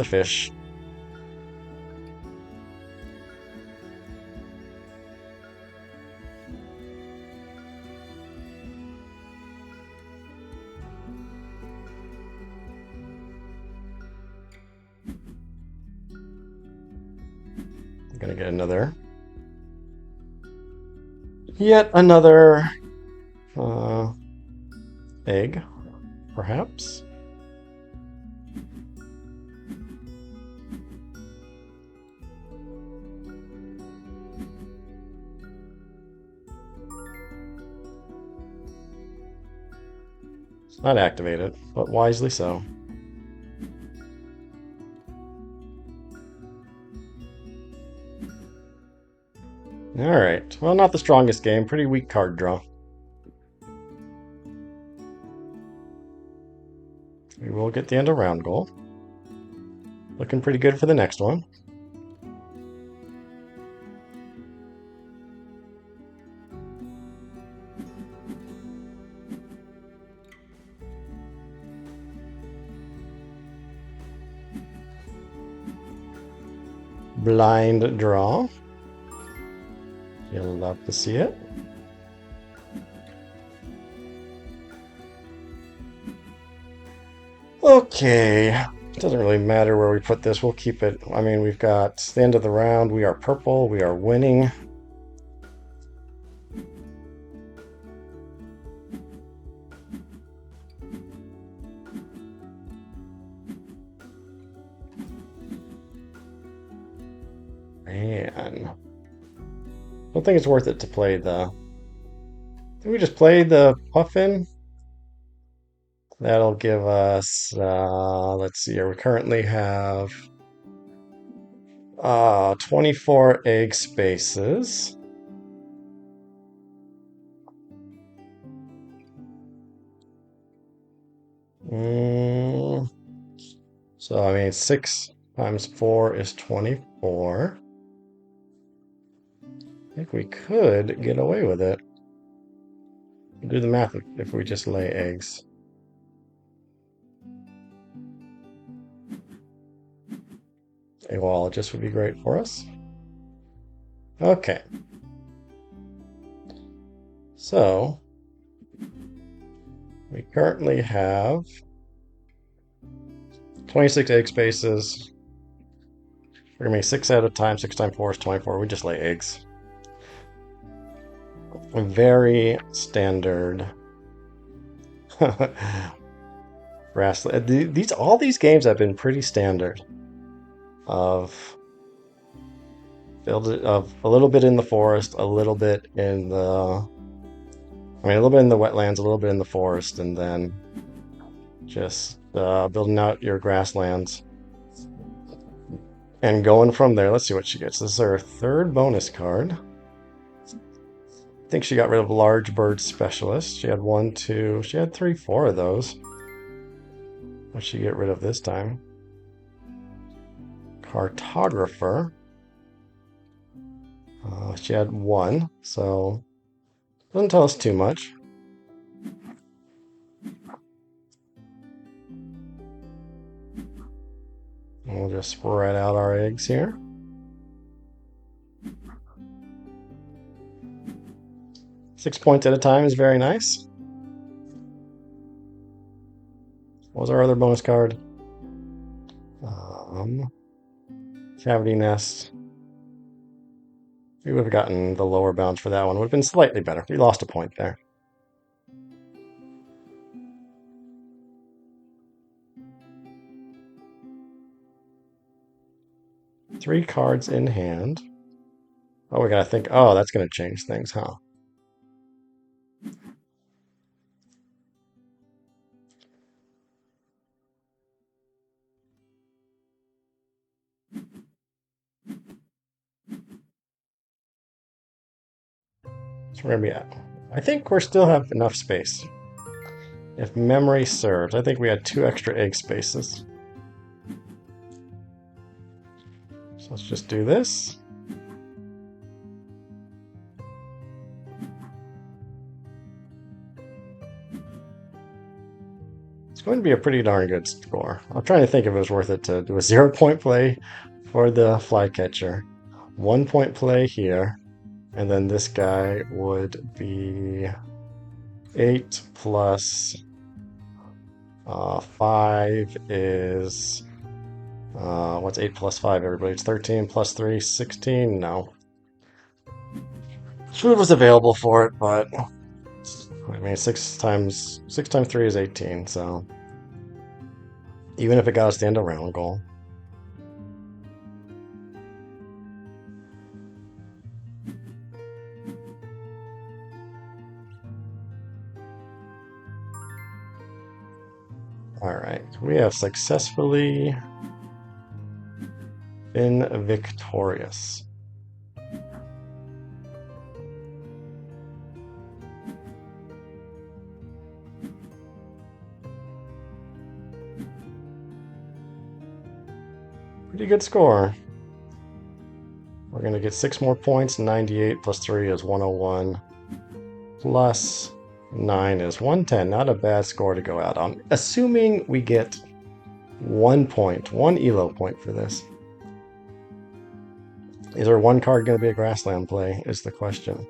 fish. I'm gonna get yet another egg, perhaps. It's not activated, but wisely so. Alright, well, not the strongest game. Pretty weak card draw. We will get the end of round goal. Looking pretty good for the next one. Blind draw. You'll love to see it. Okay, it doesn't really matter where we put this. We'll keep it. I mean, we've got the end of the round. We are purple. We are winning. Man, I don't think it's worth it to play the... Did we just play the puffin? That'll give us, let's see here, we currently have 24 egg spaces. So, I mean, 6 times 4 is 24. I think we could get away with it. Do the math if we just lay eggs. A wallologist would be great for us. Okay. So, we currently have 26 egg spaces. We're gonna make 6 at a time. 6 times 4 is 24. We just lay eggs. Very standard. Grassland. All these games have been pretty standard. Of a little bit in the forest, a little bit in the, a little bit in the wetlands, a little bit in the forest, and then just building out your grasslands and going from there. Let's see what she gets. This is her 3rd bonus card. I think she got rid of Large Bird Specialist. She had 1, 2, she had 3, 4 of those. What'd she get rid of this time? Cartographer. She had 1, so doesn't tell us too much. We'll just spread out our eggs here. 6 points at a time is very nice. What was our other bonus card? Cavity Nest. We would have gotten the lower bounds for that one. Would have been slightly better. We lost a point there. Three cards in hand. Oh, we gotta think. Oh, that's gonna change things, huh? So we're gonna be at. I think we still have enough space. If memory serves, I think we had 2 extra egg spaces. So let's just do this. It's going to be a pretty darn good score. I'm trying to think if it was worth it to do a 0-point play for the flycatcher. 1-point play here. And then this guy would be 8 plus 5 is... what's 8 plus 5, everybody? It's 13 plus 3, 16? No. Food was available for it, but... I mean, 6 times 3 is 18, so... Even if it got us the end of round goal. Alright, we have successfully been victorious. Pretty good score. We're going to get 6 more points. 98 plus 3 is 101. Plus 9 is 110. Not a bad score to go out on. Assuming we get 1 point, 1 ELO point for this. Is there one card going to be a grassland play, is the question.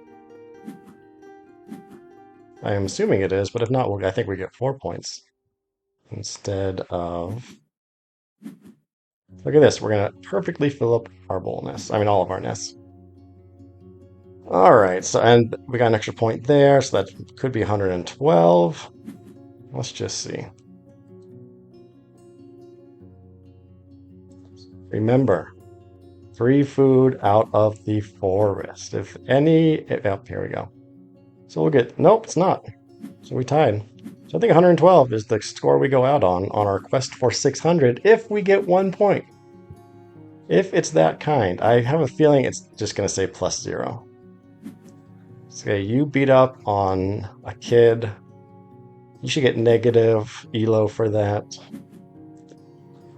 I am assuming it is, but if not, I think we get 4 points. Instead of... Look at this. We're going to perfectly fill up our bowl nests. I mean, all of our nests. All right. So, and we got an extra point there. So that could be 112. Let's just see. Remember, free food out of the forest. If any... Oh, here we go. So we'll get... Nope, it's not. So we tied. So I think 112 is the score we go out on our quest for 600 if we get 1 point. If it's that kind. I have a feeling it's just going to say +0. So you beat up on a kid. You should get negative ELO for that.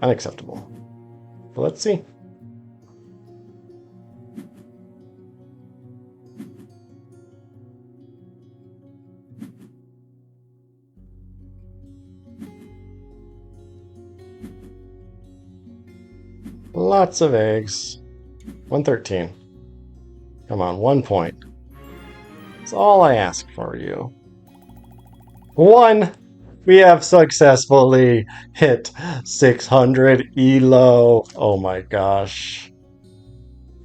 Unacceptable. But let's see. Lots of eggs. 113. Come on, 1 point. That's all I ask for you. 1! We have successfully hit 600 ELO. Oh my gosh.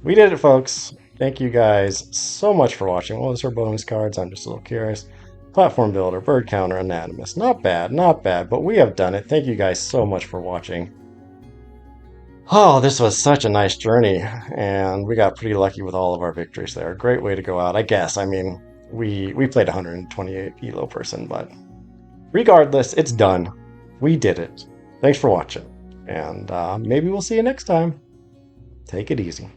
We did it, folks. Thank you guys so much for watching. What was our bonus cards? I'm just a little curious. Platform Builder, Bird Counter, Anatomist. Not bad, not bad, but we have done it. Thank you guys so much for watching. Oh, this was such a nice journey, and we got pretty lucky with all of our victories there. Great way to go out, I guess. I mean, we played 128 ELO person, but regardless, it's done. We did it. Thanks for watching, and maybe we'll see you next time. Take it easy.